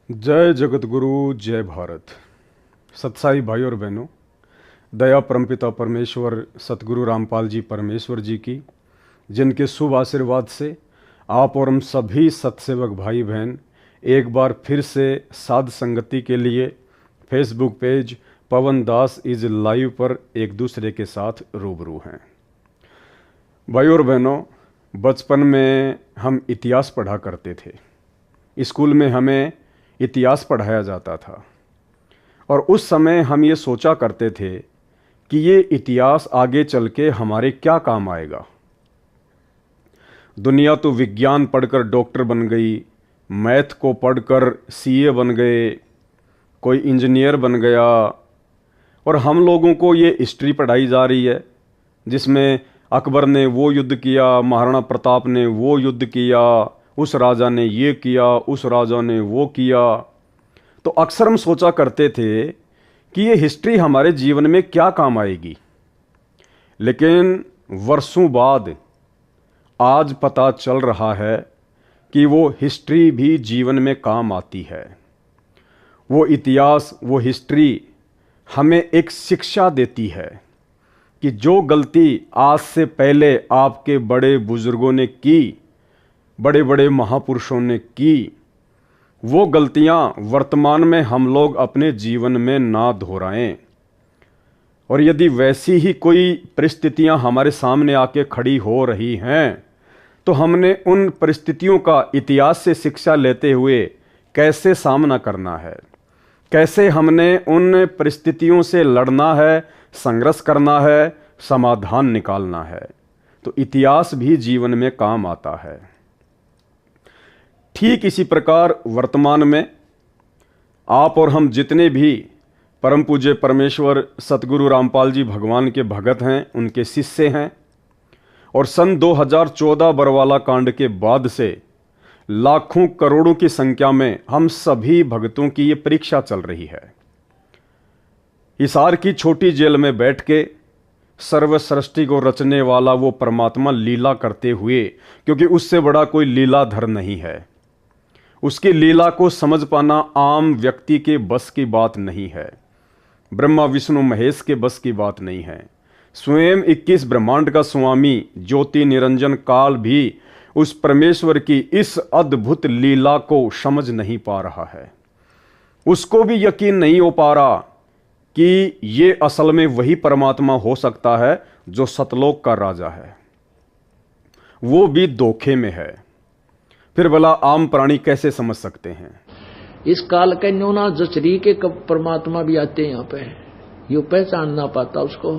जय जगत गुरु, जय भारत। सत्साई भाई और बहनों, दया परमपिता परमेश्वर सतगुरु रामपाल जी परमेश्वर जी की, जिनके शुभ आशीर्वाद से आप और हम सभी सत्सेवक भाई बहन एक बार फिर से साध संगति के लिए Facebook page Pawan Das is live पर एक दूसरे के साथ रूबरू हैं। भाई और बहनों, बचपन में हम इतिहास पढ़ा करते थे। स्कूल में हमें इतिहास पढ़ाया जाता था और उस समय हम ये सोचा करते थे कि ये इतिहास आगे चल के हमारे क्या काम आएगा। दुनिया तो विज्ञान पढ़कर डॉक्टर बन गई, मैथ को पढ़कर सीए बन गए, कोई इंजीनियर बन गया, और हम लोगों को ये हिस्ट्री पढ़ाई जा रही है जिसमें अकबर ने वो युद्ध किया, महाराणा प्रताप ने वो युद्ध किया, उस राजा ने ये किया, उस राजा ने वो किया। तो अक्सर हम सोचा करते थे कि ये हिस्ट्री हमारे जीवन में क्या काम आएगी। लेकिन वर्षों बाद आज पता चल रहा है कि वो हिस्ट्री भी जीवन में काम आती है। वो इतिहास, वो हिस्ट्री हमें एक शिक्षा देती है कि जो गलती आज से पहले आपके बड़े बुजुर्गों ने की, बड़े बड़े महापुरुषों ने की, वो गलतियां वर्तमान में हम लोग अपने जीवन में ना दोहराएं। और यदि वैसी ही कोई परिस्थितियां हमारे सामने आके खड़ी हो रही हैं तो हमने उन परिस्थितियों का इतिहास से शिक्षा लेते हुए कैसे सामना करना है, कैसे हमने उन परिस्थितियों से लड़ना है, संघर्ष करना है, समाधान निकालना है। तो इतिहास भी जीवन में काम आता है। ठीक इसी प्रकार वर्तमान में आप और हम जितने भी परम पूज्य परमेश्वर सतगुरु रामपाल जी भगवान के भगत हैं, उनके शिष्य हैं, और सन 2014 बरवाला कांड के बाद से लाखों करोड़ों की संख्या में हम सभी भक्तों की ये परीक्षा चल रही है। हिसार की छोटी जेल में बैठ के सर्व सृष्टि को रचने वाला वो परमात्मा लीला करते हुए, क्योंकि उससे बड़ा कोई लीलाधर नहीं है, उसकी लीला को समझ पाना आम व्यक्ति के बस की बात नहीं है, ब्रह्मा विष्णु महेश के बस की बात नहीं है। स्वयं 21 ब्रह्मांड का स्वामी ज्योति निरंजन काल भी उस परमेश्वर की इस अद्भुत लीला को समझ नहीं पा रहा है। उसको भी यकीन नहीं हो पा रहा कि ये असल में वही परमात्मा हो सकता है जो सतलोक का राजा है, वो भी धोखे में है। फिर भला आम प्राणी कैसे समझ सकते हैं? इस काल के न्योना जचरी के कब परमात्मा भी आते हैं यहाँ पे, यो पहचान ना पाता उसको।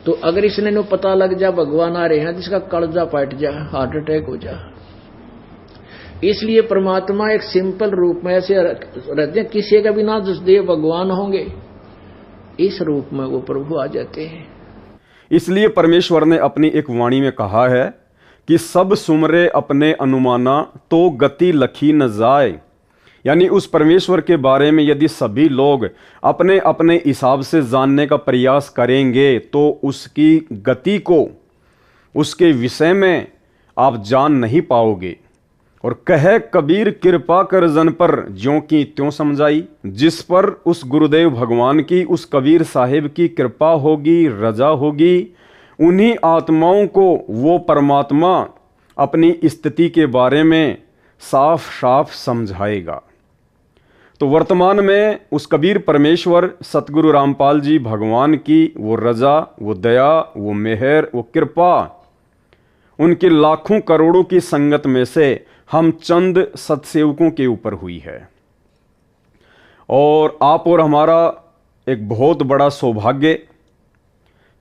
तो अगर इसने नो पता लग जा भगवान आ रहे हैं, जिसका कलजा पाट जा, हार्ट अटैक हो जा। इसलिए परमात्मा एक सिंपल रूप में ऐसे रहते हैं, किसी का भी ना जसदेव भगवान होंगे, इस रूप में वो प्रभु आ जाते हैं। इसलिए परमेश्वर ने अपनी एक वाणी में कहा है कि सब सुमरे अपने अनुमाना तो गति लखी न जाए। यानी उस परमेश्वर के बारे में यदि सभी लोग अपने अपने हिसाब से जानने का प्रयास करेंगे तो उसकी गति को, उसके विषय में आप जान नहीं पाओगे। और कहे कबीर कृपा कर जन पर ज्यों की त्यों समझाई। जिस पर उस गुरुदेव भगवान की, उस कबीर साहिब की कृपा होगी, रजा होगी, उन्हीं आत्माओं को वो परमात्मा अपनी स्थिति के बारे में साफ साफ समझाएगा। तो वर्तमान में उस कबीर परमेश्वर सतगुरु रामपाल जी भगवान की वो रजा, वो दया, वो मेहर, वो कृपा, उनके लाखों करोड़ों की संगत में से हम चंद सत्सेवकों के ऊपर हुई है। और आप और हमारा एक बहुत बड़ा सौभाग्य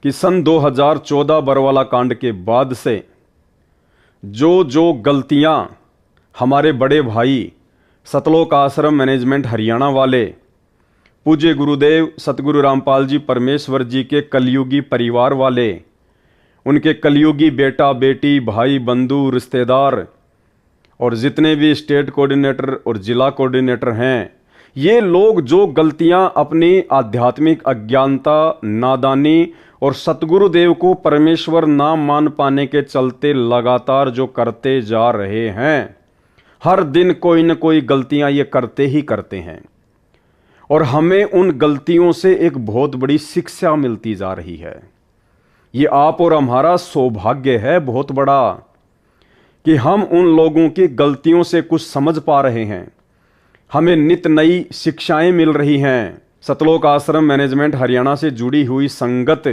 कि सन 2014 बरवाला कांड के बाद से जो जो गलतियां हमारे बड़े भाई सतलोक आश्रम मैनेजमेंट हरियाणा वाले पूज्य गुरुदेव सतगुरु रामपाल जी परमेश्वर जी के कलयुगी परिवार वाले, उनके कलयुगी बेटा बेटी, भाई बंधु, रिश्तेदार और जितने भी स्टेट कोऑर्डिनेटर और जिला कोऑर्डिनेटर हैं, ये लोग जो गलतियां अपनी आध्यात्मिक अज्ञानता, नादानी और सतगुरुदेव को परमेश्वर ना मान पाने के चलते लगातार जो करते जा रहे हैं, हर दिन कोई न कोई गलतियां ये करते ही करते हैं और हमें उन गलतियों से एक बहुत बड़ी शिक्षा मिलती जा रही है। ये आप और हमारा सौभाग्य है बहुत बड़ा कि हम उन लोगों की गलतियों से कुछ समझ पा रहे हैं, हमें नित नई शिक्षाएं मिल रही हैं। सतलोक आश्रम मैनेजमेंट हरियाणा से जुड़ी हुई संगत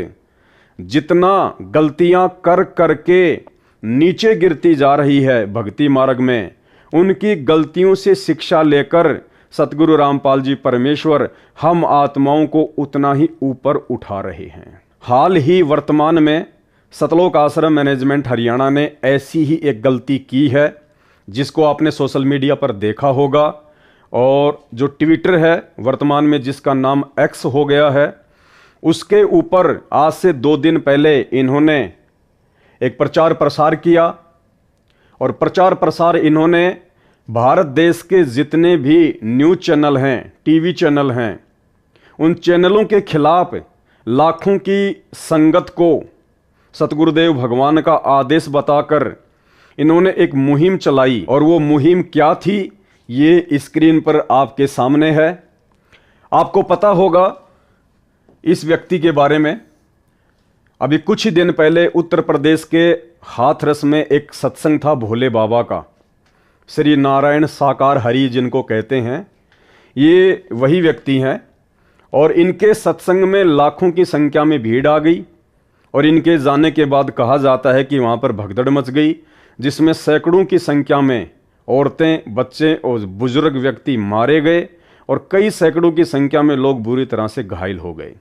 जितना गलतियां कर करके नीचे गिरती जा रही है भक्ति मार्ग में, उनकी गलतियों से शिक्षा लेकर सतगुरु रामपाल जी परमेश्वर हम आत्माओं को उतना ही ऊपर उठा रहे हैं। हाल ही वर्तमान में सतलोक आश्रम मैनेजमेंट हरियाणा ने ऐसी ही एक गलती की है जिसको आपने सोशल मीडिया पर देखा होगा, और जो ट्विटर है वर्तमान में जिसका नाम एक्स हो गया है, उसके ऊपर आज से 2 दिन पहले इन्होंने एक प्रचार प्रसार किया और प्रचार प्रसार इन्होंने भारत देश के जितने भी न्यूज़ चैनल हैं, टीवी चैनल हैं, उन चैनलों के खिलाफ लाखों की संगत को सतगुरुदेव भगवान का आदेश बताकर इन्होंने एक मुहिम चलाई। और वो मुहिम क्या थी ये स्क्रीन पर आपके सामने है। आपको पता होगा इस व्यक्ति के बारे में। अभी कुछ ही दिन पहले उत्तर प्रदेश के हाथरस में एक सत्संग था भोले बाबा का, श्री नारायण साकार हरि जिनको कहते हैं, ये वही व्यक्ति हैं। और इनके सत्संग में लाखों की संख्या में भीड़ आ गई और इनके जाने के बाद कहा जाता है कि वहाँ पर भगदड़ मच गई, जिसमें सैकड़ों की संख्या में औरतें, बच्चे और बुजुर्ग व्यक्ति मारे गए और कई सैकड़ों की संख्या में लोग बुरी तरह से घायल हो गए।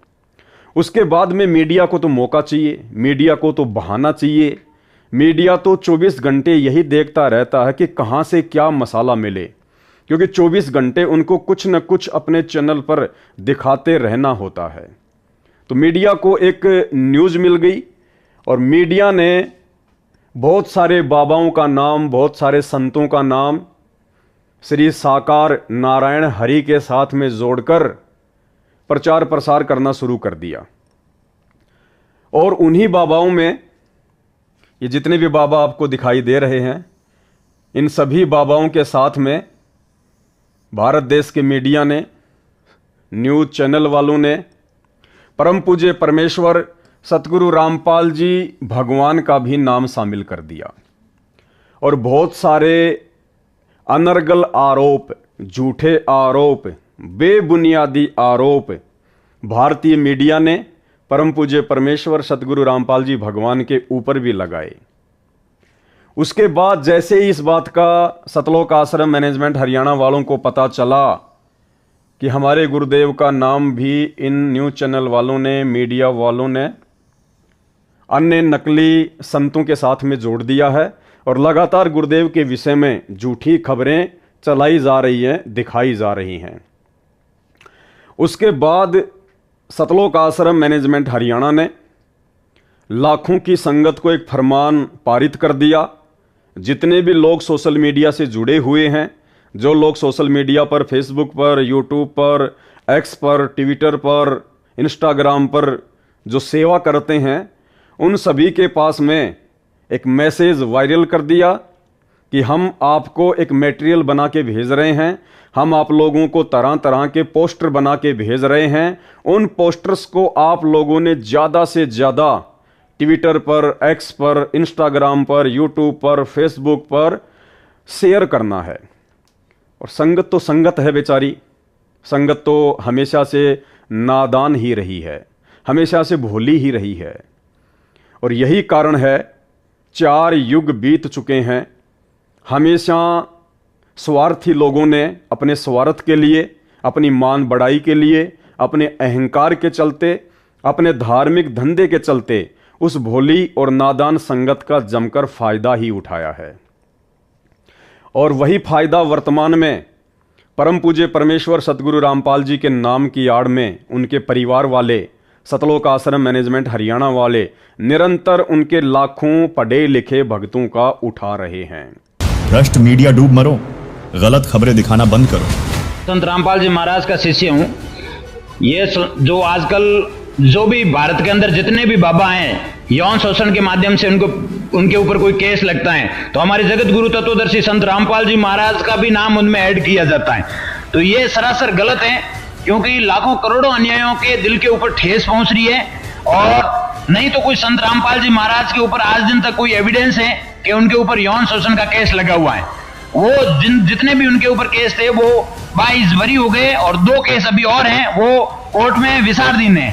उसके बाद में मीडिया को तो मौका चाहिए, मीडिया को तो बहाना चाहिए। मीडिया तो 24 घंटे यही देखता रहता है कि कहाँ से क्या मसाला मिले, क्योंकि 24 घंटे उनको कुछ न कुछ अपने चैनल पर दिखाते रहना होता है। तो मीडिया को एक न्यूज़ मिल गई और मीडिया ने बहुत सारे बाबाओं का नाम, बहुत सारे संतों का नाम श्री साकार नारायण हरि के साथ में जोड़कर प्रचार प्रसार करना शुरू कर दिया। और उन्हीं बाबाओं में ये जितने भी बाबा आपको दिखाई दे रहे हैं, इन सभी बाबाओं के साथ में भारत देश के मीडिया ने, न्यूज़ चैनल वालों ने परम पूज्य परमेश्वर सतगुरु रामपाल जी भगवान का भी नाम शामिल कर दिया। और बहुत सारे अनर्गल आरोप, झूठे आरोप, बेबुनियादी आरोप भारतीय मीडिया ने परम पूज्य परमेश्वर सतगुरु रामपाल जी भगवान के ऊपर भी लगाए। उसके बाद जैसे ही इस बात का सतलोक आश्रम मैनेजमेंट हरियाणा वालों को पता चला कि हमारे गुरुदेव का नाम भी इन न्यूज़ चैनल वालों ने, मीडिया वालों ने अन्य नकली संतों के साथ में जोड़ दिया है और लगातार गुरुदेव के विषय में झूठी खबरें चलाई जा रही हैं, दिखाई जा रही हैं। उसके बाद सतलोक आश्रम मैनेजमेंट हरियाणा ने लाखों की संगत को एक फरमान पारित कर दिया। जितने भी लोग सोशल मीडिया से जुड़े हुए हैं, जो लोग सोशल मीडिया पर, फेसबुक पर, यूट्यूब पर, एक्स पर, ट्विटर पर, इंस्टाग्राम पर जो सेवा करते हैं, उन सभी के पास में एक मैसेज वायरल कर दिया कि हम आपको एक मटेरियल बना के भेज रहे हैं, हम आप लोगों को तरह तरह के पोस्टर बना के भेज रहे हैं। उन पोस्टर्स को आप लोगों ने ज़्यादा से ज़्यादा ट्विटर पर, एक्स पर, इंस्टाग्राम पर, यूट्यूब पर, फेसबुक पर शेयर करना है। और संगत तो संगत है बेचारी, संगत तो हमेशा से नादान ही रही है, हमेशा से भोली ही रही है। और यही कारण है 4 युग बीत चुके हैं, हमेशा स्वार्थी लोगों ने अपने स्वार्थ के लिए, अपनी मान बढ़ाई के लिए, अपने अहंकार के चलते, अपने धार्मिक धंधे के चलते उस भोली और नादान संगत का जमकर फायदा ही उठाया है। और वही फायदा वर्तमान में परम पूज्य परमेश्वर सतगुरु रामपाल जी के नाम की आड़ में उनके परिवार वाले, सतलोक आश्रम मैनेजमेंट हरियाणा वाले निरंतर उनके लाखों पढ़े लिखे भक्तों का उठा रहे हैं। भ्रष्ट मीडिया डूब मरो, गलत खबरें दिखाना बंद करो। संत रामपाल जी महाराज का शिष्य हूँ। ये जो आजकल जो भी भारत के अंदर जितने भी बाबा हैं, यौन शोषण के माध्यम से उनको उनके ऊपर कोई केस लगता है तो हमारे जगत गुरु तत्वदर्शी संत रामपाल जी महाराज का भी नाम उनमें ऐड किया जाता है। तो ये सरासर गलत है, क्योंकि लाखों करोड़ों अन्यायों के दिल के ऊपर ठेस पहुंच रही है। और नहीं तो कोई संत रामपाल जी महाराज के ऊपर आज दिन तक कोई एविडेंस है कि उनके ऊपर यौन शोषण का केस लगा हुआ है। वो जितने भी उनके ऊपर केस थे वो 22 बरी हो गए और 2 केस अभी और हैं, वो कोर्ट में विचाराधीन है।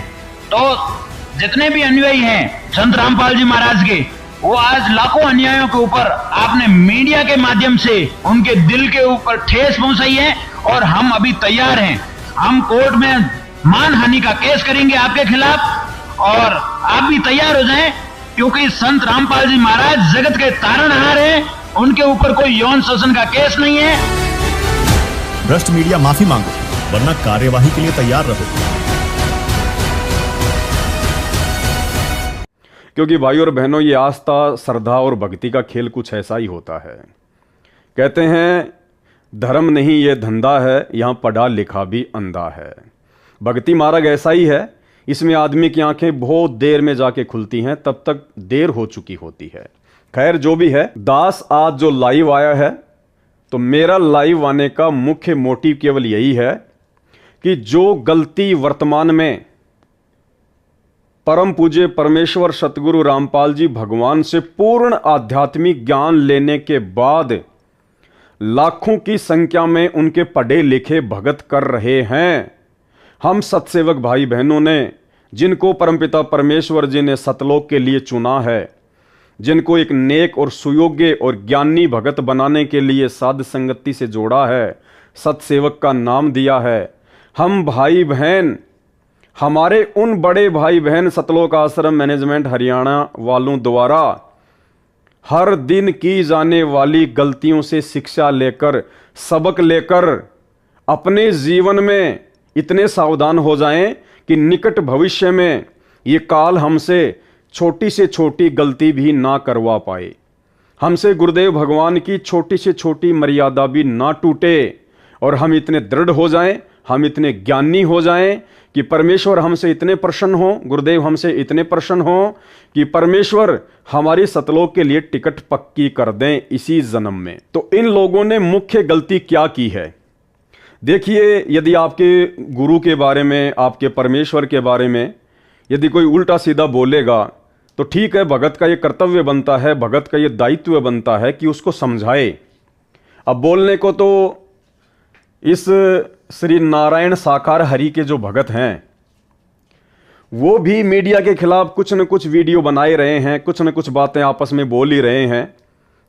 तो जितने भी अनुयायी हैं संत रामपाल जी महाराज के, वो आज लाखों अन्यायों के ऊपर आपने मीडिया के माध्यम से उनके दिल के ऊपर ठेस पहुंचाई है। और हम अभी तैयार हैं, हम कोर्ट में मानहानि का केस करेंगे आपके खिलाफ, और आप भी तैयार हो जाएं, क्योंकि संत रामपाल जी महाराज जगत के तारणहार हैं, उनके ऊपर कोई यौन शोषण का केस नहीं है। भ्रष्ट मीडिया माफी मांगो, वरना कार्यवाही के लिए तैयार रहो। क्योंकि भाई और बहनों, ये आस्था, श्रद्धा और भक्ति का खेल कुछ ऐसा ही होता है। कहते हैं धर्म नहीं ये धंधा है, यहाँ पढ़ा लिखा भी अंधा है। भक्ति मार्ग ऐसा ही है, इसमें आदमी की आंखें बहुत देर में जाके खुलती हैं, तब तक देर हो चुकी होती है। खैर जो भी है, दास आज जो लाइव आया है, तो मेरा लाइव आने का मुख्य मोटिव केवल यही है कि जो गलती वर्तमान में परम पूज्य परमेश्वर सतगुरु रामपाल जी भगवान से पूर्ण आध्यात्मिक ज्ञान लेने के बाद लाखों की संख्या में उनके पढ़े लिखे भगत कर रहे हैं, हम सत्सेवक भाई बहनों ने, जिनको परमपिता परमेश्वर जी ने सतलोक के लिए चुना है, जिनको एक नेक और सुयोग्य और ज्ञानी भगत बनाने के लिए साध संगति से जोड़ा है, सत्सेवक का नाम दिया है, हम भाई बहन, हमारे उन बड़े भाई बहन सतलोक आश्रम मैनेजमेंट हरियाणा वालों द्वारा हर दिन की जाने वाली गलतियों से शिक्षा लेकर, सबक लेकर अपने जीवन में इतने सावधान हो जाएं कि निकट भविष्य में ये काल हमसे छोटी से छोटी गलती भी ना करवा पाए, हमसे गुरुदेव भगवान की छोटी से छोटी मर्यादा भी ना टूटे, और हम इतने दृढ़ हो जाएं, हम इतने ज्ञानी हो जाएं कि परमेश्वर हमसे इतने प्रसन्न हो, गुरुदेव हमसे इतने प्रसन्न हो कि परमेश्वर हमारी सतलोक के लिए टिकट पक्की कर दें इसी जन्म में। तो इन लोगों ने मुख्य गलती क्या की है? देखिए, यदि आपके गुरु के बारे में, आपके परमेश्वर के बारे में यदि कोई उल्टा सीधा बोलेगा तो ठीक है, भगत का ये कर्तव्य बनता है, भगत का ये दायित्व बनता है कि उसको समझाए। अब बोलने को तो इस श्री नारायण साकार हरि के जो भगत हैं वो भी मीडिया के खिलाफ कुछ न कुछ वीडियो बनाए रहे हैं, कुछ न कुछ बातें आपस में बोल ही रहे हैं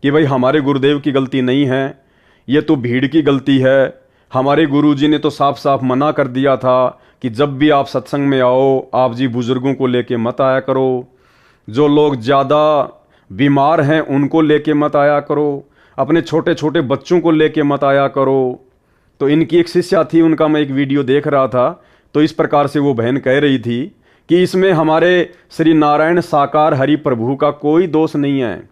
कि भाई हमारे गुरुदेव की गलती नहीं है, ये तो भीड़ की गलती है। हमारे गुरुजी ने तो साफ साफ मना कर दिया था कि जब भी आप सत्संग में आओ, आप जी बुजुर्गों को लेके मत आया करो, जो लोग ज़्यादा बीमार हैं उनको लेके मत आया करो, अपने छोटे छोटे बच्चों को लेके मत आया करो। तो इनकी एक शिष्या थी, उनका मैं एक वीडियो देख रहा था, तो इस प्रकार से वो बहन कह रही थी कि इसमें हमारे श्री नारायण साकार हरि प्रभु का कोई दोष नहीं है,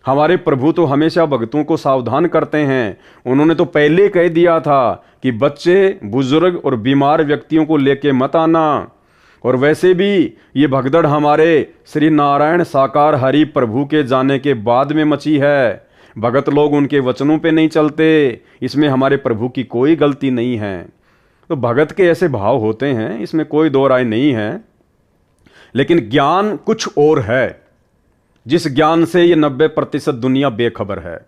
हमारे प्रभु तो हमेशा भक्तों को सावधान करते हैं। उन्होंने तो पहले कह दिया था कि बच्चे, बुजुर्ग और बीमार व्यक्तियों को लेके मत आना। और वैसे भी ये भगदड़ हमारे श्री नारायण साकार हरि प्रभु के जाने के बाद में मची है, भगत लोग उनके वचनों पे नहीं चलते, इसमें हमारे प्रभु की कोई गलती नहीं है। तो भगत के ऐसे भाव होते हैं, इसमें कोई दो राय नहीं है, लेकिन ज्ञान कुछ और है। जिस ज्ञान से ये 90% दुनिया बेखबर है,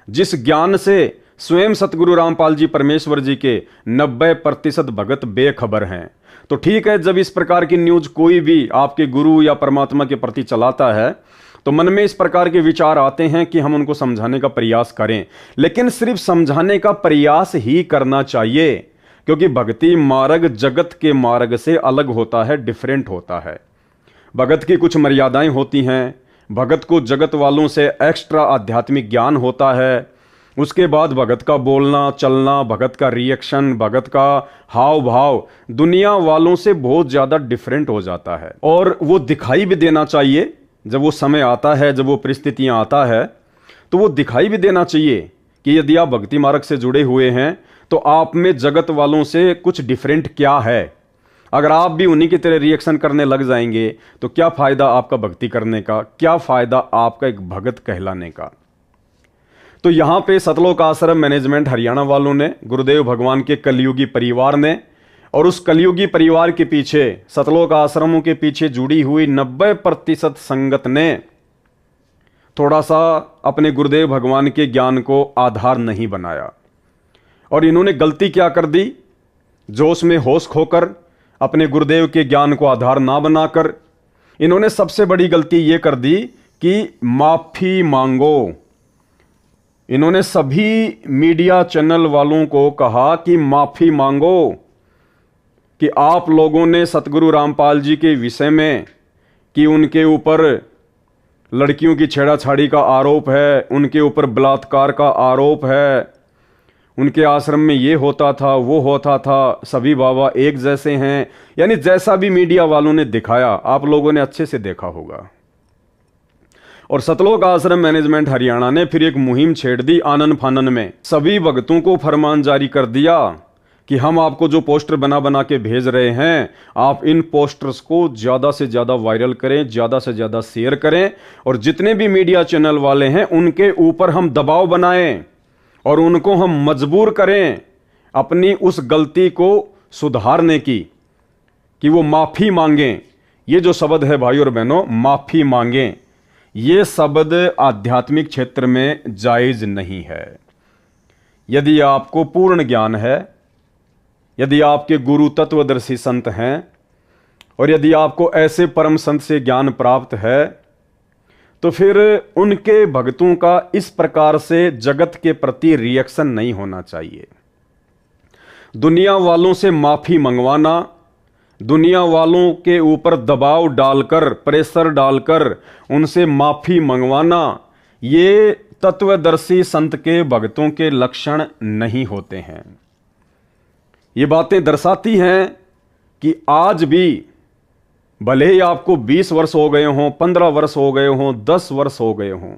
जिस ज्ञान से स्वयं सतगुरु रामपाल जी परमेश्वर जी के 90% भगत बेखबर हैं। तो ठीक है, जब इस प्रकार की न्यूज कोई भी आपके गुरु या परमात्मा के प्रति चलाता है तो मन में इस प्रकार के विचार आते हैं कि हम उनको समझाने का प्रयास करें, लेकिन सिर्फ समझाने का प्रयास ही करना चाहिए, क्योंकि भक्ति मार्ग जगत के मार्ग से अलग होता है, डिफरेंट होता है। भगत की कुछ मर्यादाएं होती हैं, भगत को जगत वालों से एक्स्ट्रा आध्यात्मिक ज्ञान होता है, उसके बाद भगत का बोलना चलना, भगत का रिएक्शन, भगत का हाव भाव दुनिया वालों से बहुत ज़्यादा डिफरेंट हो जाता है। और वो दिखाई भी देना चाहिए, जब वो समय आता है, जब वो परिस्थितियाँ आता है, तो वो दिखाई भी देना चाहिए कि यदि आप भक्ति मार्ग से जुड़े हुए हैं तो आप में जगत वालों से कुछ डिफरेंट क्या है। अगर आप भी उन्हीं की तरह रिएक्शन करने लग जाएंगे तो क्या फायदा आपका भक्ति करने का, क्या फायदा आपका एक भगत कहलाने का। तो यहां पे सतलोक आश्रम मैनेजमेंट हरियाणा वालों ने, गुरुदेव भगवान के कलयुगी परिवार ने, और उस कलयुगी परिवार के पीछे, सतलोक आश्रमों के पीछे जुड़ी हुई 90% संगत ने थोड़ा सा अपने गुरुदेव भगवान के ज्ञान को आधार नहीं बनाया। और इन्होंने गलती क्या कर दी, जोश में होश खोकर अपने गुरुदेव के ज्ञान को आधार ना बनाकर इन्होंने सबसे बड़ी गलती यह कर दी कि माफी मांगो। इन्होंने सभी मीडिया चैनल वालों को कहा कि माफी मांगो कि आप लोगों ने सतगुरु रामपाल जी के विषय में, कि उनके ऊपर लड़कियों की छेड़ाछाड़ी का आरोप है, उनके ऊपर बलात्कार का आरोप है, उनके आश्रम में ये होता था वो होता था, सभी बाबा एक जैसे हैं, यानी जैसा भी मीडिया वालों ने दिखाया आप लोगों ने अच्छे से देखा होगा। और सतलोक आश्रम मैनेजमेंट हरियाणा ने फिर एक मुहिम छेड़ दी आनन फानन में। सभी भक्तों को फरमान जारी कर दिया कि हम आपको जो पोस्टर बना बना के भेज रहे हैं, आप इन पोस्टर्स को ज़्यादा से ज़्यादा वायरल करें, ज़्यादा से ज़्यादा शेयर करें, और जितने भी मीडिया चैनल वाले हैं उनके ऊपर हम दबाव बनाएं और उनको हम मजबूर करें अपनी उस गलती को सुधारने की, कि वो माफ़ी मांगें। ये जो शब्द है भाई और बहनों, माफ़ी मांगें, ये शब्द आध्यात्मिक क्षेत्र में जायज़ नहीं है। यदि आपको पूर्ण ज्ञान है, यदि आपके गुरु तत्वदर्शी संत हैं, और यदि आपको ऐसे परम संत से ज्ञान प्राप्त है, तो फिर उनके भक्तों का इस प्रकार से जगत के प्रति रिएक्शन नहीं होना चाहिए। दुनिया वालों से माफी मंगवाना, दुनिया वालों के ऊपर दबाव डालकर, प्रेशर डालकर उनसे माफी मंगवाना, ये तत्वदर्शी संत के भक्तों के लक्षण नहीं होते हैं। ये बातें दर्शाती हैं कि आज भी भले ही आपको 20 वर्ष हो गए हों, 15 वर्ष हो गए हों, 10 वर्ष हो गए हों,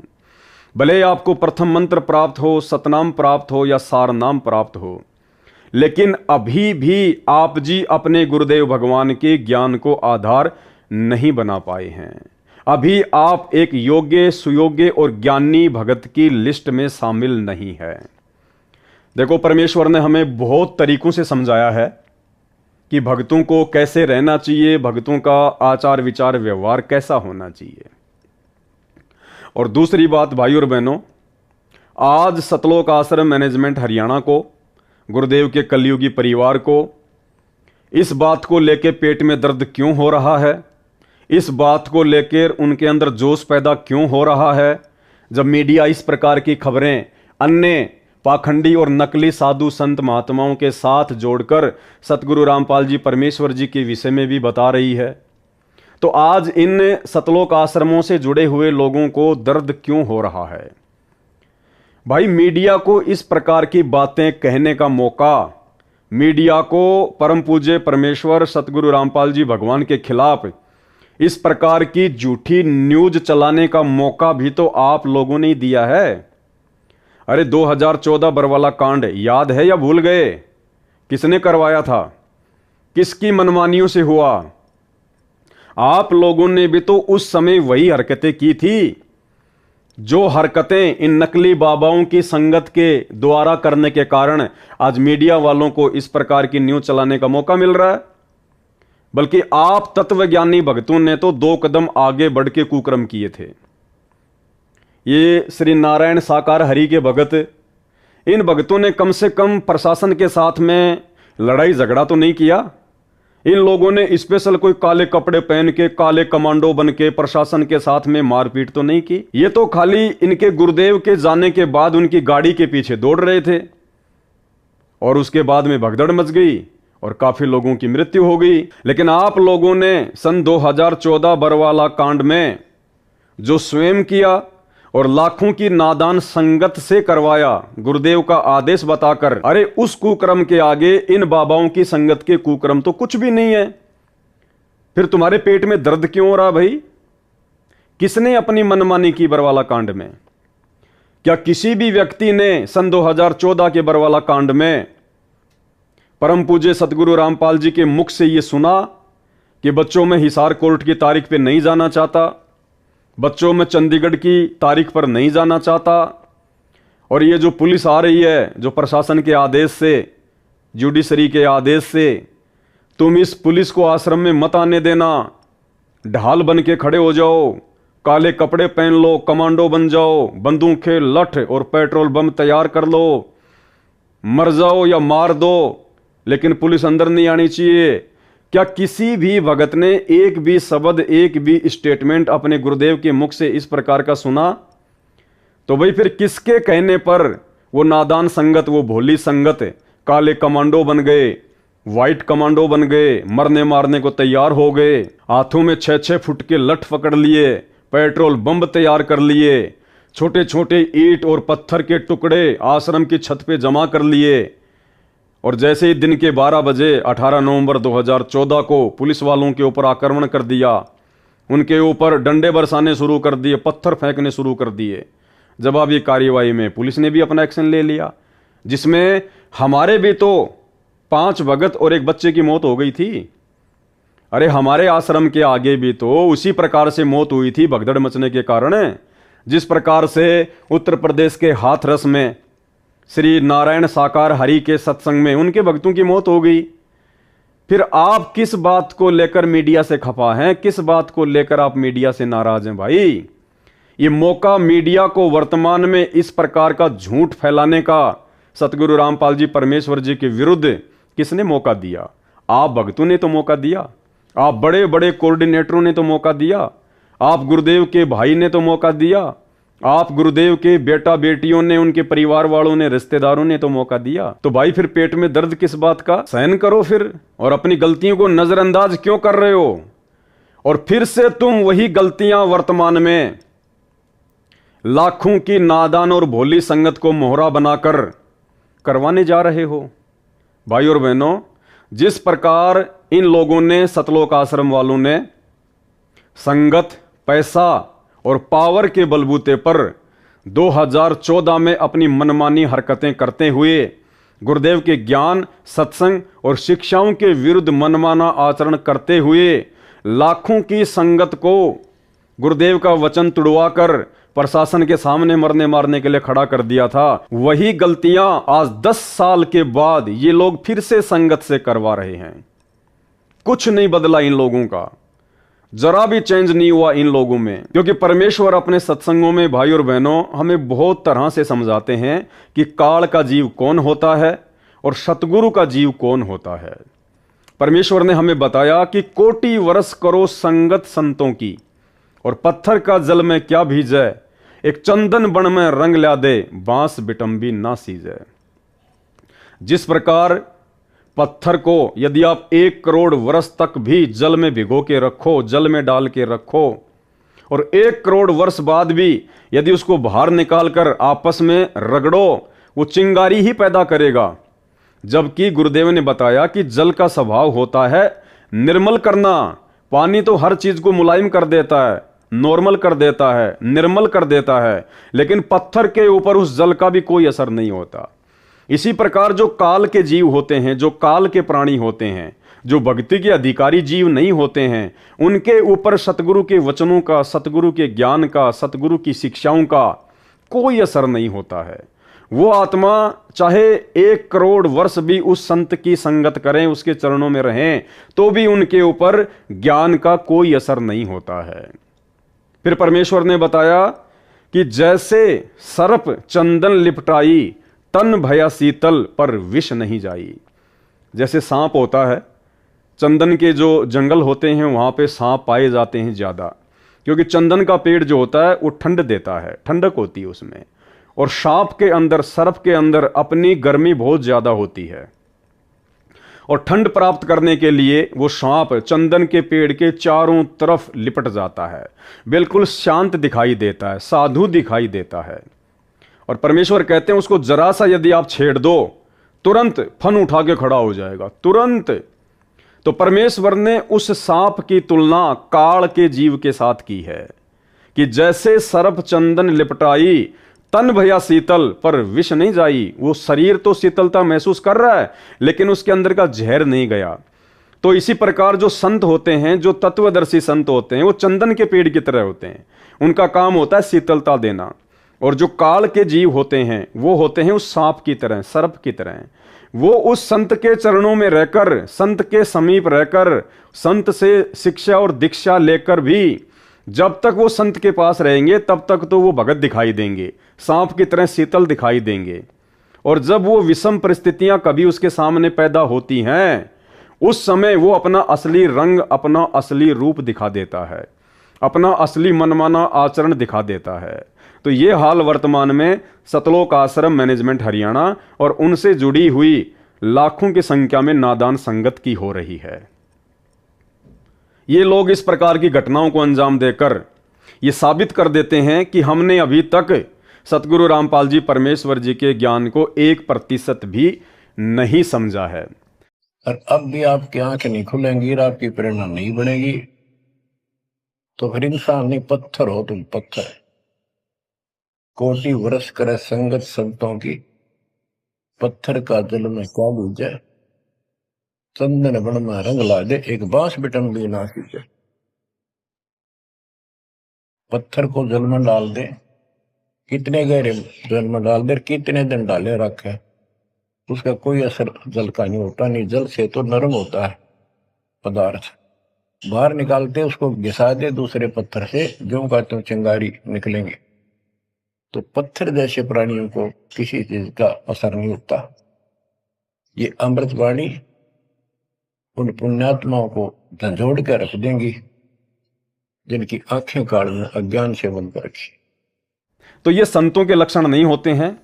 भले ही आपको प्रथम मंत्र प्राप्त हो, सतनाम प्राप्त हो या सारनाम प्राप्त हो, लेकिन अभी भी आप जी अपने गुरुदेव भगवान के ज्ञान को आधार नहीं बना पाए हैं। अभी आप एक योग्य, सुयोग्य और ज्ञानी भगत की लिस्ट में शामिल नहीं है। देखो, परमेश्वर ने हमें बहुत तरीकों से समझाया है कि भक्तों को कैसे रहना चाहिए, भक्तों का आचार विचार व्यवहार कैसा होना चाहिए। और दूसरी बात भाई और बहनों, आज सतलोक आश्रम मैनेजमेंट हरियाणा को, गुरुदेव के कलयुगी परिवार को इस बात को लेकर पेट में दर्द क्यों हो रहा है, इस बात को लेकर उनके अंदर जोश पैदा क्यों हो रहा है, जब मीडिया इस प्रकार की खबरें अन्य पाखंडी और नकली साधु संत महात्माओं के साथ जोड़कर सतगुरु रामपाल जी परमेश्वर जी के विषय में भी बता रही है। तो आज इन सतलोक आश्रमों से जुड़े हुए लोगों को दर्द क्यों हो रहा है? भाई, मीडिया को इस प्रकार की बातें कहने का मौका, मीडिया को परम पूज्य परमेश्वर सतगुरु रामपाल जी भगवान के खिलाफ इस प्रकार की झूठी न्यूज चलाने का मौका भी तो आप लोगों ने दिया है। अरे 2014 बरवाला कांड याद है या भूल गए? किसने करवाया था? किसकी मनमानियों से हुआ? आप लोगों ने भी तो उस समय वही हरकतें की थी जो हरकतें इन नकली बाबाओं की संगत के द्वारा करने के कारण आज मीडिया वालों को इस प्रकार की न्यूज चलाने का मौका मिल रहा है। बल्कि आप तत्वज्ञानी भक्तों ने तो 2 कदम आगे बढ़ के कुकर्म किए थे। ये श्री नारायण साकार हरि के भगत, इन भक्तों ने कम से कम प्रशासन के साथ में लड़ाई झगड़ा तो नहीं किया। इन लोगों ने स्पेशल कोई काले कपड़े पहन के, काले कमांडो बन के प्रशासन के साथ में मारपीट तो नहीं की। ये तो खाली इनके गुरुदेव के जाने के बाद उनकी गाड़ी के पीछे दौड़ रहे थे और उसके बाद में भगदड़ मच गई और काफी लोगों की मृत्यु हो गई। लेकिन आप लोगों ने सन 2014 बरवाला कांड में जो स्वयं किया और लाखों की नादान संगत से करवाया, गुरुदेव का आदेश बताकर, अरे उस कुक्रम के आगे इन बाबाओं की संगत के कुक्रम तो कुछ भी नहीं है। फिर तुम्हारे पेट में दर्द क्यों हो रहा भाई? किसने अपनी मनमानी की बरवाला कांड में? क्या किसी भी व्यक्ति ने सन 2014 के बरवाला कांड में परम पूज्य सतगुरु रामपाल जी के मुख से ये सुना कि बच्चों में हिसार कोर्ट की तारीख पे नहीं जाना चाहता, बच्चों में चंडीगढ़ की तारीख पर नहीं जाना चाहता, और ये जो पुलिस आ रही है, जो प्रशासन के आदेश से, जुडिशरी के आदेश से, तुम इस पुलिस को आश्रम में मत आने देना, ढाल बन के खड़े हो जाओ, काले कपड़े पहन लो, कमांडो बन जाओ, बंदूकें, लठ और पेट्रोल बम तैयार कर लो, मर जाओ या मार दो, लेकिन पुलिस अंदर नहीं आनी चाहिए। क्या किसी भी भगत ने एक भी शब्द, एक भी स्टेटमेंट अपने गुरुदेव के मुख से इस प्रकार का सुना? तो भाई फिर किसके कहने पर वो नादान संगत, वो भोली संगत काले कमांडो बन गए, व्हाइट कमांडो बन गए, मरने मारने को तैयार हो गए, हाथों में 6-6 फुट के लठ पकड़ लिए, पेट्रोल बम तैयार कर लिए, छोटे छोटे ईंट और पत्थर के टुकड़े आश्रम की छत पे जमा कर लिए, और जैसे ही दिन के 12 बजे 18 नवंबर 2014 को पुलिस वालों के ऊपर आक्रमण कर दिया, उनके ऊपर डंडे बरसाने शुरू कर दिए, पत्थर फेंकने शुरू कर दिए। जवाबी कार्रवाई में पुलिस ने भी अपना एक्शन ले लिया, जिसमें हमारे भी तो 5 भगत और 1 बच्चे की मौत हो गई थी। अरे हमारे आश्रम के आगे भी तो उसी प्रकार से मौत हुई थी भगदड़ मचने के कारण। जिस प्रकार से उत्तर प्रदेश के हाथरस में श्री नारायण साकार हरि के सत्संग में उनके भक्तों की मौत हो गई। फिर आप किस बात को लेकर मीडिया से खफा हैं? किस बात को लेकर आप मीडिया से नाराज हैं भाई? ये मौका मीडिया को वर्तमान में इस प्रकार का झूठ फैलाने का सतगुरु रामपाल जी परमेश्वर जी के विरुद्ध किसने मौका दिया? आप भक्तों ने तो मौका दिया, आप बड़े बड़े कोऑर्डिनेटरों ने तो मौका दिया, आप गुरुदेव के भाई ने तो मौका दिया, आप गुरुदेव के बेटा बेटियों ने, उनके परिवार वालों ने, रिश्तेदारों ने तो मौका दिया। तो भाई फिर पेट में दर्द किस बात का? सहन करो फिर, और अपनी गलतियों को नजरअंदाज क्यों कर रहे हो? और फिर से तुम वही गलतियां वर्तमान में लाखों की नादान और भोली संगत को मोहरा बनाकर करवाने जा रहे हो। भाई और बहनों, जिस प्रकार इन लोगों ने, सतलोक आश्रम वालों ने संगत, पैसा और पावर के बलबूते पर 2014 में अपनी मनमानी हरकतें करते हुए गुरुदेव के ज्ञान, सत्संग और शिक्षाओं के विरुद्ध मनमाना आचरण करते हुए लाखों की संगत को गुरुदेव का वचन तुड़वाकर प्रशासन के सामने मरने मारने के लिए खड़ा कर दिया था, वही गलतियां आज 10 साल के बाद ये लोग फिर से संगत से करवा रहे हैं। कुछ नहीं बदला इन लोगों का, जरा भी चेंज नहीं हुआ इन लोगों में। क्योंकि परमेश्वर अपने सत्संगों में भाई और बहनों हमें बहुत तरह से समझाते हैं कि काल का जीव कौन होता है और सतगुरु का जीव कौन होता है। परमेश्वर ने हमें बताया कि कोटि वर्ष करो संगत संतों की, और पत्थर का जल में क्या भीजे, एक चंदन बन में रंग ला दे, बांस बिटंबी ना सीजे। जिस प्रकार पत्थर को यदि आप 1 करोड़ वर्ष तक भी जल में भिगो के रखो, जल में डाल के रखो, और 1 करोड़ वर्ष बाद भी यदि उसको बाहर निकाल कर आपस में रगड़ो, वो चिंगारी ही पैदा करेगा। जबकि गुरुदेव ने बताया कि जल का स्वभाव होता है निर्मल करना। पानी तो हर चीज को मुलायम कर देता है, नॉर्मल कर देता है, निर्मल कर देता है, लेकिन पत्थर के ऊपर उस जल का भी कोई असर नहीं होता। इसी प्रकार जो काल के जीव होते हैं, जो काल के प्राणी होते हैं, जो भक्ति के अधिकारी जीव नहीं होते हैं, उनके ऊपर सतगुरु के वचनों का, सतगुरु के ज्ञान का, सतगुरु की शिक्षाओं का कोई असर नहीं होता है। वो आत्मा चाहे 1 करोड़ वर्ष भी उस संत की संगत करें, उसके चरणों में रहें, तो भी उनके ऊपर ज्ञान का कोई असर नहीं होता है। फिर परमेश्वर ने बताया कि जैसे सर्प चंदन लिपटाई, तन भया शीतल पर विष नहीं जाई। जैसे सांप होता है, चंदन के जो जंगल होते हैं वहां पे सांप पाए जाते हैं ज्यादा, क्योंकि चंदन का पेड़ जो होता है वो ठंड देता है, ठंडक होती है उसमें, और सांप के अंदर, सर्प के अंदर अपनी गर्मी बहुत ज्यादा होती है, और ठंड प्राप्त करने के लिए वो सांप चंदन के पेड़ के चारों तरफ लिपट जाता है, बिल्कुल शांत दिखाई देता है, साधु दिखाई देता है। और परमेश्वर कहते हैं उसको जरा सा यदि आप छेड़ दो, तुरंत फन उठा के खड़ा हो जाएगा, तुरंत। तो परमेश्वर ने उस सांप की तुलना काल के जीव के साथ की है कि जैसे सर्प चंदन लिपटाई, तन भया शीतल पर विष नहीं जाई। वो शरीर तो शीतलता महसूस कर रहा है लेकिन उसके अंदर का जहर नहीं गया। तो इसी प्रकार जो संत होते हैं, जो तत्वदर्शी संत होते हैं, वो चंदन के पेड़ की तरह होते हैं। उनका काम होता है शीतलता देना। और जो काल के जीव होते हैं वो होते हैं उस सांप की तरह, सर्प की तरह। वो उस संत के चरणों में रहकर, संत के समीप रहकर, संत से शिक्षा और दीक्षा लेकर भी जब तक वो संत के पास रहेंगे तब तक तो वो भगत दिखाई देंगे, सांप की तरह शीतल दिखाई देंगे। और जब वो विषम परिस्थितियां कभी उसके सामने पैदा होती हैं, उस समय वो अपना असली रंग, अपना असली रूप दिखा देता है, अपना असली मनमाना आचरण दिखा देता है। तो ये हाल वर्तमान में सतलोक आश्रम मैनेजमेंट हरियाणा और उनसे जुड़ी हुई लाखों की संख्या में नादान संगत की हो रही है। ये लोग इस प्रकार की घटनाओं को अंजाम देकर ये साबित कर देते हैं कि हमने अभी तक सतगुरु रामपाल जी परमेश्वर जी के ज्ञान को 1% भी नहीं समझा है। और अब भी आपकी आंखें नहीं खुलेंगी और आपकी प्रेरणा नहीं बनेगी तो फिर इंसान नहीं, पत्थर हो तुम, पत्थर। कोटि वर्ष करे संगत संतों की, पत्थर का जल में क्या बूझे, चंदन बन में रंग ला दे, एक बांस बिटन भी ना सीखे। पत्थर को जल में डाल दे, कितने गहरे जल में डाल दे, कितने दिन डाले रखे, उसका कोई असर जल का नहीं होता। नहीं, जल से तो नरम होता है पदार्थ। बाहर निकालते उसको घिसा दे दूसरे पत्थर से, जो का तो चिंगारी निकलेंगे। तो पत्थर जैसे प्राणियों को किसी चीज का असर नहीं होता। ये अमृतवाणी उन पुण्यात्माओं को झंझोड़ कर रख देंगी जिनकी आंखें काल में अज्ञान से बंद कर रखी। तो ये संतों के लक्षण नहीं होते हैं।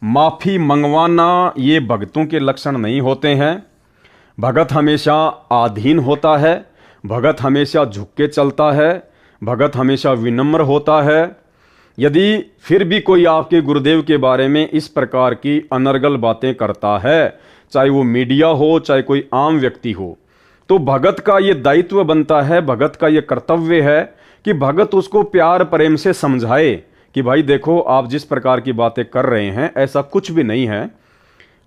माफी मंगवाना ये भगतों के लक्षण नहीं होते हैं। भगत हमेशा आधीन होता है, भगत हमेशा झुक के चलता है, भगत हमेशा विनम्र होता है। यदि फिर भी कोई आपके गुरुदेव के बारे में इस प्रकार की अनर्गल बातें करता है, चाहे वो मीडिया हो, चाहे कोई आम व्यक्ति हो, तो भगत का ये दायित्व बनता है, भगत का ये कर्तव्य है कि भगत उसको प्यार प्रेम से समझाए कि भाई देखो, आप जिस प्रकार की बातें कर रहे हैं ऐसा कुछ भी नहीं है।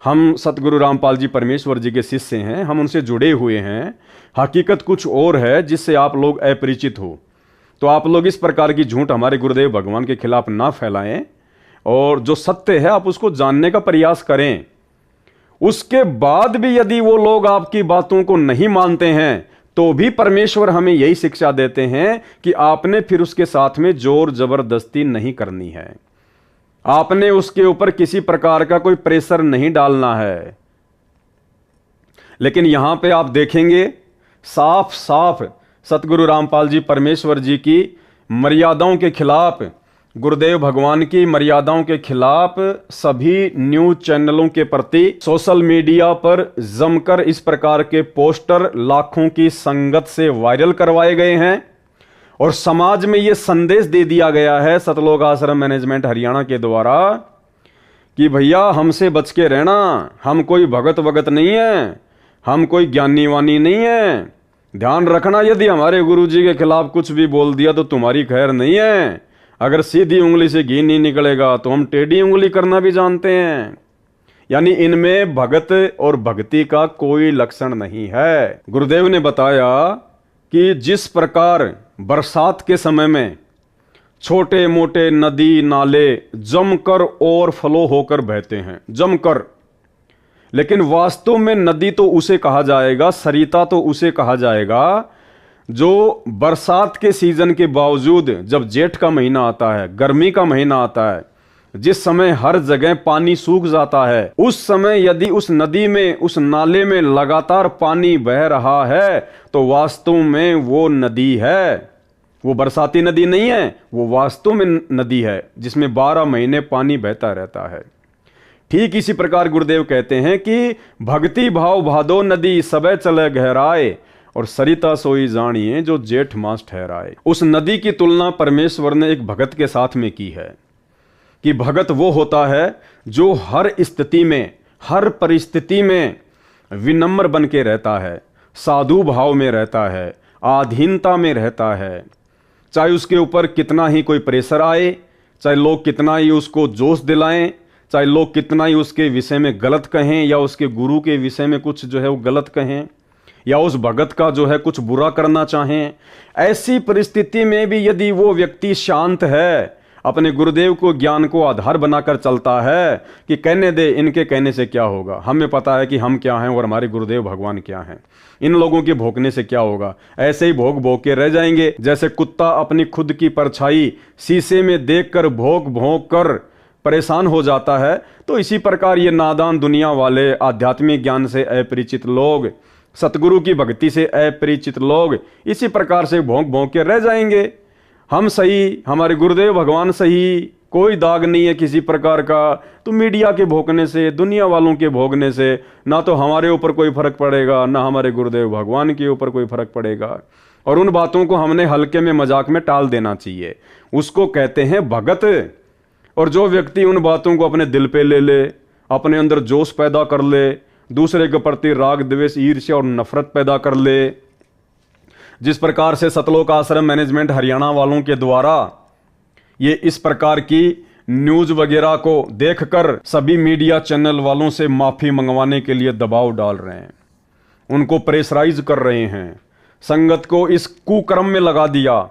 हम सतगुरु रामपाल जी परमेश्वर जी के शिष्य हैं, हम उनसे जुड़े हुए हैं, हकीकत कुछ और है जिससे आप लोग अपरिचित हो। तो आप लोग इस प्रकार की झूठ हमारे गुरुदेव भगवान के खिलाफ ना फैलाएं और जो सत्य है आप उसको जानने का प्रयास करें। उसके बाद भी यदि वो लोग आपकी बातों को नहीं मानते हैं तो भी परमेश्वर हमें यही शिक्षा देते हैं कि आपने फिर उसके साथ में जोर जबरदस्ती नहीं करनी है, आपने उसके ऊपर किसी प्रकार का कोई प्रेशर नहीं डालना है। लेकिन यहां पे आप देखेंगे साफ साफ सतगुरु रामपाल जी परमेश्वर जी की मर्यादाओं के खिलाफ, गुरुदेव भगवान की मर्यादाओं के खिलाफ सभी न्यूज चैनलों के प्रति सोशल मीडिया पर जमकर इस प्रकार के पोस्टर लाखों की संगत से वायरल करवाए गए हैं और समाज में यह संदेश दे दिया गया है सतलोक आश्रम मैनेजमेंट हरियाणा के द्वारा कि भैया हमसे बच के रहना, हम कोई भगत वगत नहीं है, हम कोई ज्ञानी वानी नहीं है। ध्यान रखना, यदि हमारे गुरुजी के खिलाफ कुछ भी बोल दिया तो तुम्हारी खैर नहीं है। अगर सीधी उंगली से घी नहीं निकलेगा तो हम टेढ़ी उंगली करना भी जानते हैं। यानी इनमें भगत और भक्ति का कोई लक्षण नहीं है। गुरुदेव ने बताया कि जिस प्रकार बरसात के समय में छोटे मोटे नदी नाले जमकर ओवरफ्लो होकर बहते हैं, जमकर, लेकिन वास्तव में नदी तो उसे कहा जाएगा, सरिता तो उसे कहा जाएगा जो बरसात के सीजन के बावजूद जब जेठ का महीना आता है, गर्मी का महीना आता है, जिस समय हर जगह पानी सूख जाता है, उस समय यदि उस नदी में, उस नाले में लगातार पानी बह रहा है तो वास्तव में वो नदी है। वो बरसाती नदी नहीं है, वो वास्तव में नदी है जिसमें 12 महीने पानी बहता रहता है। ठीक इसी प्रकार गुरुदेव कहते हैं कि भक्ति भाव भादो नदी सबे चले गहराए और सरिता सोई जानिए जो जेठ मास ठहराए। उस नदी की तुलना परमेश्वर ने एक भगत के साथ में की है कि भगत वो होता है जो हर स्थिति में, हर परिस्थिति में विनम्र बन के रहता है, साधु भाव में रहता है, आधीनता में रहता है। चाहे उसके ऊपर कितना ही कोई प्रेशर आए, चाहे लोग कितना ही उसको जोश दिलाएं, चाहे लोग कितना ही उसके विषय में गलत कहें या उसके गुरु के विषय में कुछ जो है वो गलत कहें या उस भगत का जो है कुछ बुरा करना चाहें, ऐसी परिस्थिति में भी यदि वो व्यक्ति शांत है, अपने गुरुदेव को ज्ञान को आधार बनाकर चलता है कि कहने दे, इनके कहने से क्या होगा, हमें पता है कि हम क्या हैं और हमारे गुरुदेव भगवान क्या हैं, इन लोगों के भोंकने से क्या होगा, ऐसे ही भोंक भोंक के रह जाएंगे। जैसे कुत्ता अपनी खुद की परछाई शीशे में देखकर भोंक भोंक कर परेशान हो जाता है, तो इसी प्रकार ये नादान दुनिया वाले, आध्यात्मिक ज्ञान से अपरिचित लोग, सतगुरु की भक्ति से अपरिचित लोग इसी प्रकार से भोंक भोंक के रह जाएंगे। हम सही, हमारे गुरुदेव भगवान सही, कोई दाग नहीं है किसी प्रकार का। तो मीडिया के भोंकने से, दुनिया वालों के भोंकने से ना तो हमारे ऊपर कोई फर्क पड़ेगा, ना हमारे गुरुदेव भगवान के ऊपर कोई फर्क पड़ेगा। और उन बातों को हमने हल्के में मजाक में टाल देना चाहिए, उसको कहते हैं भगत। और जो व्यक्ति उन बातों को अपने दिल पे ले ले, अपने अंदर जोश पैदा कर ले, दूसरे के प्रति राग द्वेष ईर्ष्या और नफरत पैदा कर ले, जिस प्रकार से सतलोक आश्रम मैनेजमेंट हरियाणा वालों के द्वारा ये इस प्रकार की न्यूज वगैरह को देखकर सभी मीडिया चैनल वालों से माफी मंगवाने के लिए दबाव डाल रहे हैं, उनको प्रेशराइज कर रहे हैं, संगत को इस कुकर्म में लगा दिया,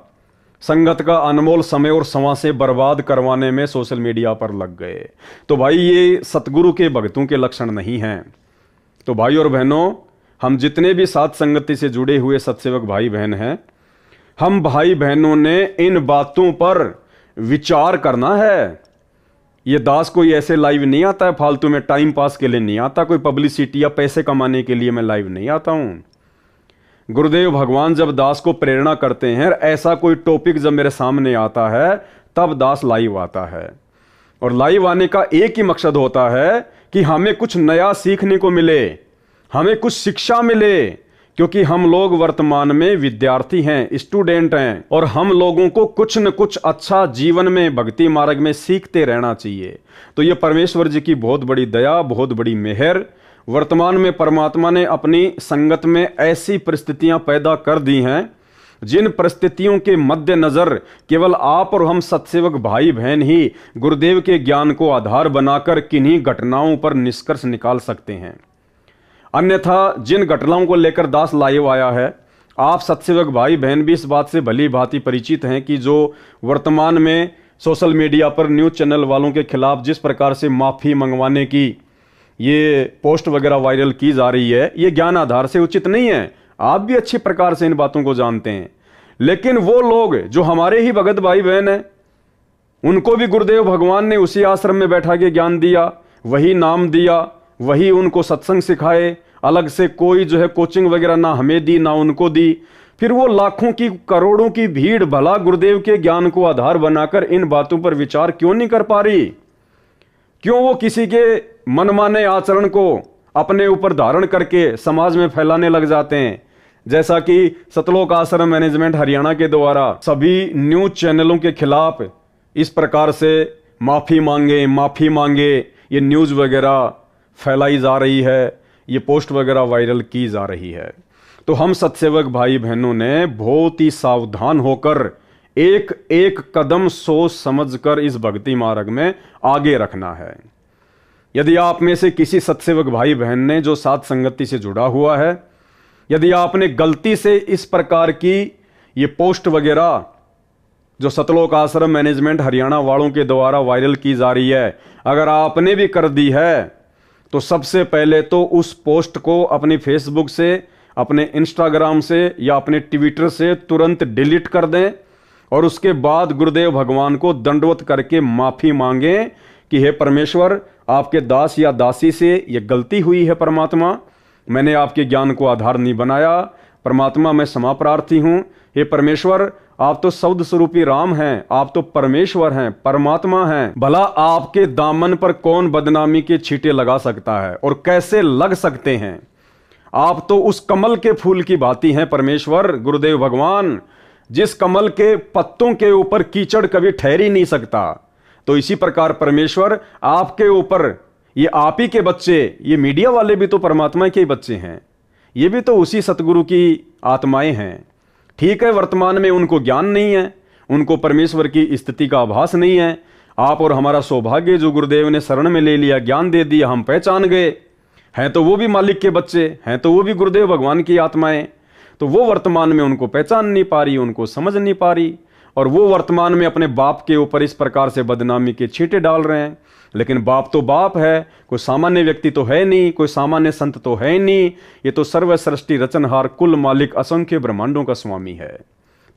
संगत का अनमोल समय और संवासे बर्बाद करवाने में सोशल मीडिया पर लग गए। तो भाई ये सतगुरु के भक्तों के लक्षण नहीं हैं। तो भाई और बहनों, हम जितने भी साथ संगति से जुड़े हुए सत्सेवक भाई बहन हैं, हम भाई बहनों ने इन बातों पर विचार करना है। ये दास कोई ऐसे लाइव नहीं आता है फालतू में, टाइम पास के लिए नहीं आता, कोई पब्लिसिटी या पैसे कमाने के लिए मैं लाइव नहीं आता हूं। गुरुदेव भगवान जब दास को प्रेरणा करते हैं, ऐसा कोई टॉपिक जब मेरे सामने आता है, तब दास लाइव आता है। और लाइव आने का एक ही मकसद होता है कि हमें कुछ नया सीखने को मिले, हमें कुछ शिक्षा मिले, क्योंकि हम लोग वर्तमान में विद्यार्थी हैं, स्टूडेंट हैं, और हम लोगों को कुछ न कुछ अच्छा जीवन में भक्ति मार्ग में सीखते रहना चाहिए। तो ये परमेश्वर जी की बहुत बड़ी दया, बहुत बड़ी मेहर, वर्तमान में परमात्मा ने अपनी संगत में ऐसी परिस्थितियां पैदा कर दी हैं, जिन परिस्थितियों के मद्देनजर केवल आप और हम सत्सेवक भाई बहन ही गुरुदेव के ज्ञान को आधार बनाकर किन्हीं घटनाओं पर निष्कर्ष निकाल सकते हैं। अन्यथा जिन घटनाओं को लेकर दास लाइव आया है, आप सत्सेवक भाई बहन भी इस बात से भली भांति परिचित हैं कि जो वर्तमान में सोशल मीडिया पर न्यूज़ चैनल वालों के खिलाफ जिस प्रकार से माफ़ी मंगवाने की ये पोस्ट वगैरह वायरल की जा रही है, ये ज्ञान आधार से उचित नहीं है। आप भी अच्छी प्रकार से इन बातों को जानते हैं। लेकिन वो लोग जो हमारे ही भगत भाई बहन हैं, उनको भी गुरुदेव भगवान ने उसी आश्रम में बैठा के ज्ञान दिया, वही नाम दिया, वही उनको सत्संग सिखाए, अलग से कोई जो है कोचिंग वगैरह ना हमें दी ना उनको दी। फिर वो लाखों की करोड़ों की भीड़ भला गुरुदेव के ज्ञान को आधार बनाकर इन बातों पर विचार क्यों नहीं कर पा रही? क्यों वो किसी के मनमाने आचरण को अपने ऊपर धारण करके समाज में फैलाने लग जाते हैं? जैसा कि सतलोक आश्रम मैनेजमेंट हरियाणा के द्वारा सभी न्यूज चैनलों के खिलाफ इस प्रकार से माफी मांगे ये न्यूज वगैरह फैलाई जा रही है, ये पोस्ट वगैरह वायरल की जा रही है। तो हम सत्सेवक भाई बहनों ने बहुत ही सावधान होकर एक एक कदम सोच समझकर इस भक्ति मार्ग में आगे रखना है। यदि आप में से किसी सत्सेवक भाई बहन ने जो साथ संगति से जुड़ा हुआ है, यदि आपने गलती से इस प्रकार की ये पोस्ट वगैरह जो सतलोक आश्रम मैनेजमेंट हरियाणा वालों के द्वारा वायरल की जा रही है, अगर आपने भी कर दी है, तो सबसे पहले तो उस पोस्ट को अपनी फेसबुक से, अपने इंस्टाग्राम से या अपने ट्विटर से तुरंत डिलीट कर दें और उसके बाद गुरुदेव भगवान को दंडवत करके माफी मांगें कि हे परमेश्वर, आपके दास या दासी से ये गलती हुई है, परमात्मा मैंने आपके ज्ञान को आधार नहीं बनाया, परमात्मा मैं क्षमा प्रार्थी हूँ। हे परमेश्वर, आप तो शब्द स्वरूपी राम हैं, आप तो परमेश्वर हैं, परमात्मा हैं, भला आपके दामन पर कौन बदनामी के छींटे लगा सकता है और कैसे लग सकते हैं? आप तो उस कमल के फूल की भांति हैं परमेश्वर गुरुदेव भगवान, जिस कमल के पत्तों के ऊपर कीचड़ कभी ठहर ही नहीं सकता। तो इसी प्रकार परमेश्वर आपके ऊपर, ये आप ही के बच्चे, ये मीडिया वाले भी तो परमात्मा के ही बच्चे हैं, ये भी तो उसी सतगुरु की आत्माएं हैं। ठीक है, वर्तमान में उनको ज्ञान नहीं है, उनको परमेश्वर की स्थिति का आभास नहीं है, आप और हमारा सौभाग्य जो गुरुदेव ने शरण में ले लिया, ज्ञान दे दिया, हम पहचान गए। हैं तो वो भी मालिक के बच्चे, हैं तो वो भी गुरुदेव भगवान की आत्माएं, तो वो वर्तमान में उनको पहचान नहीं पा रही, उनको समझ नहीं पा रही, और वो वर्तमान में अपने बाप के ऊपर इस प्रकार से बदनामी के छींटे डाल रहे हैं। लेकिन बाप तो बाप है, कोई सामान्य व्यक्ति तो है नहीं, कोई सामान्य संत तो है नहीं, ये तो सर्व सृष्टि रचनहार, कुल मालिक, असंख्य ब्रह्मांडों का स्वामी है।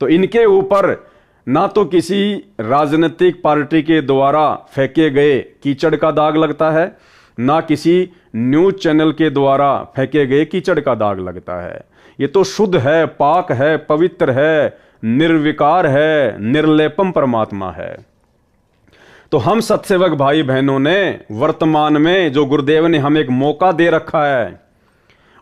तो इनके ऊपर ना तो किसी राजनीतिक पार्टी के द्वारा फेंके गए कीचड़ का दाग लगता है, ना किसी न्यूज चैनल के द्वारा फेंके गए कीचड़ का दाग लगता है। ये तो शुद्ध है, पाक है, पवित्र है, निर्विकार है, निर्लेपम परमात्मा है। तो हम सत्सेवक भाई बहनों ने वर्तमान में जो गुरुदेव ने हमें एक मौका दे रखा है,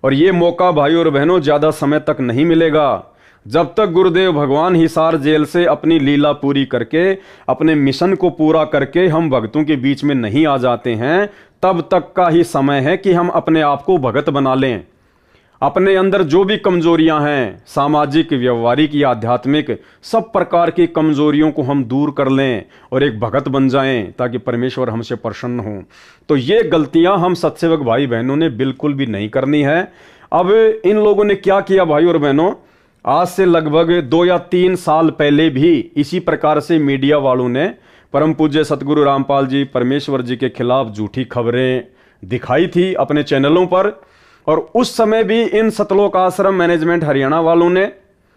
और ये मौका भाई और बहनों ज्यादा समय तक नहीं मिलेगा। जब तक गुरुदेव भगवान हिसार जेल से अपनी लीला पूरी करके, अपने मिशन को पूरा करके हम भक्तों के बीच में नहीं आ जाते हैं, तब तक का ही समय है कि हम अपने आप को भगत बना लें। अपने अंदर जो भी कमजोरियां हैं, सामाजिक, व्यवहारिक या आध्यात्मिक, सब प्रकार की कमजोरियों को हम दूर कर लें और एक भगत बन जाएं, ताकि परमेश्वर हमसे प्रसन्न हो। तो ये गलतियां हम सत्सेवक भाई बहनों ने बिल्कुल भी नहीं करनी है। अब इन लोगों ने क्या किया भाई और बहनों, आज से लगभग 2 या 3 साल पहले भी इसी प्रकार से मीडिया वालों ने परम पूज्य सतगुरु रामपाल जी परमेश्वर जी के खिलाफ झूठी खबरें दिखाई थी अपने चैनलों पर। और उस समय भी इन सतलोक आश्रम मैनेजमेंट हरियाणा वालों ने,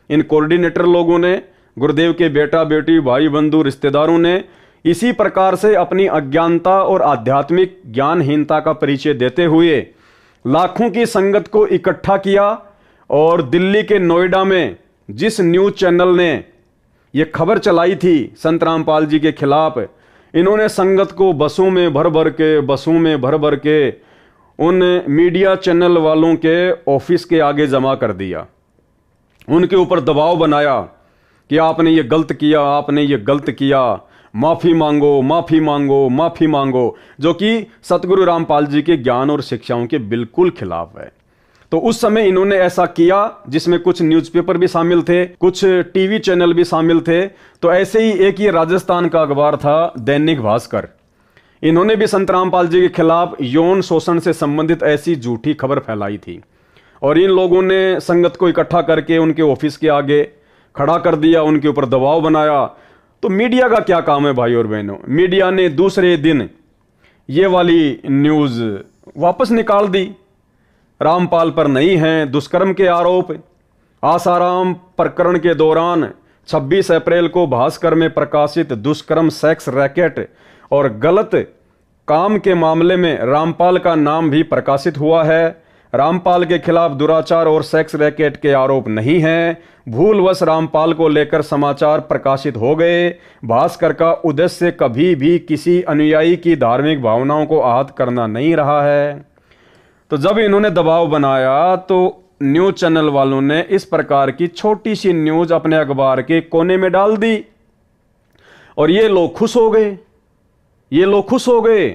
इन कोऑर्डिनेटर लोगों ने, गुरुदेव के बेटा बेटी, भाई बंधु, रिश्तेदारों ने इसी प्रकार से अपनी अज्ञानता और आध्यात्मिक ज्ञानहीनता का परिचय देते हुए लाखों की संगत को इकट्ठा किया। और दिल्ली के नोएडा में जिस न्यूज चैनल ने यह खबर चलाई थी संत रामपाल जी के खिलाफ, इन्होंने संगत को बसों में भर भर के उन मीडिया चैनल वालों के ऑफिस के आगे जमा कर दिया। उनके ऊपर दबाव बनाया कि आपने ये गलत किया, आपने ये गलत किया, माफी मांगो, माफी मांगो, माफी मांगो, जो कि सतगुरु रामपाल जी के ज्ञान और शिक्षाओं के बिल्कुल खिलाफ है। तो उस समय इन्होंने ऐसा किया, जिसमें कुछ न्यूज़पेपर भी शामिल थे, कुछ टीवी चैनल भी शामिल थे। तो ऐसे ही एक ये राजस्थान का अखबार था दैनिक भास्कर, इन्होंने भी संत रामपाल जी के खिलाफ यौन शोषण से संबंधित ऐसी झूठी खबर फैलाई थी। और इन लोगों ने संगत को इकट्ठा करके उनके ऑफिस के आगे खड़ा कर दिया, उनके ऊपर दबाव बनाया। तो मीडिया का क्या काम है भाई और बहनों, मीडिया ने दूसरे दिन ये वाली न्यूज़ वापस निकाल दी। रामपाल पर नहीं है दुष्कर्म के आरोप। आसाराम प्रकरण के दौरान 26 अप्रैल को भास्कर में प्रकाशित दुष्कर्म, सेक्स रैकेट और गलत काम के मामले में रामपाल का नाम भी प्रकाशित हुआ है। रामपाल के खिलाफ दुराचार और सेक्स रैकेट के आरोप नहीं हैं। भूलवश रामपाल को लेकर समाचार प्रकाशित हो गए। भास्कर का उद्देश्य कभी भी किसी अनुयायी की धार्मिक भावनाओं को आहत करना नहीं रहा है। तो जब इन्होंने दबाव बनाया तो न्यूज चैनल वालों ने इस प्रकार की छोटी सी न्यूज अपने अखबार के कोने में डाल दी और ये लोग खुश हो गए, ये लोग खुश हो गए।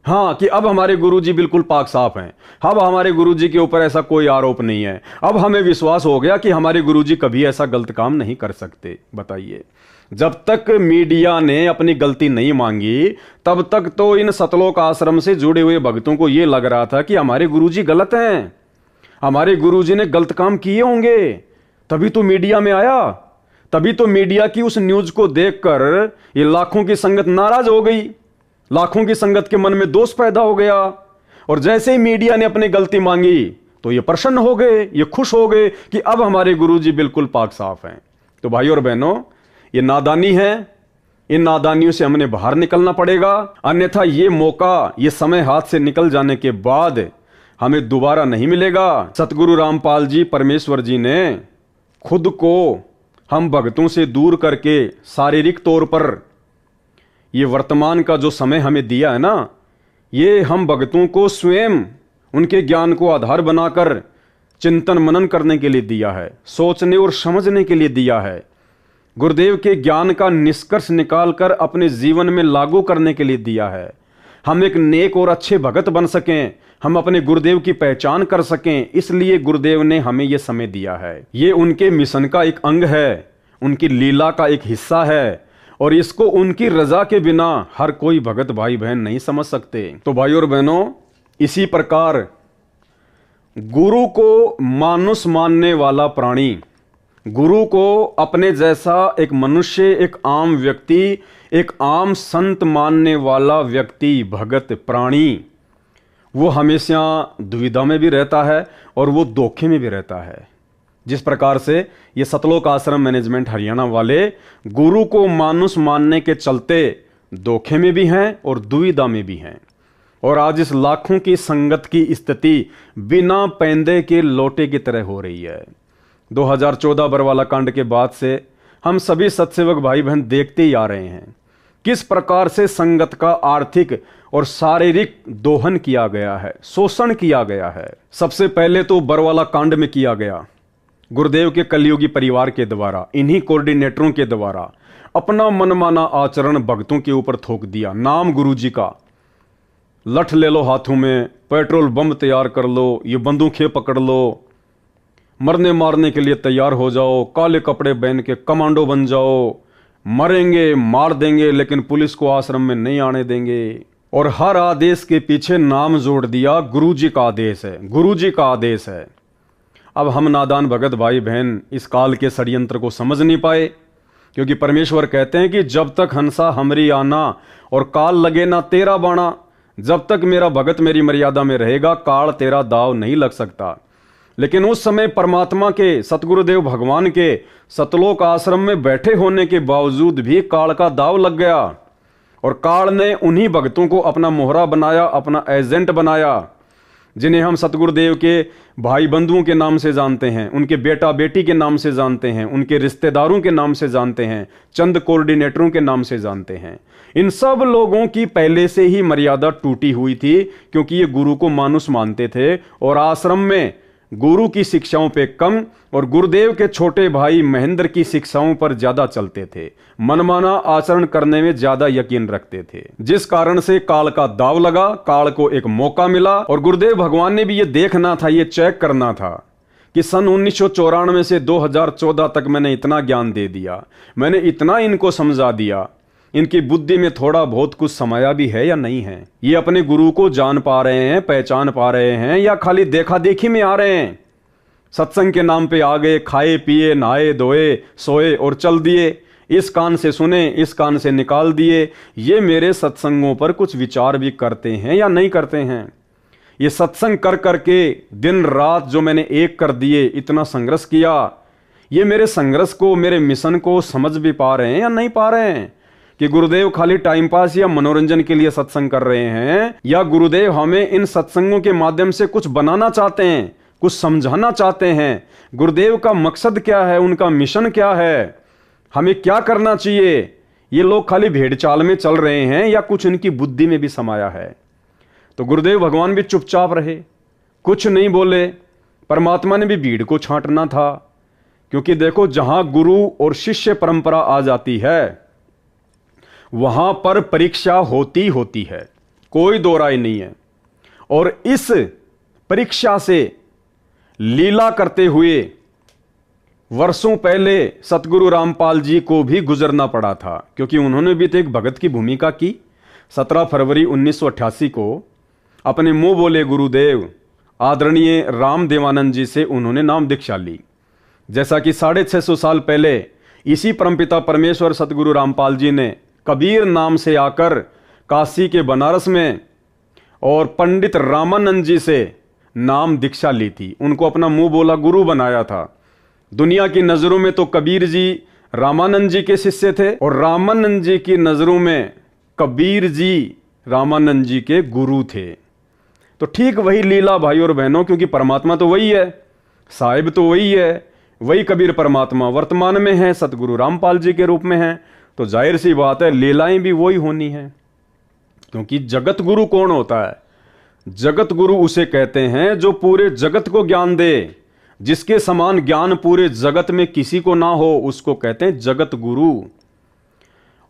हाँ, कि अब हमारे गुरुजी बिल्कुल पाक साफ हैं, अब हमारे गुरुजी के ऊपर ऐसा कोई आरोप नहीं है, अब हमें विश्वास हो गया कि हमारे गुरुजी कभी ऐसा गलत काम नहीं कर सकते। बताइए, जब तक मीडिया ने अपनी गलती नहीं मांगी तब तक तो इन सतलोक आश्रम से जुड़े हुए भक्तों को यह लग रहा था कि हमारे गुरुजी गलत हैं, हमारे गुरुजी ने गलत काम किए होंगे, तभी तो मीडिया में आया। तभी तो मीडिया की उस न्यूज को देखकर ये लाखों की संगत नाराज हो गई, लाखों की संगत के मन में दोष पैदा हो गया। और जैसे ही मीडिया ने अपनी गलती मांगी तो ये प्रसन्न हो गए, ये खुश हो गए कि अब हमारे गुरुजी बिल्कुल पाक साफ हैं। तो भाई और बहनों, ये नादानी है, इन नादानियों से हमने बाहर निकलना पड़ेगा, अन्यथा ये मौका, ये समय हाथ से निकल जाने के बाद हमें दोबारा नहीं मिलेगा। सतगुरु रामपाल जी परमेश्वर जी ने खुद को हम भक्तों से दूर करके शारीरिक तौर पर ये वर्तमान का जो समय हमें दिया है ना, ये हम भक्तों को स्वयं उनके ज्ञान को आधार बनाकर चिंतन मनन करने के लिए दिया है, सोचने और समझने के लिए दिया है, गुरुदेव के ज्ञान का निष्कर्ष निकालकर अपने जीवन में लागू करने के लिए दिया है। हम एक नेक और अच्छे भगत बन सकें, हम अपने गुरुदेव की पहचान कर सकें, इसलिए गुरुदेव ने हमें यह समय दिया है। ये उनके मिशन का एक अंग है, उनकी लीला का एक हिस्सा है। और इसको उनकी रजा के बिना हर कोई भगत भाई बहन नहीं समझ सकते। तो भाई और बहनों, इसी प्रकार गुरु को मानुष मानने वाला प्राणी, गुरु को अपने जैसा एक मनुष्य, एक आम व्यक्ति, एक आम संत मानने वाला व्यक्ति, भगत प्राणी, वो हमेशा दुविधा में भी रहता है और वो धोखे में भी रहता है। जिस प्रकार से ये सतलोक आश्रम मैनेजमेंट हरियाणा वाले गुरु को मानुष मानने के चलते धोखे में भी हैं और दुविधा में भी हैं, और आज इस लाखों की संगत की स्थिति बिना पैंदे के लोटे की तरह हो रही है। 2014 बरवाला कांड के बाद से हम सभी सत्सेवक भाई बहन देखते ही आ रहे हैं किस प्रकार से संगत का आर्थिक और शारीरिक दोहन किया गया है, शोषण किया गया है। सबसे पहले तो बरवाला कांड में किया गया गुरुदेव के कलयुगी परिवार के द्वारा, इन्हीं कोऑर्डिनेटरों के द्वारा अपना मनमाना आचरण भक्तों के ऊपर थोक दिया। नाम गुरुजी का, लठ ले लो हाथों में, पेट्रोल बम तैयार कर लो, ये बंदूकें पकड़ लो, मरने मारने के लिए तैयार हो जाओ, काले कपड़े पहन के कमांडो बन जाओ, मरेंगे मार देंगे लेकिन पुलिस को आश्रम में नहीं आने देंगे। और हर आदेश के पीछे नाम जोड़ दिया, गुरुजी का आदेश है, गुरुजी का आदेश है। अब हम नादान भगत भाई बहन इस काल के षड्यंत्र को समझ नहीं पाए, क्योंकि परमेश्वर कहते हैं कि जब तक हंसा हमरी आना और काल लगे ना तेरा बाणा, जब तक मेरा भगत मेरी मर्यादा में रहेगा काल तेरा दाव नहीं लग सकता। लेकिन उस समय परमात्मा के, सतगुरुदेव भगवान के सतलोक आश्रम में बैठे होने के बावजूद भी काल का दाव लग गया, और काल ने उन्हीं भक्तों को अपना मोहरा बनाया, अपना एजेंट बनाया, जिन्हें हम सतगुरुदेव के भाई बंधुओं के नाम से जानते हैं, उनके बेटा बेटी के नाम से जानते हैं, उनके रिश्तेदारों के नाम से जानते हैं, चंद कोऑर्डिनेटरों के नाम से जानते हैं। इन सब लोगों की पहले से ही मर्यादा टूटी हुई थी, क्योंकि ये गुरु को मानुष मानते थे और आश्रम में गुरु की शिक्षाओं पे कम और गुरुदेव के छोटे भाई महेंद्र की शिक्षाओं पर ज्यादा चलते थे, मनमाना आचरण करने में ज्यादा यकीन रखते थे, जिस कारण से काल का दाव लगा, काल को एक मौका मिला। और गुरुदेव भगवान ने भी ये देखना था, ये चेक करना था कि सन 1994 से 2014 तक मैंने इतना ज्ञान दे दिया, मैंने इतना इनको समझा दिया, इनकी बुद्धि में थोड़ा बहुत कुछ समाया भी है या नहीं है, ये अपने गुरु को जान पा रहे हैं, पहचान पा रहे हैं, या खाली देखा देखी में आ रहे हैं। सत्संग के नाम पे आ गए, खाए पिए नहाए धोए सोए और चल दिए, इस कान से सुने इस कान से निकाल दिए। ये मेरे सत्संगों पर कुछ विचार भी करते हैं या नहीं करते हैं? ये सत्संग कर करके दिन रात जो मैंने एक कर दिए, इतना संघर्ष किया, ये मेरे संघर्ष को, मेरे मिशन को समझ भी पा रहे हैं या नहीं पा रहे हैं? कि गुरुदेव खाली टाइम पास या मनोरंजन के लिए सत्संग कर रहे हैं, या गुरुदेव हमें इन सत्संगों के माध्यम से कुछ बनाना चाहते हैं, कुछ समझाना चाहते हैं? गुरुदेव का मकसद क्या है, उनका मिशन क्या है, हमें क्या करना चाहिए? ये लोग खाली भेड़ चाल में चल रहे हैं या कुछ इनकी बुद्धि में भी समाया है? तो गुरुदेव भगवान भी चुपचाप रहे, कुछ नहीं बोले। परमात्मा ने भी भीड़ को छांटना था, क्योंकि देखो जहां गुरु और शिष्य परंपरा आ जाती है वहां पर परीक्षा होती होती है, कोई दो राय नहीं है। और इस परीक्षा से लीला करते हुए वर्षों पहले सतगुरु रामपाल जी को भी गुजरना पड़ा था, क्योंकि उन्होंने भी तो एक भगत की भूमिका की। 17 फरवरी 1988 को अपने मुंह बोले गुरुदेव आदरणीय राम देवानंद जी से उन्होंने नाम दीक्षा ली। जैसा कि 650 साल पहले इसी परमपिता परमेश्वर सतगुरु रामपाल जी ने कबीर नाम से आकर काशी के बनारस में और पंडित रामानंद जी से नाम दीक्षा ली थी, उनको अपना मुंह बोला गुरु बनाया था। दुनिया की नजरों में तो कबीर जी रामानंद जी के शिष्य थे और रामानंद जी की नजरों में कबीर जी रामानंद जी के गुरु थे। तो ठीक वही लीला भाई और बहनों, क्योंकि परमात्मा तो वही है, साहिब तो वही है, वही कबीर परमात्मा वर्तमान में है, सतगुरु रामपाल जी के रूप में है। तो जाहिर सी बात है लीलाएं भी वही होनी है, क्योंकि जगत गुरु कौन होता है? जगत गुरु उसे कहते हैं जो पूरे जगत को ज्ञान दे, जिसके समान ज्ञान पूरे जगत में किसी को ना हो, उसको कहते हैं जगत गुरु।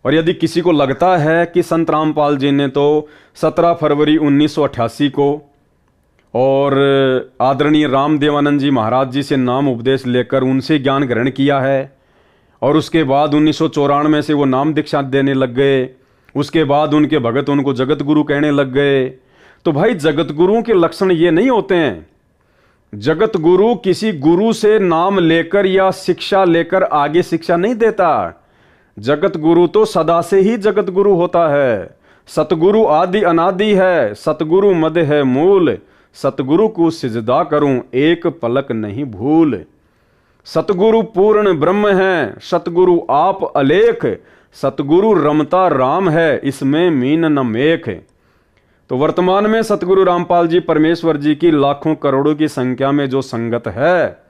और यदि किसी को लगता है कि संत रामपाल जी ने तो 17 फरवरी 1988 को और आदरणीय राम देवानंद जी महाराज जी से नाम उपदेश लेकर उनसे ज्ञान ग्रहण किया है और उसके बाद 1994 से वो नाम दीक्षा देने लग गए। उसके बाद उनके भगत उनको जगत गुरु कहने लग गए। तो भाई जगत गुरुओं के लक्षण ये नहीं होते हैं। जगत गुरु किसी गुरु से नाम लेकर या शिक्षा लेकर आगे शिक्षा नहीं देता। जगत गुरु तो सदा से ही जगत गुरु होता है। सतगुरु आदि अनादि है, सतगुरु मद है मूल, सतगुरु को सिजदा करूं एक पलक नहीं भूल। सतगुरु पूर्ण ब्रह्म है, सतगुरु आप अलेख, सतगुरु रमता राम है, इसमें मीन न मेख। तो वर्तमान में सतगुरु रामपाल जी परमेश्वर जी की लाखों करोड़ों की संख्या में जो संगत है,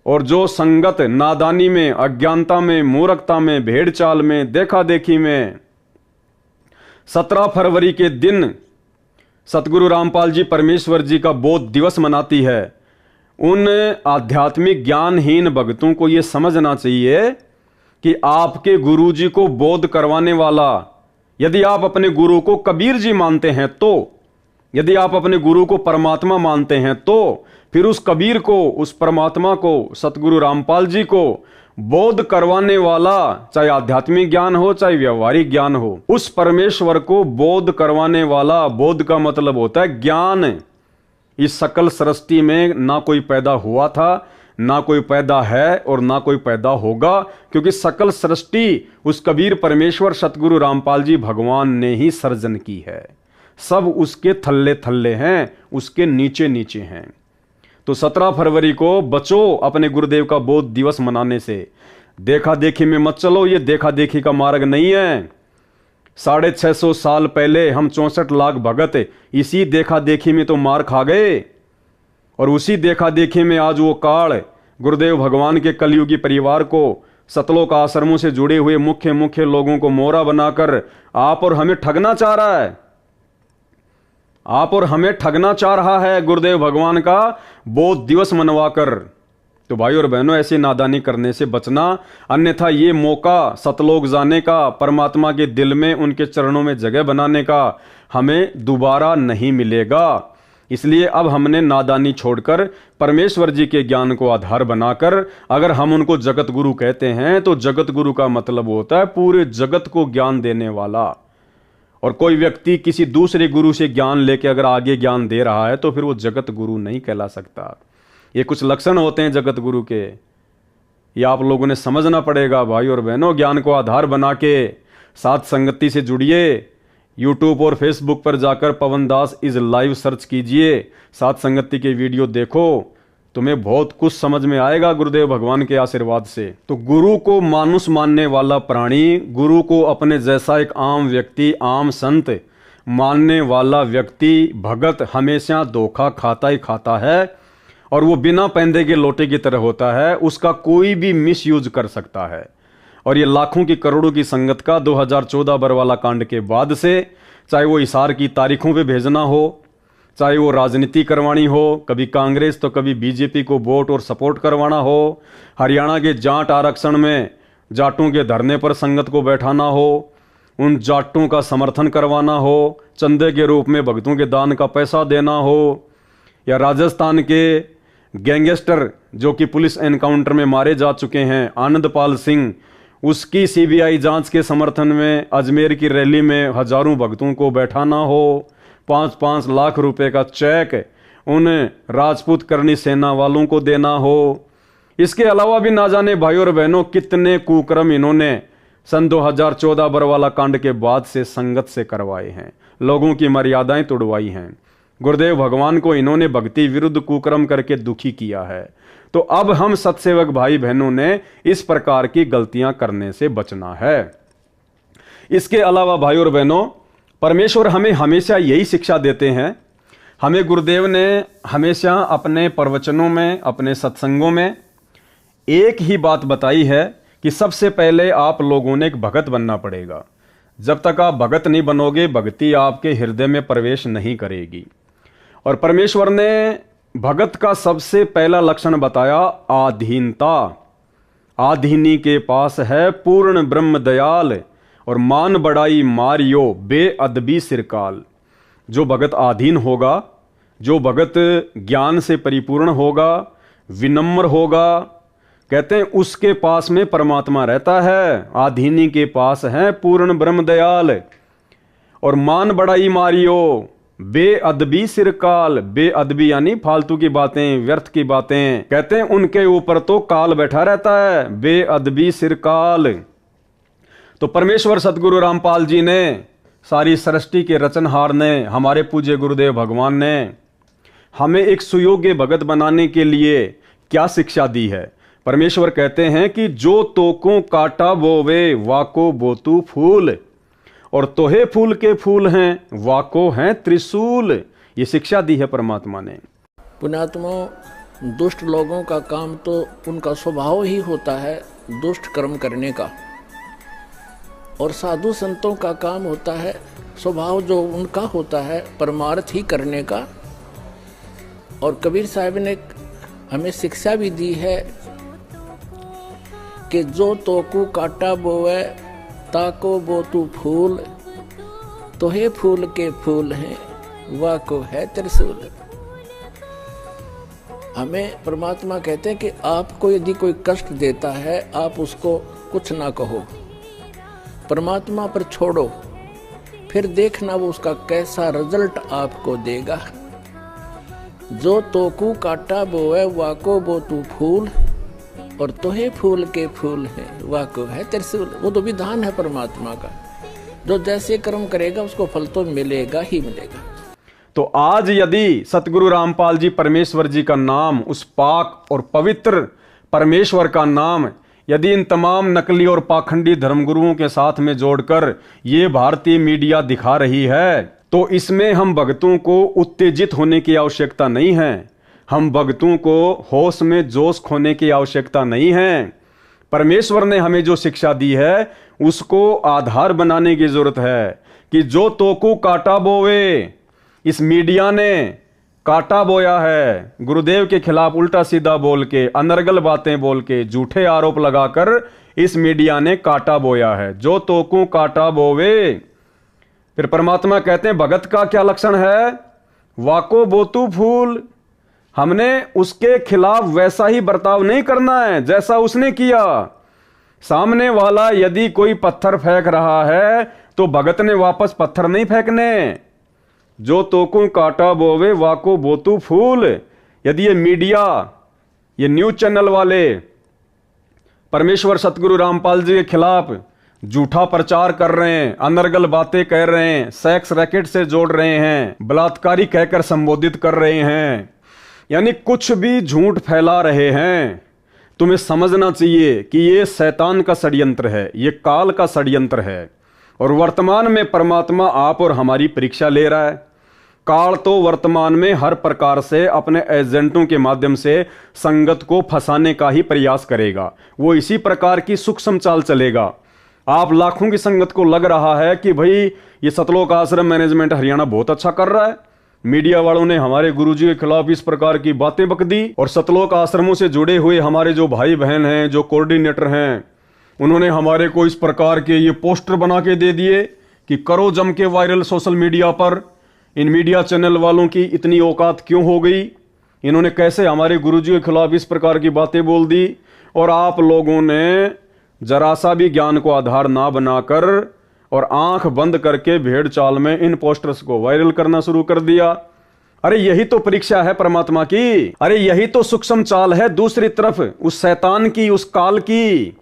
और जो संगत नादानी में, अज्ञानता में, मूर्खता में, भेड़ चाल में, देखा देखी में 17 फरवरी के दिन सतगुरु रामपाल जी परमेश्वर जी का बोध दिवस मनाती है, उन आध्यात्मिक ज्ञानहीन भक्तों को यह समझना चाहिए कि आपके गुरु जी को बोध करवाने वाला, यदि आप अपने गुरु को कबीर जी मानते हैं तो, यदि आप अपने गुरु को परमात्मा मानते हैं तो फिर उस कबीर को, उस परमात्मा को, सतगुरु रामपाल जी को बोध करवाने वाला, चाहे आध्यात्मिक ज्ञान हो चाहे व्यवहारिक ज्ञान हो, उस परमेश्वर को बोध करवाने वाला, बोध का मतलब होता है ज्ञान। इस सकल सृष्टि में ना कोई पैदा हुआ था, ना कोई पैदा है और ना कोई पैदा होगा, क्योंकि सकल सृष्टि उस कबीर परमेश्वर सतगुरु रामपाल जी भगवान ने ही सर्जन की है। सब उसके थल्ले थल्ले हैं, उसके नीचे नीचे हैं। तो 17 फरवरी को बचो अपने गुरुदेव का बोध दिवस मनाने से। देखा देखी में मत चलो, ये देखा देखी का मार्ग नहीं है। 650 साल पहले हम 64 लाख भगत इसी देखा देखी में तो मार खा गए, और उसी देखा देखी में आज वो काल गुरुदेव भगवान के कलयुगी परिवार को, सतलोक आश्रमों से जुड़े हुए मुख्य मुख्य लोगों को मोहरा बनाकर आप और हमें ठगना चाह रहा है। आप और हमें ठगना चाह रहा है गुरुदेव भगवान का बोध दिवस मनवाकर। तो भाई और बहनों, ऐसी नादानी करने से बचना, अन्यथा ये मौका सतलोक जाने का, परमात्मा के दिल में उनके चरणों में जगह बनाने का हमें दोबारा नहीं मिलेगा। इसलिए अब हमने नादानी छोड़कर परमेश्वर जी के ज्ञान को आधार बनाकर, अगर हम उनको जगत गुरु कहते हैं तो जगत गुरु का मतलब होता है पूरे जगत को ज्ञान देने वाला। और कोई व्यक्ति किसी दूसरे गुरु से ज्ञान लेके अगर आगे ज्ञान दे रहा है तो फिर वो जगत गुरु नहीं कहला सकता। ये कुछ लक्षण होते हैं जगत गुरु के, ये आप लोगों ने समझना पड़ेगा। भाई और बहनों, ज्ञान को आधार बना के साथ संगति से जुड़िए। यूट्यूब और फेसबुक पर जाकर पवन दास इज लाइव सर्च कीजिए, साथ संगति के वीडियो देखो, तुम्हें बहुत कुछ समझ में आएगा गुरुदेव भगवान के आशीर्वाद से। तो गुरु को मानुष मानने वाला प्राणी, गुरु को अपने जैसा एक आम व्यक्ति, आम संत मानने वाला व्यक्ति, भगत हमेशा धोखा खाता ही खाता है, और वो बिना पैंदे के लोटे की तरह होता है। उसका कोई भी मिसयूज कर सकता है। और ये लाखों की करोड़ों की संगत का 2014 बरवाला कांड के बाद से, चाहे वो इशार की तारीखों पे भेजना हो, चाहे वो राजनीति करवानी हो, कभी कांग्रेस तो कभी बीजेपी को वोट और सपोर्ट करवाना हो, हरियाणा के जाट आरक्षण में जाटों के धरने पर संगत को बैठाना हो, उन जाटों का समर्थन करवाना हो, चंदे के रूप में भक्तों के दान का पैसा देना हो, या राजस्थान के गैंगस्टर जो कि पुलिस एनकाउंटर में मारे जा चुके हैं आनंदपाल सिंह, उसकी सीबीआई जांच के समर्थन में अजमेर की रैली में हजारों भक्तों को बैठाना हो, 5-5 लाख रुपए का चेक उन राजपूत करनी सेना वालों को देना हो। इसके अलावा भी ना जाने भाई और बहनों कितने कुकर्म इन्होंने सन 2014 बरवाला कांड के बाद से संगत से करवाए हैं, लोगों की मर्यादाएं तोड़वाई हैं। गुरुदेव भगवान को इन्होंने भक्ति विरुद्ध कुकर्म करके दुखी किया है। तो अब हम सत्सेवक भाई बहनों ने इस प्रकार की गलतियां करने से बचना है। इसके अलावा भाई और बहनों, परमेश्वर हमें हमेशा यही शिक्षा देते हैं। हमें गुरुदेव ने हमेशा अपने प्रवचनों में, अपने सत्संगों में एक ही बात बताई है कि सबसे पहले आप लोगों ने एक भगत बनना पड़ेगा। जब तक आप भगत नहीं बनोगे, भक्ति आपके हृदय में प्रवेश नहीं करेगी। और परमेश्वर ने भगत का सबसे पहला लक्षण बताया आधीनता। आधीनी के पास है पूर्ण ब्रह्म दयाल, और मान बड़ाई मारियो बेअदबी सिरकाल। जो भगत आधीन होगा, जो भगत ज्ञान से परिपूर्ण होगा, विनम्र होगा, कहते हैं उसके पास में परमात्मा रहता है, आधीनी के पास है पूर्ण ब्रह्म दयाल। और मान बड़ाई मारियो बेअदबी सिरकाल, बेअदबी यानी फालतू की बातें, व्यर्थ की बातें। कहते हैं उनके ऊपर तो काल बैठा रहता है, बेअदबी सिरकाल। तो परमेश्वर सतगुरु रामपाल जी ने, सारी सृष्टि के रचनहार ने, हमारे पूज्य गुरुदेव भगवान ने हमें एक सुयोग्य भगत बनाने के लिए क्या शिक्षा दी है। परमेश्वर कहते हैं कि जो तोको काटा बोवे वाको बोतू फूल, और तोहे फूल के फूल हैं वाको हैं त्रिशूल। ये शिक्षा दी है परमात्मा ने। पुण्यात्मा, दुष्ट लोगों का काम तो उनका स्वभाव ही होता है दुष्ट कर्म करने का, और साधु संतों का काम होता है स्वभाव जो उनका होता है परमार्थ ही करने का। और कबीर साहब ने हमें शिक्षा भी दी है कि जो तोकू काटा बोवे ताको बोतू फूल, तोहे फूल के फूल हैं वाको है त्रिशूल। हमें परमात्मा कहते हैं कि आपको यदि कोई कष्ट देता है आप उसको कुछ ना कहो, परमात्मा पर छोड़ो, फिर देखना वो उसका कैसा रिजल्ट आपको देगा। जो तोकू काटा बोए वाको बोतू फूल, और तोहे फूल के फूल हैं वाको है त्रिशूल। वो तो विधान है परमात्मा का, जो जैसे कर्म करेगा उसको फल तो मिलेगा ही मिलेगा। तो आज यदि सतगुरु रामपाल जी परमेश्वर जी का नाम, उस पाक और पवित्र परमेश्वर का नाम, यदि इन तमाम नकली और पाखंडी धर्मगुरुओं के साथ में जोड़कर ये भारतीय मीडिया दिखा रही है, तो इसमें हम भक्तों को उत्तेजित होने की आवश्यकता नहीं है। हम भक्तों को होश में जोश खोने की आवश्यकता नहीं है। परमेश्वर ने हमें जो शिक्षा दी है उसको आधार बनाने की जरूरत है कि जो तोकू काटा बोवे, इस मीडिया ने काटा बोया है, गुरुदेव के खिलाफ उल्टा सीधा बोल के, अनर्गल बातें बोल के, झूठे आरोप लगाकर इस मीडिया ने काटा बोया है। जो तोकू काटा बोवे। फिर परमात्मा कहते हैं भगत का क्या लक्षण है, वाको बोतू फूल। हमने उसके खिलाफ वैसा ही बर्ताव नहीं करना है जैसा उसने किया। सामने वाला यदि कोई पत्थर फेंक रहा है तो भगत ने वापस पत्थर नहीं फेंकने। जो तोकू काटा बोवे वाको बोतू फूल। यदि ये मीडिया, ये न्यूज चैनल वाले परमेश्वर सतगुरु रामपाल जी के खिलाफ झूठा प्रचार कर रहे हैं, अनर्गल बातें कह रहे हैं, सेक्स रैकेट से जोड़ रहे हैं, बलात्कारी कहकर संबोधित कर रहे हैं, यानी कुछ भी झूठ फैला रहे हैं, तुम्हें समझना चाहिए कि ये शैतान का षड्यंत्र है, ये काल का षड्यंत्र है। और वर्तमान में परमात्मा आप और हमारी परीक्षा ले रहा है। काल तो वर्तमान में हर प्रकार से अपने एजेंटों के माध्यम से संगत को फंसाने का ही प्रयास करेगा। वो इसी प्रकार की सूक्ष्म चाल चलेगा। आप लाखों की संगत को लग रहा है कि भाई ये सतलोक आश्रम मैनेजमेंट हरियाणा बहुत अच्छा कर रहा है, मीडिया वालों ने हमारे गुरुजी के खिलाफ इस प्रकार की बातें बक दी, और सतलोक आश्रमों से जुड़े हुए हमारे जो भाई बहन हैं, जो कोऑर्डिनेटर हैं, उन्होंने हमारे को इस प्रकार के ये पोस्टर बना के दे दिए कि करो जम के वायरल सोशल मीडिया पर। इन मीडिया चैनल वालों की इतनी औकात क्यों हो गई, इन्होंने कैसे हमारे गुरुजी के खिलाफ इस प्रकार की बातें बोल दी। और आप लोगों ने जरा सा भी ज्ञान को आधार ना बनाकर और आंख बंद करके भेड़ चाल में इन पोस्टर्स को वायरल करना शुरू कर दिया। अरे यही तो परीक्षा है परमात्मा की, अरे यही तो सूक्ष्म चाल है दूसरी तरफ उस शैतान की, उस काल की।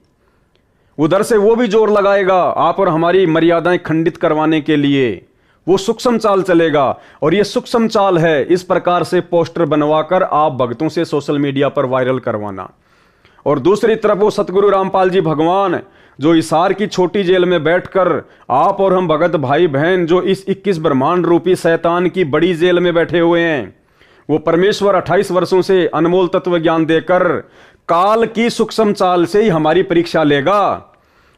उधर से वो भी जोर लगाएगा आप और हमारी मर्यादाएं खंडित करवाने के लिए, वो सूक्ष्म चाल चलेगा। और ये सूक्ष्म चाल है इस प्रकार से पोस्टर बनवाकर आप भक्तों से सोशल मीडिया पर वायरल करवाना। और दूसरी तरफ वो सतगुरु रामपाल जी भगवान जो हिसार की छोटी जेल में बैठकर आप और हम भगत भाई बहन जो इस 21 ब्रह्मांड रूपी शैतान की बड़ी जेल में बैठे हुए हैं, वो परमेश्वर 28 वर्षों से अनमोल तत्व ज्ञान देकर काल की सूक्ष्म चाल से ही हमारी परीक्षा लेगा।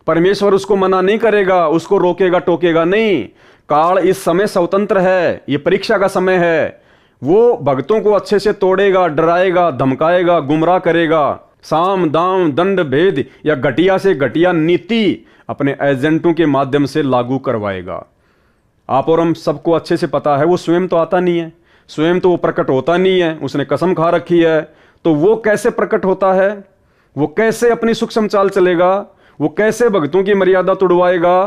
परमेश्वर उसको मना नहीं करेगा, उसको रोकेगा टोकेगा नहीं। काल इस समय स्वतंत्र है, ये परीक्षा का समय है। वो भक्तों को अच्छे से तोड़ेगा, डराएगा, धमकाएगा, गुमराह करेगा, साम दाम दंड भेद या घटिया से घटिया नीति अपने एजेंटों के माध्यम से लागू करवाएगा। आप और हम सबको अच्छे से पता है वो स्वयं तो आता नहीं है, स्वयं तो वो प्रकट होता नहीं है, उसने कसम खा रखी है। तो वो कैसे प्रकट होता है, वो कैसे अपनी सूक्ष्म चाल चलेगा, वो कैसे भक्तों की मर्यादा तोड़वाएगा।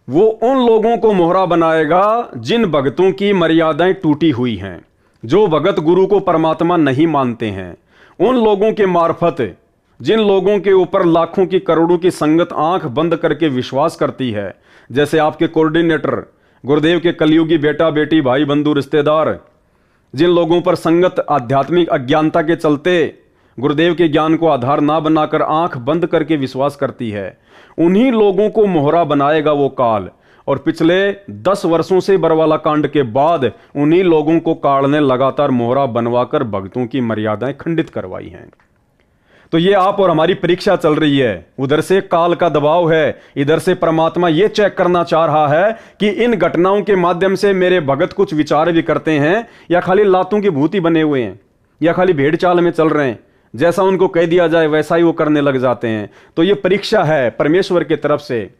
वो उन लोगों को मोहरा बनाएगा जिन भक्तों की मर्यादाएं टूटी हुई हैं, जो भगत गुरु को परमात्मा नहीं मानते हैं। उन लोगों के मार्फत, जिन लोगों के ऊपर लाखों की करोड़ों की संगत आंख बंद करके विश्वास करती है, जैसे आपके कोऑर्डिनेटर गुरुदेव के कलयुगी बेटा बेटी भाई बंधु रिश्तेदार, जिन लोगों पर संगत आध्यात्मिक अज्ञानता के चलते गुरुदेव के ज्ञान को आधार ना बनाकर आंख बंद करके विश्वास करती है, उन्हीं लोगों को मोहरा बनाएगा वो काल। और पिछले 10 वर्षों से बरवाला कांड के बाद उन्हीं लोगों को काल ने लगातार मोहरा बनवाकर भक्तों की मर्यादाएं खंडित करवाई हैं। तो ये आप और हमारी परीक्षा चल रही है। उधर से काल का दबाव है, इधर से परमात्मा ये चेक करना चाह रहा है कि इन घटनाओं के माध्यम से मेरे भगत कुछ विचार भी करते हैं या खाली लातों की भूति बने हुए हैं, या खाली भेड़ चाल में चल रहे हैं, जैसा उनको कह दिया जाए वैसा ही वो करने लग जाते हैं। तो ये परीक्षा है परमेश्वर की तरफ से।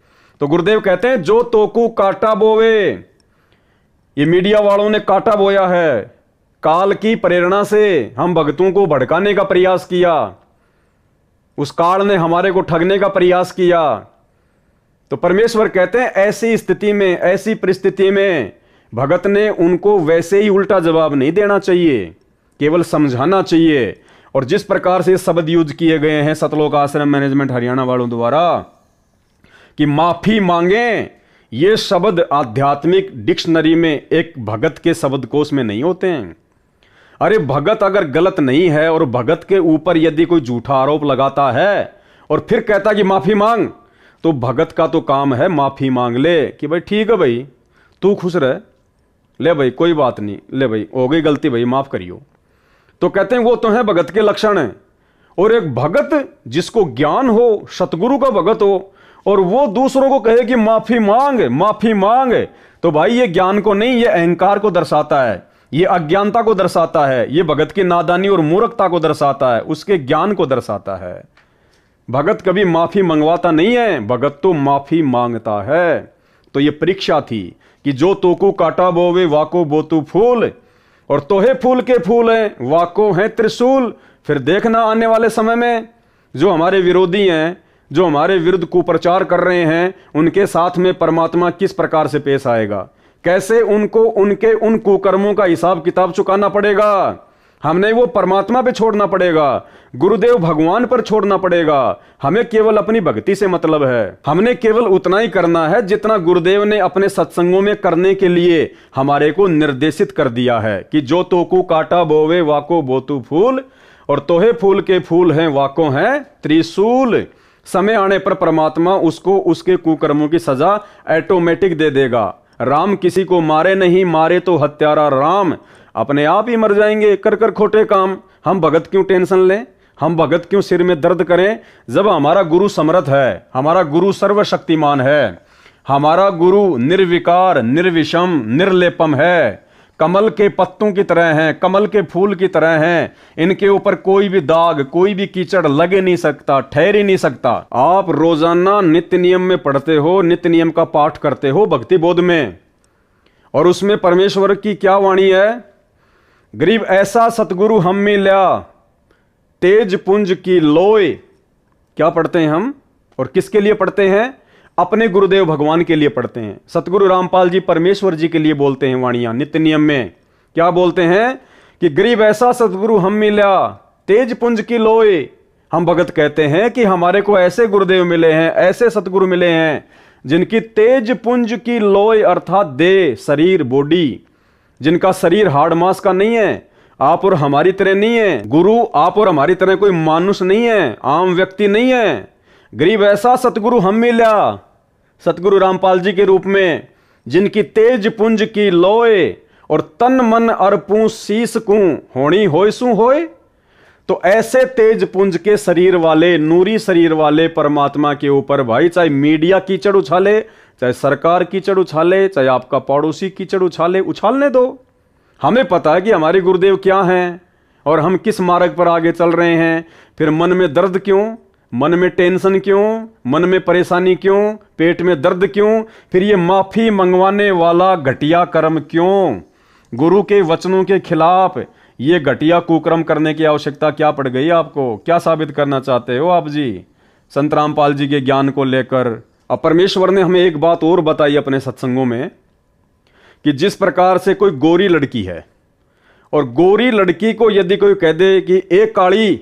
तो गुरुदेव कहते हैं जो तोकू काटा बोवे, ये मीडिया वालों ने काटा बोया है। काल की प्रेरणा से हम भक्तों को भड़काने का प्रयास किया, उस काल ने हमारे को ठगने का प्रयास किया। तो परमेश्वर कहते हैं ऐसी स्थिति में, ऐसी परिस्थिति में भगत ने उनको वैसे ही उल्टा जवाब नहीं देना चाहिए, केवल समझाना चाहिए। और जिस प्रकार से शब्द यूज किए गए हैं सतलोक आश्रम मैनेजमेंट हरियाणा वालों द्वारा कि माफी मांगे, ये शब्द आध्यात्मिक डिक्शनरी में एक भगत के शब्दकोश में नहीं होते हैं। अरे भगत अगर गलत नहीं है और भगत के ऊपर यदि कोई झूठा आरोप लगाता है और फिर कहता कि माफी मांग, तो भगत का तो काम है माफी मांग ले कि भाई ठीक है भाई तू खुश रह, ले भाई कोई बात नहीं, ले भाई हो गई गलती भाई माफ करियो। तो कहते हैं वो तो है भगत के लक्षण है। और एक भगत जिसको ज्ञान हो, सतगुरु का भगत हो, और वो दूसरों को कहे कि माफी मांग माफी मांग, तो भाई ये ज्ञान को नहीं, ये अहंकार को दर्शाता है, ये अज्ञानता को दर्शाता है, ये भगत की नादानी और मूर्खता को दर्शाता है, उसके ज्ञान को दर्शाता है। भगत कभी माफी मंगवाता नहीं है, भगत तो माफी मांगता है। तो ये परीक्षा थी कि जो तोकू काटा बोवे वाको बोतू फूल, और तोहे फूल के फूल हैं वाको हैं त्रिशूल। फिर देखना आने वाले समय में जो हमारे विरोधी हैं, जो हमारे विरुद्ध कुप्रचार कर रहे हैं, उनके साथ में परमात्मा किस प्रकार से पेश आएगा, कैसे उनको उनके उन कुकर्मों का हिसाब किताब चुकाना पड़ेगा। हमने वो परमात्मा पे छोड़ना पड़ेगा, गुरुदेव भगवान पर छोड़ना पड़ेगा। हमें केवल अपनी भक्ति से मतलब है, हमने केवल उतना ही करना है जितना गुरुदेव ने अपने सत्संगों में करने के लिए हमारे को निर्देशित कर दिया है कि जो तोकू काटा बोवे वाको बोतू फूल, और तोहे फूल के फूल हैं वाको हैं त्रिशूल। समय आने पर परमात्मा उसको उसके कुकर्मों की सजा ऑटोमेटिक दे देगा। राम किसी को मारे नहीं, मारे तो हत्यारा राम, अपने आप ही मर जाएंगे कर कर खोटे काम। हम भगत क्यों टेंशन लें, हम भगत क्यों सिर में दर्द करें, जब हमारा गुरु समर्थ है, हमारा गुरु सर्वशक्तिमान है, हमारा गुरु निर्विकार निर्विषम निर्लेपम है, कमल के पत्तों की तरह हैं, कमल के फूल की तरह हैं। इनके ऊपर कोई भी दाग, कोई भी कीचड़ लगे नहीं सकता, ठहर ही नहीं सकता। आप रोजाना नित्य नियम में पढ़ते हो, नित्य नियम का पाठ करते हो भक्ति बोध में, और उसमें परमेश्वर की क्या वाणी है, गरीब ऐसा सतगुरु हम मिल्या तेज पुंज की लोय। क्या पढ़ते हैं हम और किसके लिए पढ़ते हैं? अपने गुरुदेव भगवान के लिए पढ़ते हैं। सतगुरु रामपाल जी परमेश्वर जी के लिए बोलते हैं वाणियां नित्य नियम में। क्या बोलते हैं कि गरीब ऐसा सतगुरु हम मिल्या तेज पुंज की लोय। हम भगत कहते हैं कि हमारे को ऐसे गुरुदेव मिले हैं, ऐसे सतगुरु मिले हैं जिनकी तेज पुंज की लोय अर्थात देह, शरीर, बॉडी, जिनका शरीर हाड़ मांस का नहीं है, आप और हमारी तरह नहीं है। गुरु आप और हमारी तरह कोई मानुष नहीं है, आम व्यक्ति नहीं है। गरीब ऐसा सतगुरु हम मिल्या सतगुरु रामपाल जी के रूप में, जिनकी तेज पुंज की लोय और तन मन अर्पू शीस कू होनी होय सू होय। तो ऐसे तेज पुंज के शरीर वाले, नूरी शरीर वाले परमात्मा के ऊपर भाई चाहे मीडिया कीचड़ उछाले, चाहे सरकार कीचड़ उछाले, चाहे आपका पड़ोसी कीचड़ उछाले, उछालने दो। हमें पता है कि हमारे गुरुदेव क्या हैं और हम किस मार्ग पर आगे चल रहे हैं। फिर मन में दर्द क्यों, मन में टेंशन क्यों, मन में परेशानी क्यों, पेट में दर्द क्यों, फिर ये माफी मंगवाने वाला घटिया कर्म क्यों, गुरु के वचनों के खिलाफ ये घटिया कुकर्म करने की आवश्यकता क्या पड़ गई आपको? क्या साबित करना चाहते हो आप जी संत रामपाल जी के ज्ञान को लेकर? अब परमेश्वर ने हमें एक बात और बताई अपने सत्संगों में कि जिस प्रकार से कोई गोरी लड़की है और गोरी लड़की को यदि कोई कह दे कि एक काली,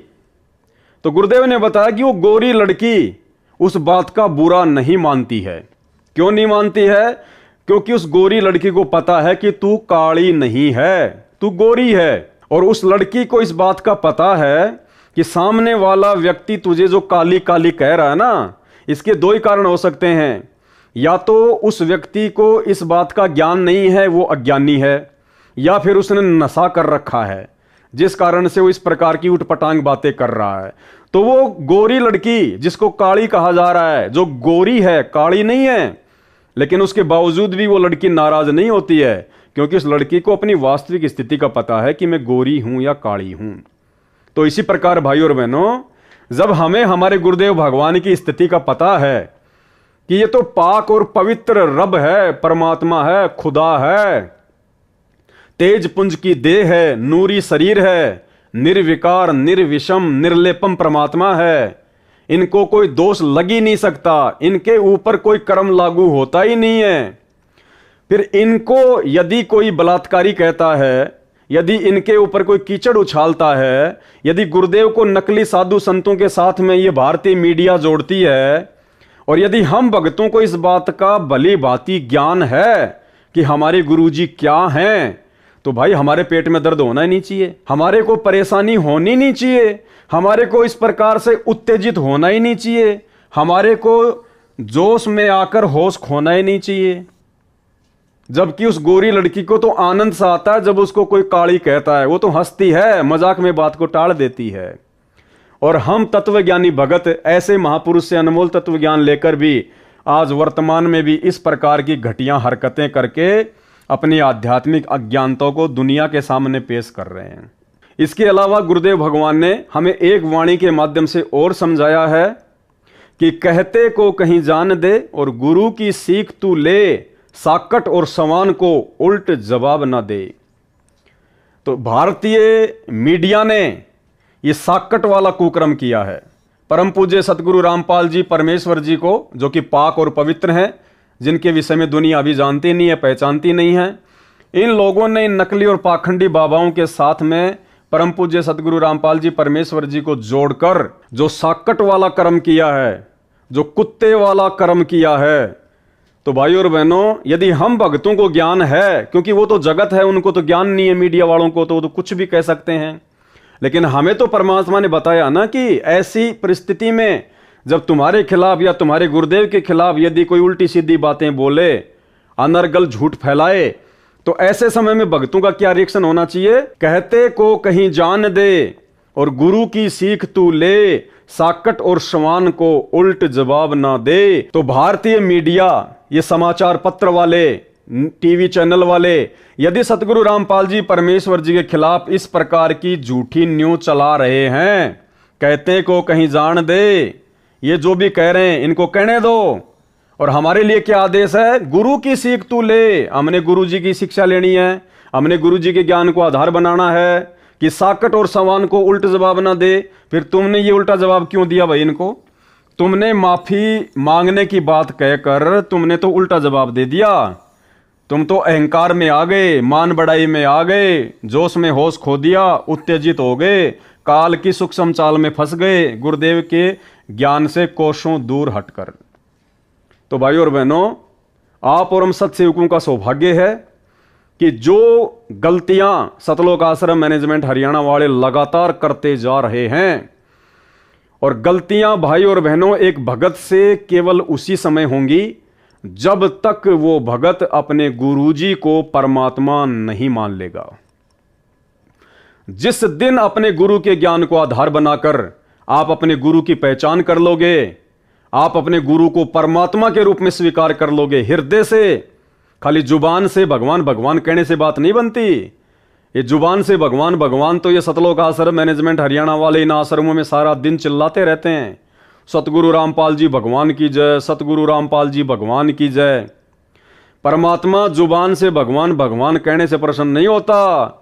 तो गुरुदेव ने बताया कि वो गोरी लड़की उस बात का बुरा नहीं मानती है। क्यों नहीं मानती है? क्योंकि उस गोरी लड़की को पता है कि तू काली नहीं है, तू गोरी है। और उस लड़की को इस बात का पता है कि सामने वाला व्यक्ति तुझे जो काली काली कह रहा है ना, इसके दो ही कारण हो सकते हैं। या तो उस व्यक्ति को इस बात का ज्ञान नहीं है, वो अज्ञानी है, या फिर उसने नशा कर रखा है जिस कारण से वो इस प्रकार की उठपटांग बातें कर रहा है। तो वो गोरी लड़की जिसको काली कहा जा रहा है, जो गोरी है, काली नहीं है, लेकिन उसके बावजूद भी वो लड़की नाराज नहीं होती है, क्योंकि उस लड़की को अपनी वास्तविक स्थिति का पता है कि मैं गोरी हूं या काली हूं। तो इसी प्रकार भाई और बहनों, जब हमें हमारे गुरुदेव भगवान की स्थिति का पता है कि ये तो पाक और पवित्र रब है, परमात्मा है, खुदा है, तेज पुंज की देह है, नूरी शरीर है, निर्विकार निर्विषम निर्लेपम परमात्मा है, इनको कोई दोष लग ही नहीं सकता, इनके ऊपर कोई कर्म लागू होता ही नहीं है। फिर इनको यदि कोई बलात्कारी कहता है, यदि इनके ऊपर कोई कीचड़ उछालता है, यदि गुरुदेव को नकली साधु संतों के साथ में ये भारतीय मीडिया जोड़ती है, और यदि हम भक्तों को इस बात का भली भांति ज्ञान है कि हमारे गुरुजी क्या हैं, तो भाई हमारे पेट में दर्द होना ही नहीं चाहिए, हमारे को परेशानी होनी नहीं चाहिए, हमारे को इस प्रकार से उत्तेजित होना ही नहीं चाहिए, हमारे को जोश में आकर होश खोना ही नहीं चाहिए। जबकि उस गोरी लड़की को तो आनंद सा आता है जब उसको कोई काली कहता है, वो तो हंसती है, मजाक में बात को टाल देती है। और हम तत्वज्ञानी भगत ऐसे महापुरुष से अनमोल तत्वज्ञान लेकर भी आज वर्तमान में भी इस प्रकार की घटिया हरकतें करके अपनी आध्यात्मिक अज्ञानता को दुनिया के सामने पेश कर रहे हैं। इसके अलावा गुरुदेव भगवान ने हमें एक वाणी के माध्यम से और समझाया है कि कहते को कहीं जान दे और गुरु की सीख तू ले, साकट और सवान को उल्ट जवाब ना दे। तो भारतीय मीडिया ने ये साकट वाला कुकर्म किया है। परम पूज्य सतगुरु रामपाल जी परमेश्वर जी को, जो कि पाक और पवित्र हैं, जिनके विषय में दुनिया अभी जानती नहीं है, पहचानती नहीं है, इन लोगों ने इन नकली और पाखंडी बाबाओं के साथ में परम पूज्य सतगुरु रामपाल जी परमेश्वर जी को जोड़कर जो साकट वाला कर्म किया है, जो कुत्ते वाला कर्म किया है। तो भाई और बहनों, यदि हम भक्तों को ज्ञान है, क्योंकि वो तो जगत है, उनको तो ज्ञान नहीं है, मीडिया वालों को तो कुछ भी कह सकते हैं, लेकिन हमें तो परमात्मा ने बताया ना कि ऐसी परिस्थिति में जब तुम्हारे खिलाफ या तुम्हारे गुरुदेव के खिलाफ यदि कोई उल्टी सीधी बातें बोले, अनर्गल झूठ फैलाए, तो ऐसे समय में भक्तों का क्या रिएक्शन होना चाहिए? कहते को कहीं जान दे और गुरु की सीख तू ले, साकट और श्वान को उल्ट जवाब ना दे। तो भारतीय मीडिया, ये समाचार पत्र वाले, टीवी चैनल वाले, यदि सतगुरु रामपाल जी परमेश्वर जी के खिलाफ इस प्रकार की झूठी न्यूज चला रहे हैं, कहते को कहीं जान दे, ये जो भी कह रहे हैं इनको कहने दो। और हमारे लिए क्या आदेश है? गुरु की सीख तू ले। हमने गुरु जी की शिक्षा लेनी है, हमने गुरु जी के ज्ञान को आधार बनाना है कि साकट और सवान को उल्ट जवाब ना दे। फिर तुमने ये उल्टा जवाब क्यों दिया भाई इनको? तुमने माफी मांगने की बात कहकर तुमने तो उल्टा जवाब दे दिया। तुम तो अहंकार में आ गए, मान बढ़ाई में आ गए, जोश में होश खो दिया, उत्तेजित हो गए, काल की सूक्ष्म चाल में फंस गए, गुरुदेव के ज्ञान से कोसों दूर हटकर। तो भाई और बहनों, आप और हम सत्सेवकों का सौभाग्य है कि जो गलतियां सतलोक आश्रम मैनेजमेंट हरियाणा वाले लगातार करते जा रहे हैं, और गलतियां भाई और बहनों एक भगत से केवल उसी समय होंगी जब तक वो भगत अपने गुरुजी को परमात्मा नहीं मान लेगा। जिस दिन अपने गुरु के ज्ञान को आधार बनाकर आप अपने गुरु की पहचान कर लोगे, आप अपने गुरु को परमात्मा के रूप में स्वीकार कर लोगे हृदय से, खाली जुबान से भगवान भगवान कहने से बात नहीं बनती। ये जुबान से भगवान भगवान तो ये सतलोक आश्रम मैनेजमेंट हरियाणा वाले इन आश्रमों में सारा दिन चिल्लाते रहते हैं, सतगुरु रामपाल जी भगवान की जय, सतगुरु रामपाल जी भगवान की जय। परमात्मा जुबान से भगवान भगवान कहने से प्रसन्न नहीं होता,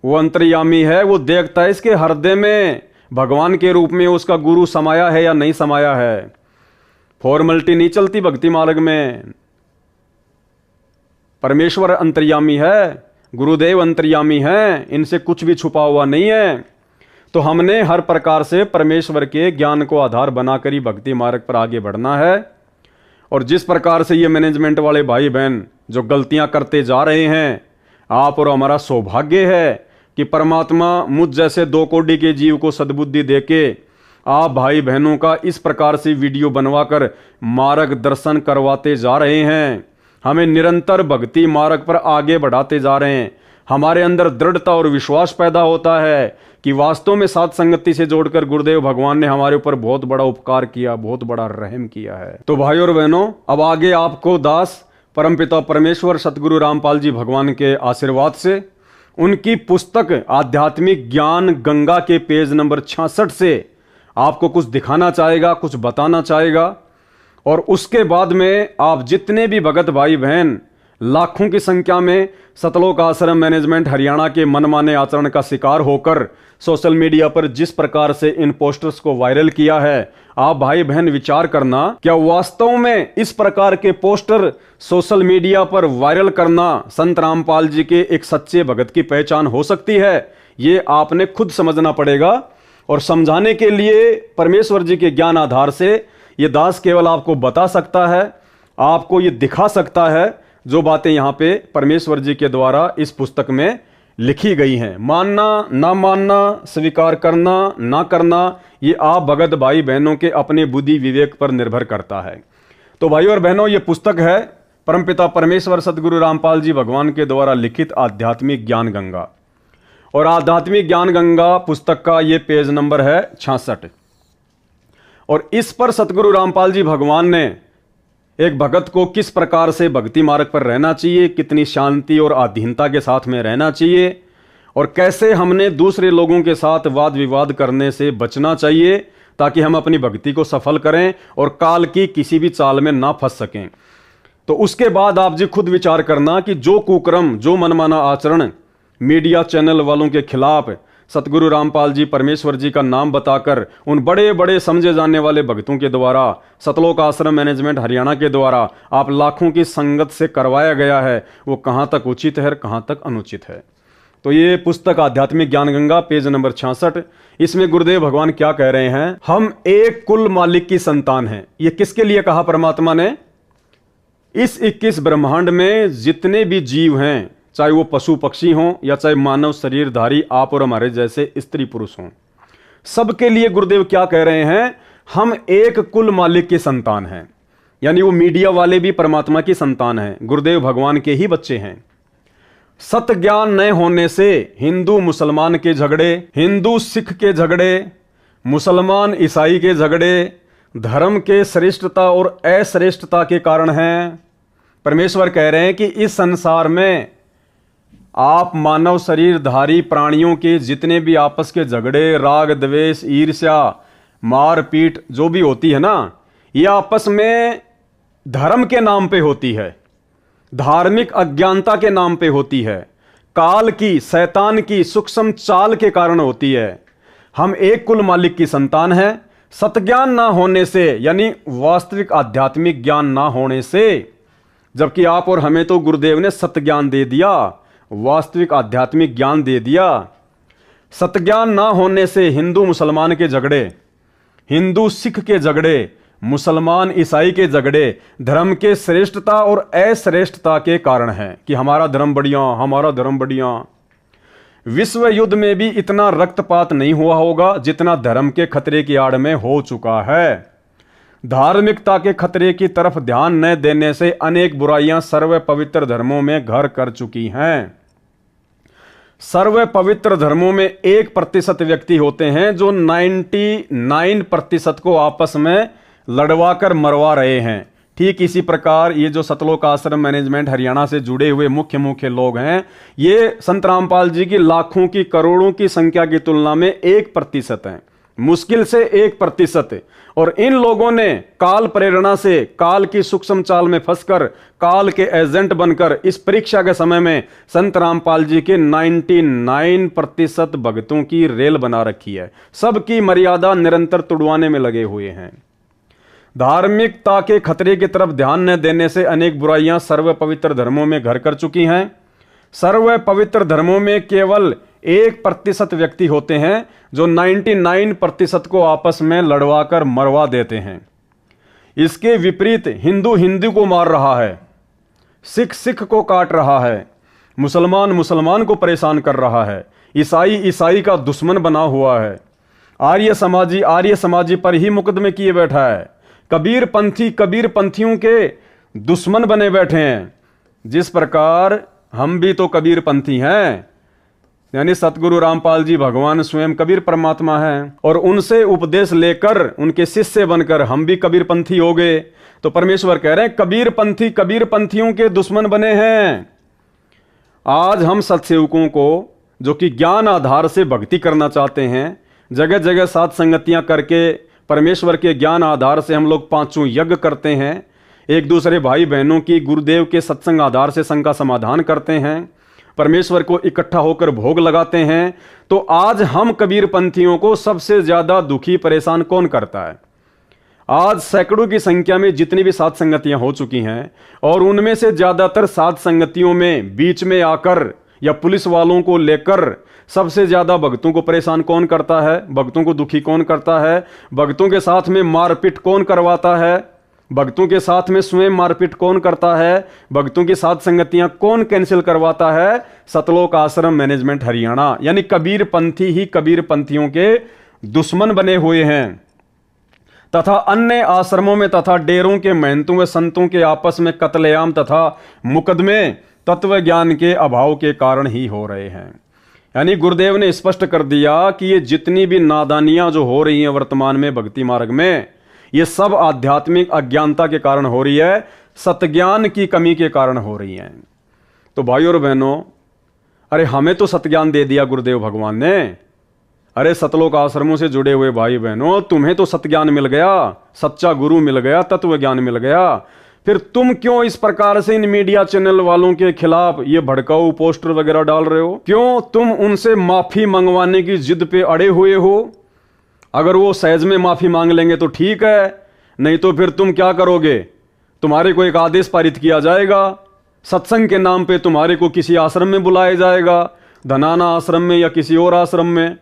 वो अंतर्यामी है, वो देखता है इसके हृदय में भगवान के रूप में उसका गुरु समाया है या नहीं समाया है। फॉर्मेलिटी नहीं चलती भक्ति मार्ग में। परमेश्वर अंतर्यामी है, गुरुदेव अंतर्यामी है, इनसे कुछ भी छुपा हुआ नहीं है। तो हमने हर प्रकार से परमेश्वर के ज्ञान को आधार बनाकर ही भक्ति मार्ग पर आगे बढ़ना है। और जिस प्रकार से ये मैनेजमेंट वाले भाई बहन जो गलतियां करते जा रहे हैं, आप और हमारा सौभाग्य है कि परमात्मा मुझ जैसे 2 कोटि के जीव को सद्बुद्धि देके आप भाई बहनों का इस प्रकार से वीडियो बनवाकर मार्गदर्शन करवाते जा रहे हैं। हमें निरंतर भक्ति मार्ग पर आगे बढ़ाते जा रहे हैं। हमारे अंदर दृढ़ता और विश्वास पैदा होता है कि वास्तव में साथ संगति से जोड़कर गुरुदेव भगवान ने हमारे ऊपर बहुत बड़ा उपकार किया, बहुत बड़ा रहम किया है। तो भाई और बहनों, अब आगे आपको दास परमपिता परमेश्वर सतगुरु रामपाल जी भगवान के आशीर्वाद से उनकी पुस्तक आध्यात्मिक ज्ञान गंगा के पेज नंबर 66 से आपको कुछ दिखाना चाहेगा, कुछ बताना चाहेगा। और उसके बाद में आप जितने भी भगत भाई बहन लाखों की संख्या में सतलोक आश्रम मैनेजमेंट हरियाणा के मनमाने आचरण का शिकार होकर सोशल मीडिया पर जिस प्रकार से इन पोस्टर्स को वायरल किया है, आप भाई बहन विचार करना, क्या वास्तव में इस प्रकार के पोस्टर सोशल मीडिया पर वायरल करना संत रामपाल जी के एक सच्चे भगत की पहचान हो सकती है? ये आपने खुद समझना पड़ेगा। और समझाने के लिए परमेश्वर जी के ज्ञान आधार से ये दास केवल आपको बता सकता है, आपको ये दिखा सकता है जो बातें यहाँ पे परमेश्वर जी के द्वारा इस पुस्तक में लिखी गई हैं। मानना ना मानना, स्वीकार करना ना करना, ये आप भगत भाई बहनों के अपने बुद्धि विवेक पर निर्भर करता है। तो भाई और बहनों, ये पुस्तक है परमपिता परमेश्वर सतगुरु रामपाल जी भगवान के द्वारा लिखित आध्यात्मिक ज्ञान गंगा। और आध्यात्मिक ज्ञान गंगा पुस्तक का ये पेज नंबर है 66। और इस पर सतगुरु रामपाल जी भगवान ने एक भगत को किस प्रकार से भक्ति मार्ग पर रहना चाहिए, कितनी शांति और अधीनता के साथ में रहना चाहिए, और कैसे हमने दूसरे लोगों के साथ वाद विवाद करने से बचना चाहिए ताकि हम अपनी भक्ति को सफल करें और काल की किसी भी चाल में ना फंस सकें। तो उसके बाद आप जी खुद विचार करना कि जो कुक्रम, जो मनमाना आचरण मीडिया चैनल वालों के खिलाफ सतगुरु रामपाल जी परमेश्वर जी का नाम बताकर उन बड़े बड़े समझे जाने वाले भक्तों के द्वारा सतलोक आश्रम मैनेजमेंट हरियाणा के द्वारा आप लाखों की संगत से करवाया गया है, वो कहाँ तक उचित है और कहाँ तक अनुचित है। तो ये पुस्तक आध्यात्मिक ज्ञान गंगा पेज नंबर 66, इसमें गुरुदेव भगवान क्या कह रहे हैं? हम एक कुल मालिक की संतान हैं। ये किसके लिए कहा परमात्मा ने? इस 21 ब्रह्मांड में जितने भी जीव हैं, चाहे वो पशु पक्षी हों या चाहे मानव शरीरधारी आप और हमारे जैसे स्त्री पुरुष हों, सबके लिए गुरुदेव क्या कह रहे हैं? हम एक कुल मालिक की संतान हैं। यानी वो मीडिया वाले भी परमात्मा की संतान हैं, गुरुदेव भगवान के ही बच्चे हैं। सत ज्ञान न होने से हिंदू मुसलमान के झगड़े, हिंदू सिख के झगड़े, मुसलमान ईसाई के झगड़े धर्म के श्रेष्ठता और अश्रेष्ठता के कारण हैं। परमेश्वर कह रहे हैं कि इस संसार में आप मानव शरीरधारी प्राणियों के जितने भी आपस के झगड़े, राग द्वेष, ईर्ष्या, मारपीट जो भी होती है ना, ये आपस में धर्म के नाम पे होती है, धार्मिक अज्ञानता के नाम पे होती है, काल की, शैतान की सूक्ष्म चाल के कारण होती है। हम एक कुल मालिक की संतान हैं। सतज्ञान ना होने से, यानी वास्तविक आध्यात्मिक ज्ञान ना होने से, जबकि आप और हमें तो गुरुदेव ने सतज्ञान दे दिया, वास्तविक आध्यात्मिक ज्ञान दे दिया। सतज्ञान ना होने से हिंदू मुसलमान के झगड़े, हिंदू सिख के झगड़े, मुसलमान ईसाई के झगड़े धर्म के श्रेष्ठता और अश्रेष्ठता के कारण है कि हमारा धर्म बढ़िया, हमारा धर्म बढ़िया। विश्व युद्ध में भी इतना रक्तपात नहीं हुआ होगा जितना धर्म के खतरे की आड़ में हो चुका है। धार्मिकता के खतरे की तरफ ध्यान न देने से अनेक बुराइयां सर्व पवित्र धर्मों में घर कर चुकी हैं। सर्व पवित्र धर्मों में 1% व्यक्ति होते हैं जो 99% को आपस में लड़वा कर मरवा रहे हैं। ठीक इसी प्रकार ये जो सतलोक आश्रम मैनेजमेंट हरियाणा से जुड़े हुए मुख्य लोग हैं, ये संत रामपाल जी की लाखों की, करोड़ों की संख्या की तुलना में 1% हैं। मुश्किल से 1%। और इन लोगों ने काल प्रेरणा से, काल की सूक्ष्म चाल में फंसकर, काल के एजेंट बनकर इस परीक्षा के समय में संत रामपाल जी के 99% भक्तों की रेल बना रखी है। सबकी मर्यादा निरंतर तुड़वाने में लगे हुए हैं। धार्मिकता के खतरे की तरफ ध्यान न देने से अनेक बुराइयां सर्व पवित्र धर्मों में घर कर चुकी हैं। सर्व पवित्र धर्मों में केवल 1% व्यक्ति होते हैं जो 99% को आपस में लड़वा कर मरवा देते हैं। इसके विपरीत हिंदू हिंदू को मार रहा है, सिख सिख को काट रहा है, मुसलमान मुसलमान को परेशान कर रहा है, ईसाई ईसाई का दुश्मन बना हुआ है, आर्य समाजी पर ही मुकदमे किए बैठा है, कबीर पंथियों के दुश्मन बने बैठे हैं। जिस प्रकार हम भी तो कबीर पंथी हैं, यानी सतगुरु रामपाल जी भगवान स्वयं कबीर परमात्मा हैं, और उनसे उपदेश लेकर उनके शिष्य बनकर हम भी कबीर पंथी हो गए। तो परमेश्वर कह रहे हैं कबीर पंथियों के दुश्मन बने हैं। आज हम सत्सेवकों को जो कि ज्ञान आधार से भक्ति करना चाहते हैं, जगह जगह साथ संगतियां करके परमेश्वर के ज्ञान आधार से हम लोग 5 यज्ञ करते हैं, एक दूसरे भाई बहनों की गुरुदेव के सत्संग आधार से शंका समाधान करते हैं, परमेश्वर को इकट्ठा होकर भोग लगाते हैं। तो आज हम कबीर पंथियों को सबसे ज्यादा दुखी परेशान कौन करता है? आज सैकड़ों की संख्या में जितनी भी साथ संगतियां हो चुकी हैं, और उनमें से ज्यादातर साथ संगतियों में बीच में आकर या पुलिस वालों को लेकर सबसे ज्यादा भक्तों को परेशान कौन करता है? भक्तों को दुखी कौन करता है? भक्तों के साथ में मारपीट कौन करवाता है? भक्तों के साथ में स्वयं मारपीट कौन करता है? भक्तों की साथ संगतियां कौन कैंसिल करवाता है? सतलोक आश्रम मैनेजमेंट हरियाणा, यानी कबीर पंथी ही कबीर पंथियों के दुश्मन बने हुए हैं। तथा अन्य आश्रमों में तथा डेरों के महंतों व संतों के आपस में कत्लेआम तथा मुकदमे तत्व ज्ञान के अभाव के कारण ही हो रहे हैं। यानी गुरुदेव ने स्पष्ट कर दिया कि ये जितनी भी नादानियां जो हो रही हैं वर्तमान में भक्ति मार्ग में, ये सब आध्यात्मिक अज्ञानता के कारण हो रही है, सतज्ञान की कमी के कारण हो रही है। तो भाइयों और बहनों, अरे हमें तो सतज्ञान दे दिया गुरुदेव भगवान ने। अरे सतलोक आश्रमों से जुड़े हुए भाई बहनों, तुम्हें तो सतज्ञान मिल गया, सच्चा गुरु मिल गया, तत्व ज्ञान मिल गया। फिर तुम क्यों इस प्रकार से इन मीडिया चैनल वालों के खिलाफ ये भड़काऊ पोस्टर वगैरह डाल रहे हो? क्यों तुम उनसे माफी मंगवाने की जिद पे अड़े हुए हो? अगर वो सहज में माफी मांग लेंगे तो ठीक है, नहीं तो फिर तुम क्या करोगे? तुम्हारे को एक आदेश पारित किया जाएगा, सत्संग के नाम पे तुम्हारे को किसी आश्रम में बुलाया जाएगा, धनाना आश्रम में या किसी और आश्रम में,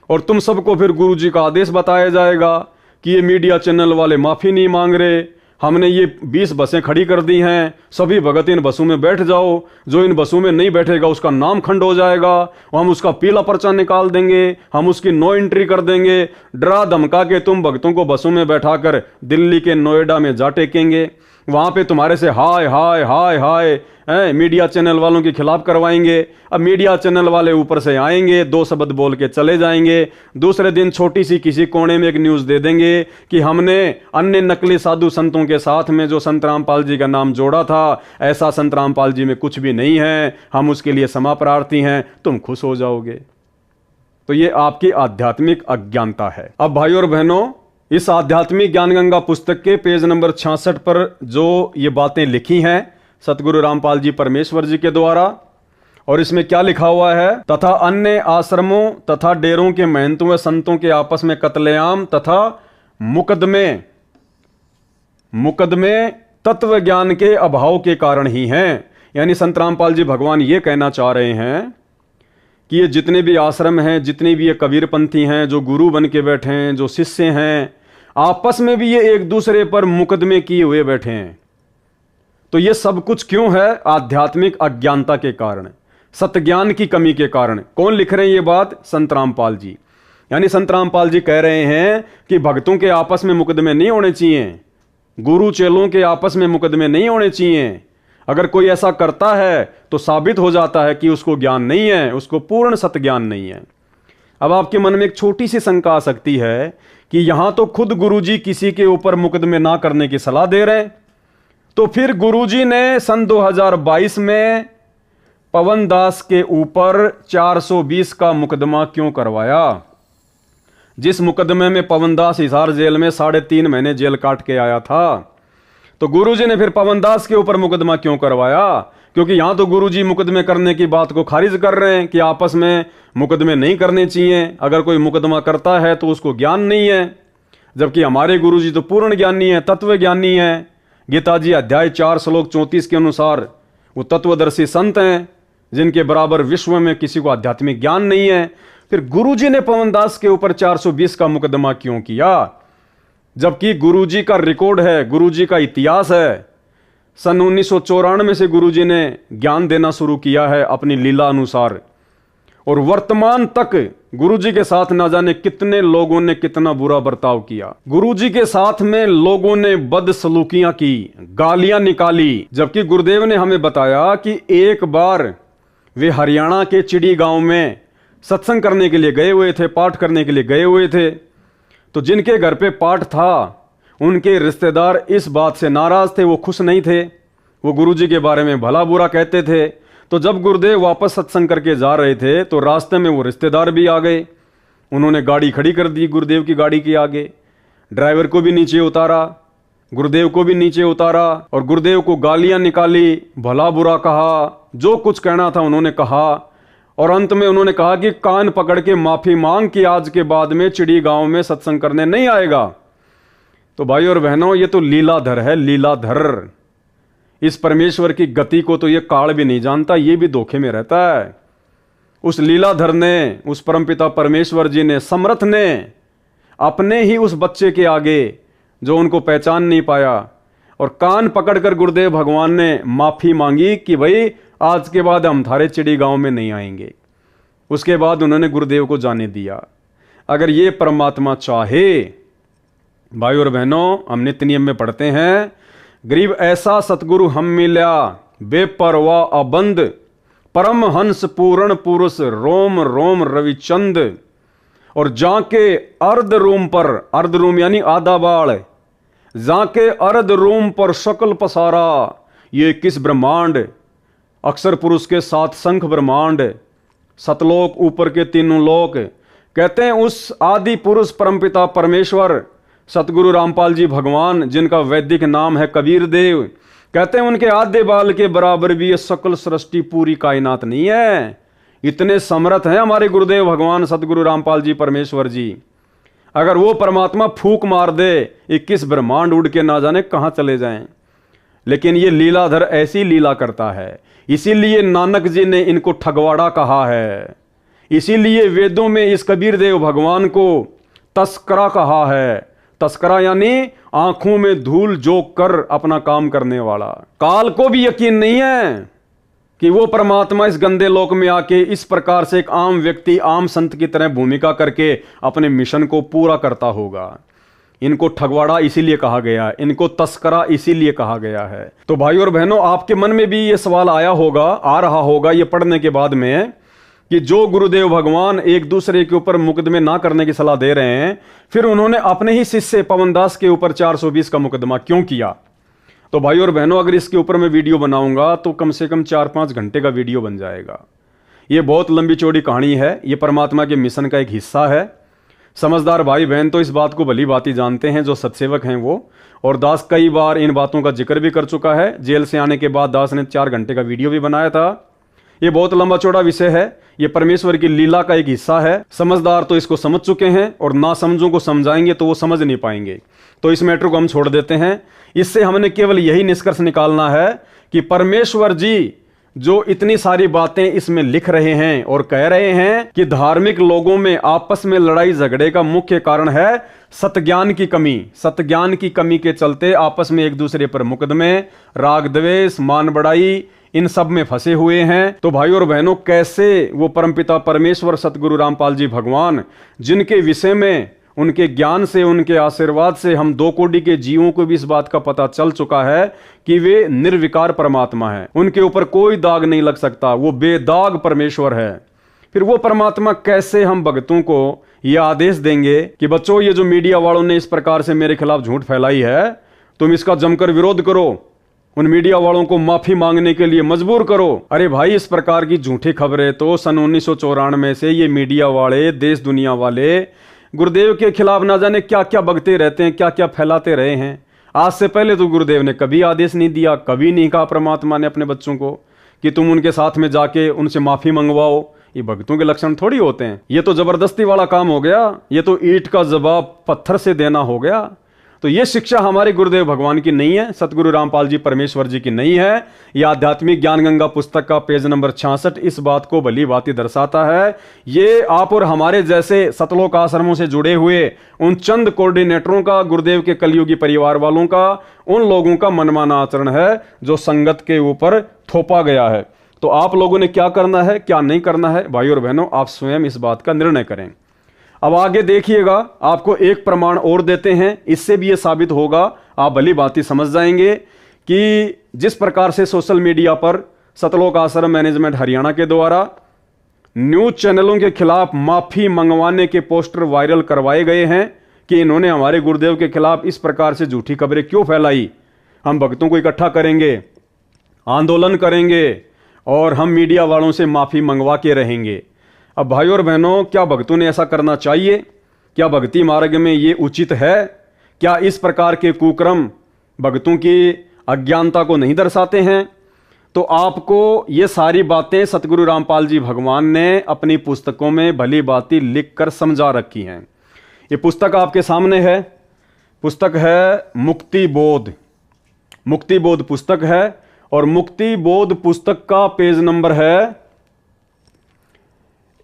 और तुम सबको फिर गुरु जी का आदेश बताया जाएगा कि ये मीडिया चैनल वाले माफी नहीं मांग रहे, हमने ये 20 बसें खड़ी कर दी हैं, सभी भगत इन बसों में बैठ जाओ, जो इन बसों में नहीं बैठेगा उसका नाम खंड हो जाएगा, हम उसका पीला पर्चा निकाल देंगे, हम उसकी नो एंट्री कर देंगे। डरा धमका के तुम भक्तों को बसों में बैठाकर दिल्ली के नोएडा में जा टेकेंगे, वहां पे तुम्हारे से हाय हाय हाय हाय मीडिया चैनल वालों के खिलाफ करवाएंगे। अब मीडिया चैनल वाले ऊपर से आएंगे, 2 शब्द बोल के चले जाएंगे, दूसरे दिन छोटी सी किसी कोने में एक न्यूज दे देंगे कि हमने अन्य नकली साधु संतों के साथ में जो संत रामपाल जी का नाम जोड़ा था, ऐसा संत रामपाल जी में कुछ भी नहीं है, हम उसके लिए क्षमा प्रार्थी हैं। तुम खुश हो जाओगे। तो ये आपकी आध्यात्मिक अज्ञानता है। अब भाइयों और बहनों, इस आध्यात्मिक ज्ञान गंगा पुस्तक के पेज नंबर 66 पर जो ये बातें लिखी हैं सतगुरु रामपाल जी परमेश्वर जी के द्वारा, और इसमें क्या लिखा हुआ है? तथा अन्य आश्रमों तथा डेरों के महंतों व संतों के आपस में कत्लेआम तथा मुकदमे तत्व ज्ञान के अभाव के कारण ही हैं। यानी संत रामपाल जी भगवान ये कहना चाह रहे हैं कि ये जितने भी आश्रम हैं, जितने भी ये कबीर पंथी हैं, जो गुरु बन के बैठे हैं, जो शिष्य हैं, आपस में भी ये एक दूसरे पर मुकदमे किए हुए बैठे हैं। तो ये सब कुछ क्यों है? आध्यात्मिक अज्ञानता के कारण, सतज्ञान की कमी के कारण। कौन लिख रहे हैं ये बात? संत रामपाल जी। यानी संत रामपाल जी कह रहे हैं कि भक्तों के आपस में मुकदमे नहीं होने चाहिए, गुरु चेलों के आपस में मुकदमे नहीं होने चाहिए। अगर कोई ऐसा करता है तो साबित हो जाता है कि उसको ज्ञान नहीं है, उसको पूर्ण सतज्ञान नहीं है। अब आपके मन में एक छोटी सी शंका आ सकती है कि यहां तो खुद गुरुजी किसी के ऊपर मुकदमे ना करने की सलाह दे रहे हैं, तो फिर गुरुजी ने सन 2022 में पवन दास के ऊपर 420 का मुकदमा क्यों करवाया? जिस मुकदमे में पवनदास हिसार जेल में 3.5 महीने जेल काट के आया था, तो गुरुजी ने फिर पवनदास के ऊपर मुकदमा क्यों करवाया? क्योंकि यहां तो गुरुजी मुकदमे करने की बात को खारिज कर रहे हैं कि आपस में मुकदमे नहीं करने चाहिए, अगर कोई मुकदमा करता है तो उसको ज्ञान नहीं है। जबकि हमारे गुरुजी तो पूर्ण ज्ञानी है, तत्व ज्ञानी है। गीता जी अध्याय 4 श्लोक 34 के अनुसार वो तत्वदर्शी संत हैं जिनके बराबर विश्व में किसी को आध्यात्मिक ज्ञान नहीं है। फिर गुरुजी ने पवनदास के ऊपर 420 का मुकदमा क्यों किया? जबकि गुरुजी का रिकॉर्ड है, गुरुजी का इतिहास है। सन 1994 से गुरुजी ने ज्ञान देना शुरू किया है अपनी लीला अनुसार, और वर्तमान तक गुरुजी के साथ ना जाने कितने लोगों ने कितना बुरा बर्ताव किया। गुरुजी के साथ में लोगों ने बदसलूकियां की, गालियां निकाली। जबकि गुरुदेव ने हमें बताया कि एक बार वे हरियाणा के चिड़ी गांव में सत्संग करने के लिए गए हुए थे, पाठ करने के लिए गए हुए थे। तो जिनके घर पे पाठ था उनके रिश्तेदार इस बात से नाराज थे, वो खुश नहीं थे, वो गुरुजी के बारे में भला बुरा कहते थे। तो जब गुरुदेव वापस सत्संग करके जा रहे थे तो रास्ते में वो रिश्तेदार भी आ गए। उन्होंने गाड़ी खड़ी कर दी गुरुदेव की गाड़ी के आगे, ड्राइवर को भी नीचे उतारा, गुरुदेव को भी नीचे उतारा, और गुरुदेव को गालियां निकाली, भला बुरा कहा, जो कुछ कहना था उन्होंने कहा। और अंत में उन्होंने कहा कि कान पकड़ के माफी मांग कि आज के बाद में चिड़ी गांव में सत्संग करने नहीं आएगा। तो भाई और बहनों, ये तो लीलाधर है, लीलाधर। इस परमेश्वर की गति को तो ये काल भी नहीं जानता, ये भी धोखे में रहता है। उस लीलाधर ने, उस परमपिता परमेश्वर जी ने, समर्थ ने अपने ही उस बच्चे के आगे जो उनको पहचान नहीं पाया, और कान पकड़कर गुरुदेव भगवान ने माफी मांगी कि भाई आज के बाद हम थारे चिड़ी गांव में नहीं आएंगे। उसके बाद उन्होंने गुरुदेव को जाने दिया। अगर ये परमात्मा चाहे, भाई और बहनों, हम नित्य नियम में पढ़ते हैं, गरीब ऐसा सतगुरु हम मिल्या, बेपरवाह अबंद, परम हंस पूर्ण पुरुष, रोम रोम रविचंद। और जाके अर्ध रूम पर, अर्ध रूम यानी आधा बाल, जाके अर्ध रूम पर शकल पसारा, ये किस ब्रह्मांड, अक्षर पुरुष के 7 शंख ब्रह्मांड, सतलोक ऊपर के 3 लोक। कहते हैं उस आदि पुरुष परमपिता परमेश्वर सतगुरु रामपाल जी भगवान, जिनका वैदिक नाम है कबीर देव, कहते हैं उनके आधे बाल के बराबर भी ये सकल सृष्टि पूरी कायनात नहीं है। इतने समर्थ हैं हमारे गुरुदेव भगवान सतगुरु रामपाल जी परमेश्वर जी। अगर वो परमात्मा फूक मार दे, 21 ब्रह्मांड उड़ के ना जाने कहां चले जाएं। लेकिन ये लीलाधर ऐसी लीला करता है, इसीलिए नानक जी ने इनको ठगवाड़ा कहा है। इसीलिए वेदों में इस कबीर देव भगवान को तस्करा कहा है। तस्करा यानी आंखों में धूल जोक कर अपना काम करने वाला। काल को भी यकीन नहीं है कि वो परमात्मा इस गंदे लोक में आके इस प्रकार से एक आम व्यक्ति, आम संत की तरह भूमिका करके अपने मिशन को पूरा करता होगा। इनको ठगवाड़ा इसीलिए कहा गया है, इनको तस्करा इसीलिए कहा गया है। तो भाई और बहनों, आपके मन में भी ये सवाल आया होगा, आ रहा होगा ये पढ़ने के बाद में, कि जो गुरुदेव भगवान एक दूसरे के ऊपर मुकदमे ना करने की सलाह दे रहे हैं, फिर उन्होंने अपने ही शिष्य पवनदास के ऊपर 420 का मुकदमा क्यों किया? तो भाई और बहनों, अगर इसके ऊपर मैं वीडियो बनाऊंगा तो कम से कम 4-5 घंटे का वीडियो बन जाएगा। ये बहुत लंबी चौड़ी कहानी है, ये परमात्मा के मिशन का एक हिस्सा है। समझदार भाई बहन तो इस बात को भली भांति जानते हैं, जो सत्सेवक हैं वो। और दास कई बार इन बातों का जिक्र भी कर चुका है। जेल से आने के बाद दास ने 4 घंटे का वीडियो भी बनाया था। ये बहुत लंबा चौड़ा विषय है, ये परमेश्वर की लीला का एक हिस्सा है। समझदार तो इसको समझ चुके हैं, और ना समझों को समझाएंगे तो वो समझ नहीं पाएंगे। तो इस मैटर को हम छोड़ देते हैं। इससे हमने केवल यही निष्कर्ष निकालना है कि परमेश्वर जी जो इतनी सारी बातें इसमें लिख रहे हैं और कह रहे हैं कि धार्मिक लोगों में आपस में लड़ाई झगड़े का मुख्य कारण है सतज्ञान की कमी। सतज्ञान की कमी के चलते आपस में एक दूसरे पर मुकदमे, राग द्वेष, मान बढ़ाई, इन सब में फंसे हुए हैं। तो भाई और बहनों, कैसे वो परमपिता परमेश्वर सतगुरु रामपाल जी भगवान, जिनके विषय में उनके ज्ञान से, उनके आशीर्वाद से हम 2 कोटि के जीवों को भी इस बात का पता चल चुका है कि वे निर्विकार परमात्मा है, उनके ऊपर कोई दाग नहीं लग सकता, वो बेदाग परमेश्वर है। फिर वो परमात्मा कैसे हम भक्तों को यह आदेश देंगे कि बच्चों, ये जो मीडिया वालों ने इस प्रकार से मेरे खिलाफ झूठ फैलाई है, तुम इसका जमकर विरोध करो, उन मीडिया वालों को माफी मांगने के लिए मजबूर करो। अरे भाई, इस प्रकार की झूठी खबरें तो सन 1994 से ये मीडिया वाले, देश दुनिया वाले गुरुदेव के खिलाफ ना जाने क्या क्या बकते रहते हैं, क्या क्या फैलाते रहे हैं। आज से पहले तो गुरुदेव ने कभी आदेश नहीं दिया, कभी नहीं कहा परमात्मा ने अपने बच्चों को कि तुम उनके साथ में जाके उनसे माफी मंगवाओ। ये भक्तों के लक्षण थोड़ी होते हैं। ये तो जबरदस्ती वाला काम हो गया, ये तो ईंट का जवाब पत्थर से देना हो गया। तो ये शिक्षा हमारे गुरुदेव भगवान की नहीं है, सतगुरु रामपाल जी परमेश्वर जी की नहीं है। यह आध्यात्मिक ज्ञान गंगा पुस्तक का पेज नंबर 66 इस बात को भली भांति दर्शाता है। ये आप और हमारे जैसे सतलोक आश्रमों से जुड़े हुए उन चंद कोऑर्डिनेटरों का, गुरुदेव के कलयुगी परिवार वालों का, उन लोगों का मनमाना आचरण है जो संगत के ऊपर थोपा गया है। तो आप लोगों ने क्या करना है, क्या नहीं करना है, भाई और बहनों, आप स्वयं इस बात का निर्णय करें। अब आगे देखिएगा, आपको एक प्रमाण और देते हैं, इससे भी यह साबित होगा, आप भली भांति समझ जाएंगे कि जिस प्रकार से सोशल मीडिया पर सतलोक आश्रम मैनेजमेंट हरियाणा के द्वारा न्यूज चैनलों के खिलाफ माफी मंगवाने के पोस्टर वायरल करवाए गए हैं कि इन्होंने हमारे गुरुदेव के खिलाफ इस प्रकार से झूठी खबरें क्यों फैलाई। हम भक्तों को इकट्ठा करेंगे, आंदोलन करेंगे और हम मीडिया वालों से माफी मंगवा के रहेंगे। अब भाई और बहनों, क्या भक्तों ने ऐसा करना चाहिए? क्या भक्ति मार्ग में ये उचित है? क्या इस प्रकार के कुक्रम भक्तों की अज्ञानता को नहीं दर्शाते हैं? तो आपको ये सारी बातें सतगुरु रामपाल जी भगवान ने अपनी पुस्तकों में भली भांति लिख कर समझा रखी हैं। ये पुस्तक आपके सामने है, पुस्तक है मुक्ति बोध। मुक्ति बोध पुस्तक है और मुक्ति बोध पुस्तक का पेज नंबर है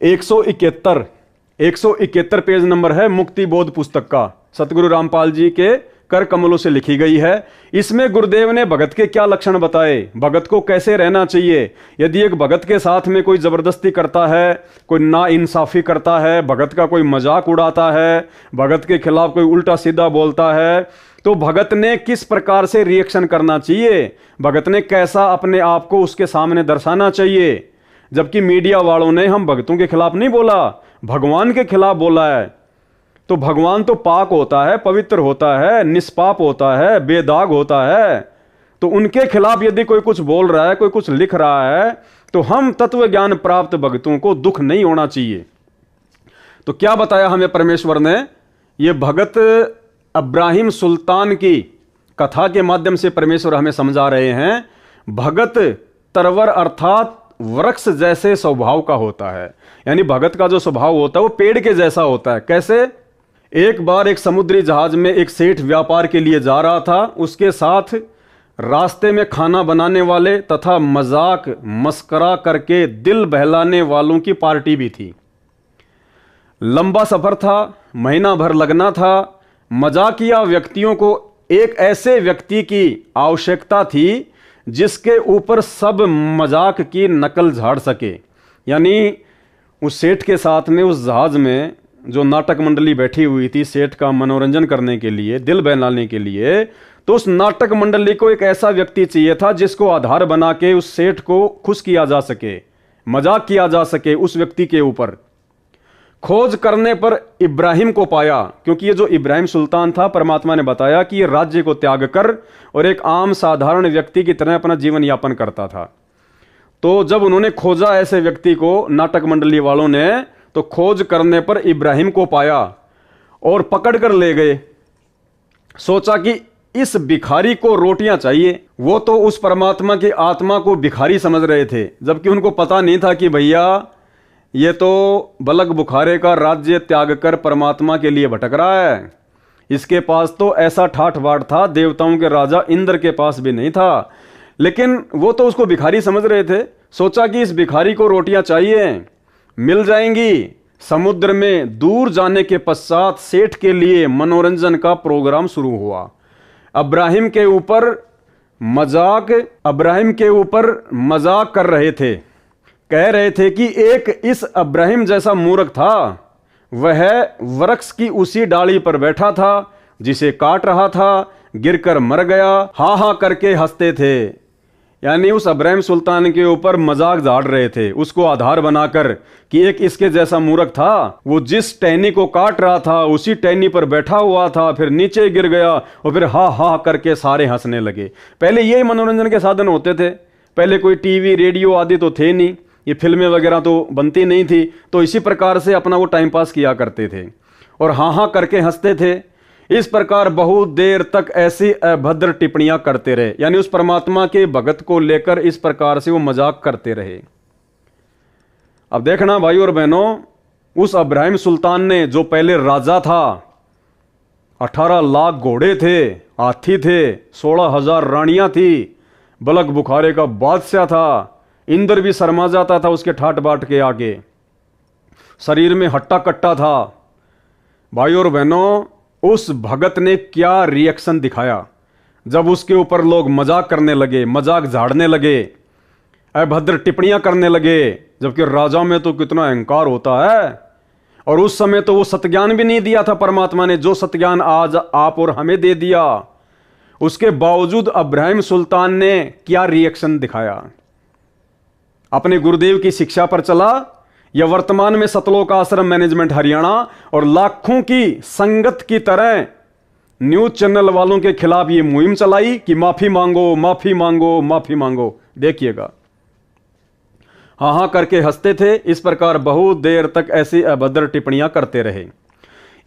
171 पेज नंबर है मुक्ति बोध पुस्तक का। सतगुरु रामपाल जी के कर कमलों से लिखी गई है। इसमें गुरुदेव ने भगत के क्या लक्षण बताए, भगत को कैसे रहना चाहिए। यदि एक भगत के साथ में कोई जबरदस्ती करता है, कोई नाइंसाफी करता है, भगत का कोई मजाक उड़ाता है, भगत के खिलाफ कोई उल्टा सीधा बोलता है, तो भगत ने किस प्रकार से रिएक्शन करना चाहिए, भगत ने कैसा अपने आप को उसके सामने दर्शाना चाहिए। जबकि मीडिया वालों ने हम भक्तों के खिलाफ नहीं बोला, भगवान के खिलाफ बोला है। तो भगवान तो पाक होता है, पवित्र होता है, निष्पाप होता है, बेदाग होता है। तो उनके खिलाफ यदि कोई कुछ बोल रहा है, कोई कुछ लिख रहा है, तो हम तत्व ज्ञान प्राप्त भक्तों को दुख नहीं होना चाहिए। तो क्या बताया हमें परमेश्वर ने? ये भगत इब्राहिम सुल्तान की कथा के माध्यम से परमेश्वर हमें समझा रहे हैं। भगत तरवर अर्थात वृक्ष जैसे स्वभाव का होता है, यानी भगत का जो स्वभाव होता है वो पेड़ के जैसा होता है। कैसे? एक बार एक समुद्री जहाज में एक सेठ व्यापार के लिए जा रहा था, उसके साथ रास्ते में खाना बनाने वाले तथा मजाक मस्करा करके दिल बहलाने वालों की पार्टी भी थी। लंबा सफर था, महीना भर लगना था। मजाकिया व्यक्तियों को एक ऐसे व्यक्ति की आवश्यकता थी जिसके ऊपर सब मजाक की नकल झाड़ सके। यानी उस सेठ के साथ में उस जहाज में जो नाटक मंडली बैठी हुई थी सेठ का मनोरंजन करने के लिए, दिल बहलाने के लिए, तो उस नाटक मंडली को एक ऐसा व्यक्ति चाहिए था जिसको आधार बना के उस सेठ को खुश किया जा सके, मजाक किया जा सके उस व्यक्ति के ऊपर। खोज करने पर इब्राहिम को पाया, क्योंकि ये जो इब्राहिम सुल्तान था, परमात्मा ने बताया कि ये राज्य को त्याग कर और एक आम साधारण व्यक्ति की तरह अपना जीवन यापन करता था। तो जब उन्होंने खोजा ऐसे व्यक्ति को, नाटक मंडली वालों ने, तो खोज करने पर इब्राहिम को पाया और पकड़ कर ले गए। सोचा कि इस भिखारी को रोटियां चाहिए। वो तो उस परमात्मा की आत्मा को भिखारी समझ रहे थे, जबकि उनको पता नहीं था कि भैया ये तो बलक बुखारे का राज्य त्याग कर परमात्मा के लिए भटक रहा है। इसके पास तो ऐसा ठाठ बाट था, देवताओं के राजा इंद्र के पास भी नहीं था। लेकिन वो तो उसको भिखारी समझ रहे थे। सोचा कि इस भिखारी को रोटियां चाहिए, मिल जाएंगी। समुद्र में दूर जाने के पश्चात सेठ के लिए मनोरंजन का प्रोग्राम शुरू हुआ। इब्राहिम के ऊपर मजाक कर रहे थे, कह रहे थे कि एक इस इब्राहिम जैसा मूर्ख था, वह वृक्ष की उसी डाली पर बैठा था जिसे काट रहा था, गिरकर मर गया। हा हा करके हंसते थे, यानी उस इब्राहिम सुल्तान के ऊपर मजाक झाड़ रहे थे, उसको आधार बनाकर कि एक इसके जैसा मूर्ख था, वो जिस टहनी को काट रहा था उसी टहनी पर बैठा हुआ था, फिर नीचे गिर गया और फिर हा हा करके सारे हंसने लगे। पहले यही मनोरंजन के साधन होते थे। पहले कोई टीवी रेडियो आदि तो थे नहीं, ये फिल्में वगैरह तो बनती नहीं थी, तो इसी प्रकार से अपना वो टाइम पास किया करते थे। और हाँ हाँ करके हंसते थे। इस प्रकार बहुत देर तक ऐसी अभद्र टिप्पणियां करते रहे, यानी उस परमात्मा के भगत को लेकर इस प्रकार से वो मजाक करते रहे। अब देखना भाई और बहनों, उस इब्राहिम सुल्तान ने, जो पहले राजा था, 18 लाख घोड़े थे, हाथी थे, 16,000 रानियां थी, बलक बुखारे का बादशाह था, इंद्र भी शर्मा जाता था उसके ठाट बाट के आगे, शरीर में हट्टा कट्टा था। भाई और बहनों, उस भगत ने क्या रिएक्शन दिखाया जब उसके ऊपर लोग मजाक करने लगे, मजाक झाड़ने लगे, अभद्र टिप्पणियां करने लगे, जबकि राजा में तो कितना अहंकार होता है। और उस समय तो वो सत्यज्ञान भी नहीं दिया था परमात्मा ने, जो सत्यज्ञान आज आप और हमें दे दिया। उसके बावजूद इब्राहिम सुल्तान ने क्या रिएक्शन दिखाया? अपने गुरुदेव की शिक्षा पर चला, या वर्तमान में सतलोक आश्रम मैनेजमेंट हरियाणा और लाखों की संगत की तरह न्यूज चैनल वालों के खिलाफ ये मुहिम चलाई कि माफी मांगो, माफी मांगो, माफी मांगो। देखिएगा, हाँ हाँ करके हंसते थे। इस प्रकार बहुत देर तक ऐसी अभद्र टिप्पणियां करते रहे।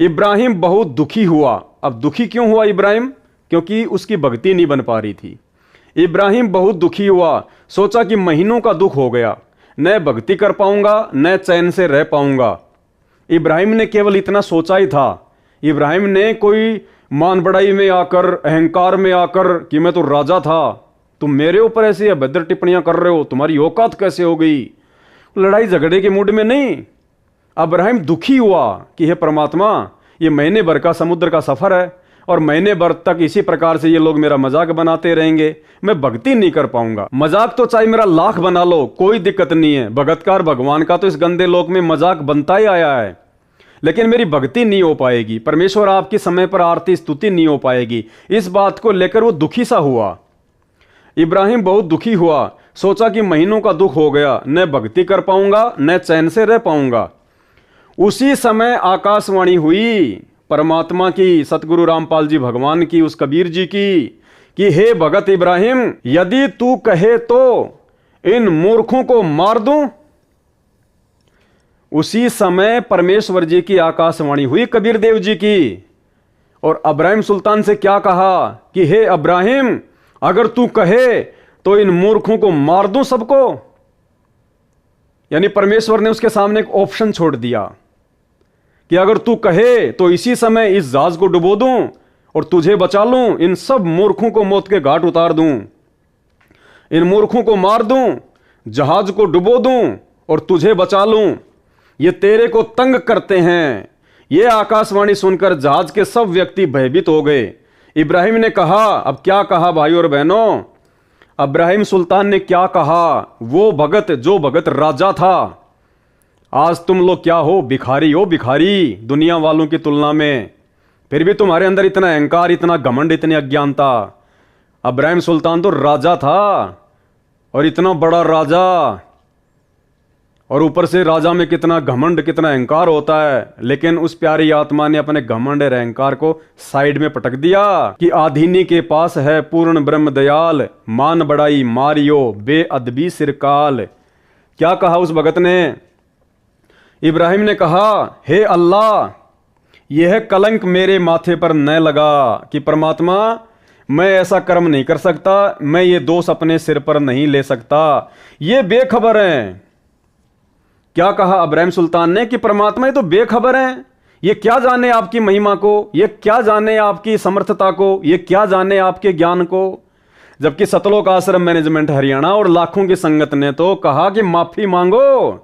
इब्राहिम बहुत दुखी हुआ। अब दुखी क्यों हुआ इब्राहिम? क्योंकि उसकी भक्ति नहीं बन पा रही थी। इब्राहिम बहुत दुखी हुआ, सोचा कि महीनों का दुख हो गया, न भक्ति कर पाऊंगा, न चैन से रह पाऊंगा। इब्राहिम ने केवल इतना सोचा ही था। इब्राहिम ने कोई मान बढ़ाई में आकर, अहंकार में आकर कि मैं तो राजा था, तुम मेरे ऊपर ऐसी अभद्र टिप्पणियां कर रहे हो, तुम्हारी औकात कैसे हो गई? लड़ाई झगड़े के मूड में नहीं। इब्राहिम दुखी हुआ कि हे परमात्मा, ये महीने भर का समुद्र का सफर है और महीने भर तक इसी प्रकार से ये लोग मेरा मजाक बनाते रहेंगे, मैं भक्ति नहीं कर पाऊंगा। मजाक तो चाहे मेरा लाख बना लो, कोई दिक्कत नहीं है। भगतकार भगवान का तो इस गंदे लोक में मजाक बनता ही आया है, लेकिन मेरी भक्ति नहीं हो पाएगी, परमेश्वर आपकी समय पर आरती स्तुति नहीं हो पाएगी। इस बात को लेकर वो दुखी सा हुआ। इब्राहिम बहुत दुखी हुआ, सोचा कि महीनों का दुख हो गया, न भक्ति कर पाऊंगा, न चैन से रह पाऊंगा। उसी समय आकाशवाणी हुई परमात्मा की, सतगुरु रामपाल जी भगवान की, उस कबीर जी की, कि हे भगत इब्राहिम, यदि तू कहे तो इन मूर्खों को मार दूं। उसी समय परमेश्वर जी की आकाशवाणी हुई कबीर देव जी की, और इब्राहिम सुल्तान से क्या कहा कि हे इब्राहिम, अगर तू कहे तो इन मूर्खों को मार दूं सबको। यानी परमेश्वर ने उसके सामने एक ऑप्शन छोड़ दिया कि अगर तू कहे तो इसी समय इस जहाज को डुबो दूं और तुझे बचा लूं, इन सब मूर्खों को मौत के घाट उतार दूं, इन मूर्खों को मार दूं, जहाज को डुबो दूं और तुझे बचा लूं। ये तेरे को तंग करते हैं। ये आकाशवाणी सुनकर जहाज के सब व्यक्ति भयभीत हो गए। इब्राहिम ने कहा, अब क्या कहा भाई और बहनों? इब्राहिम सुल्तान ने क्या कहा? वो भगत, जो भगत राजा था, आज तुम लोग क्या हो? भिखारी हो, भिखारी दुनिया वालों की तुलना में। फिर भी तुम्हारे अंदर इतना अहंकार, इतना घमंड, इतनी अज्ञानता। इब्राहिम सुल्तान तो राजा था, और इतना बड़ा राजा, और ऊपर से राजा में कितना घमंड, कितना अहंकार होता है। लेकिन उस प्यारी आत्मा ने अपने घमंड और अहंकार को साइड में पटक दिया कि आधीनी के पास है पूर्ण ब्रह्म दयाल, मान बढ़ाई मारियो बेअदबी सिरकाल। क्या कहा उस भगत ने? इब्राहिम ने कहा, हे अल्लाह, यह कलंक मेरे माथे पर न लगा कि परमात्मा, मैं ऐसा कर्म नहीं कर सकता, मैं ये दोष अपने सिर पर नहीं ले सकता। ये बेखबर हैं। क्या कहा इब्राहिम सुल्तान ने कि परमात्मा ये तो बेखबर हैं, ये क्या जाने आपकी महिमा को, ये क्या जाने आपकी समर्थता को, ये क्या जाने आपके ज्ञान को। जबकि सतलोक आश्रम मैनेजमेंट हरियाणा और लाखों की संगत ने तो कहा कि माफी मांगो।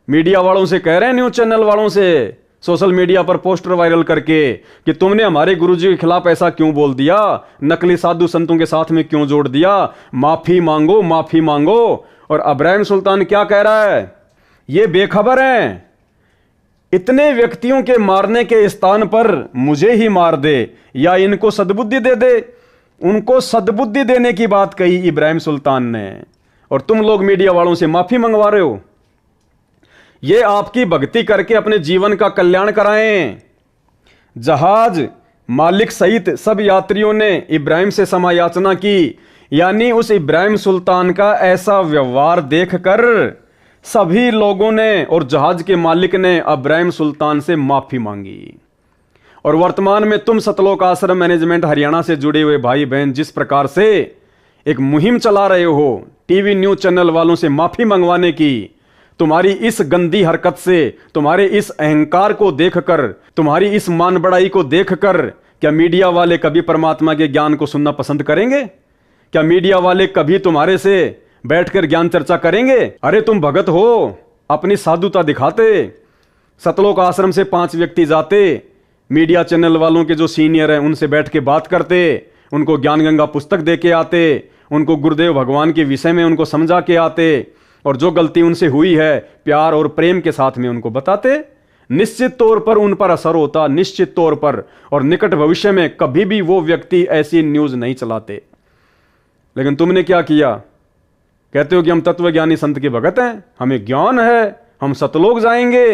मीडिया वालों से कह रहे हैं, न्यूज चैनल वालों से, सोशल मीडिया पर पोस्टर वायरल करके कि तुमने हमारे गुरुजी के खिलाफ ऐसा क्यों बोल दिया, नकली साधु संतों के साथ में क्यों जोड़ दिया, माफी मांगो, माफी मांगो। और इब्राहिम सुल्तान क्या कह रहा है? ये बेखबर हैं, इतने व्यक्तियों के मारने के स्थान पर मुझे ही मार दे या इनको सद्बुद्धि दे दे। उनको सद्बुद्धि देने की बात कही इब्राहिम सुल्तान ने, और तुम लोग मीडिया वालों से माफी मंगवा रहे हो। ये आपकी भक्ति करके अपने जीवन का कल्याण कराएं। जहाज मालिक सहित सब यात्रियों ने इब्राहिम से क्षमा याचना की, यानी उस इब्राहिम सुल्तान का ऐसा व्यवहार देखकर सभी लोगों ने और जहाज के मालिक ने इब्राहिम सुल्तान से माफी मांगी। और वर्तमान में तुम सतलोक आश्रम मैनेजमेंट हरियाणा से जुड़े हुए भाई बहन जिस प्रकार से एक मुहिम चला रहे हो टीवी न्यूज चैनल वालों से माफी मंगवाने की, तुम्हारी इस गंदी हरकत से, तुम्हारे इस अहंकार को देखकर, तुम्हारी इस मान बढ़ाई को देखकर क्या मीडिया वाले कभी परमात्मा के ज्ञान को सुनना पसंद करेंगे? क्या मीडिया वाले कभी तुम्हारे से बैठकर ज्ञान चर्चा करेंगे? अरे तुम भगत हो, अपनी साधुता दिखाते, सतलोक आश्रम से 5 व्यक्ति जाते, मीडिया चैनल वालों के जो सीनियर हैं उनसे बैठ के बात करते, उनको ज्ञान गंगा पुस्तक दे के आते, उनको गुरुदेव भगवान के विषय में उनको समझा के आते, और जो गलती उनसे हुई है प्यार और प्रेम के साथ में उनको बताते। निश्चित तौर पर उन पर असर होता, निश्चित तौर पर, और निकट भविष्य में कभी भी वो व्यक्ति ऐसी न्यूज नहीं चलाते। लेकिन तुमने क्या किया? कहते हो कि हम तत्वज्ञानी संत के भगत हैं, हमें ज्ञान है, हम सतलोक जाएंगे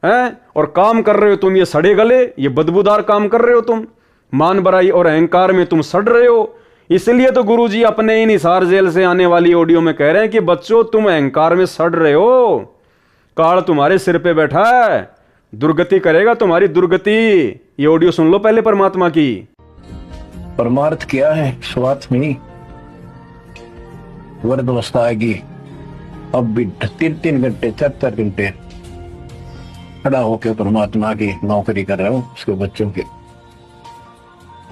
हैं, और काम कर रहे हो तुम ये सड़े गले, ये बदबूदार काम कर रहे हो तुम, मान बराई और अहंकार में तुम सड़ रहे हो। इसलिए तो गुरुजी अपने इन हिसार जेल से आने वाली ऑडियो में कह रहे हैं कि बच्चों तुम अहंकार में सड़ रहे हो, काल तुम्हारे सिर पे बैठा है, दुर्गति करेगा तुम्हारी दुर्गति। ये ऑडियो सुन लो पहले परमात्मा की। परमार्थ क्या है? स्वार्थ में वर्द अवस्था आएगी। अब भी 3-3 घंटे 4-4 घंटे खड़ा होकर परमात्मा की नौकरी कर रहा हूं, उसके बच्चों के।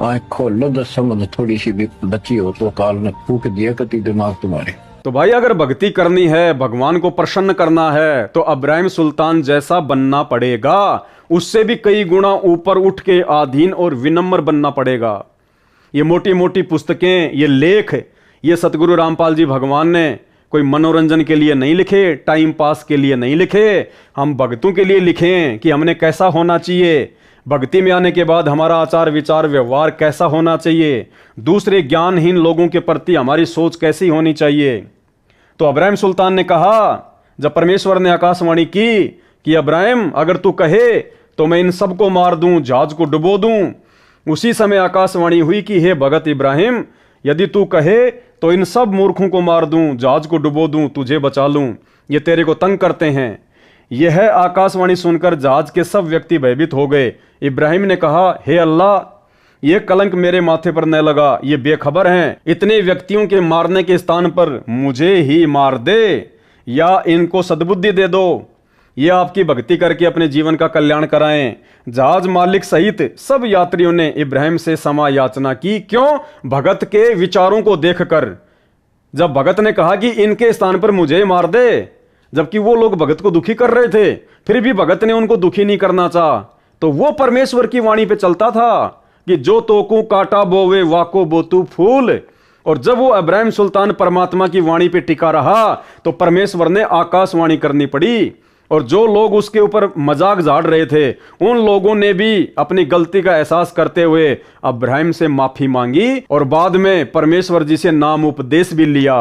आँख खोल लो, 10 समझ थोड़ी सी भी बची हो तो काल ने फूक दिया कति दिमाग तुम्हारे। तो भाई अगर भक्ति करनी है, भगवान को प्रसन्न करना है, तो इब्राहिम सुल्तान जैसा बनना पड़ेगा, उससे भी कई गुना ऊपर उठ के आधीन और विनम्र बनना पड़ेगा। ये मोटी मोटी पुस्तकें, ये लेख, ये सतगुरु रामपाल जी भगवान ने कोई मनोरंजन के लिए नहीं लिखे, टाइम पास के लिए नहीं लिखे, हम भक्तों के लिए लिखे कि हमने कैसा होना चाहिए, भक्ति में आने के बाद हमारा आचार विचार व्यवहार कैसा होना चाहिए, दूसरे ज्ञानहीन लोगों के प्रति हमारी सोच कैसी होनी चाहिए। तो इब्राहिम सुल्तान ने कहा, जब परमेश्वर ने आकाशवाणी की कि इब्राहिम अगर तू कहे तो मैं इन सबको मार दूं, जहाज को डुबो दूं, उसी समय आकाशवाणी हुई कि हे भगत इब्राहिम, यदि तू कहे तो इन सब मूर्खों को मार दूं, जहाज को डुबो दूं, तुझे बचा लूं, ये तेरे को तंग करते हैं। यह आकाशवाणी सुनकर जहाज के सब व्यक्ति भयभीत हो गए। इब्राहिम ने कहा, हे अल्लाह, ये कलंक मेरे माथे पर न लगा, ये बेखबर हैं, इतने व्यक्तियों के मारने के स्थान पर मुझे ही मार दे या इनको सद्बुद्धि दे दो, ये आपकी भक्ति करके अपने जीवन का कल्याण कराएं। जहाज मालिक सहित सब यात्रियों ने इब्राहिम से क्षमा याचना की। क्यों? भगत के विचारों को देखकर। जब भगत ने कहा कि इनके स्थान पर मुझे मार दे, जबकि वो लोग भगत को दुखी कर रहे थे, फिर भी भगत ने उनको दुखी नहीं करना चाहा, तो वो परमेश्वर की वाणी पे चलता था कि जो तोकू काटा बोवे वाको बोतू फूल। और जब वो इब्राहिम सुल्तान परमात्मा की वाणी पे टिका रहा तो परमेश्वर ने आकाशवाणी करनी पड़ी, और जो लोग उसके ऊपर मजाक झाड़ रहे थे उन लोगों ने भी अपनी गलती का एहसास करते हुए इब्राहिम से माफी मांगी और बाद में परमेश्वर जी से नाम उपदेश भी लिया।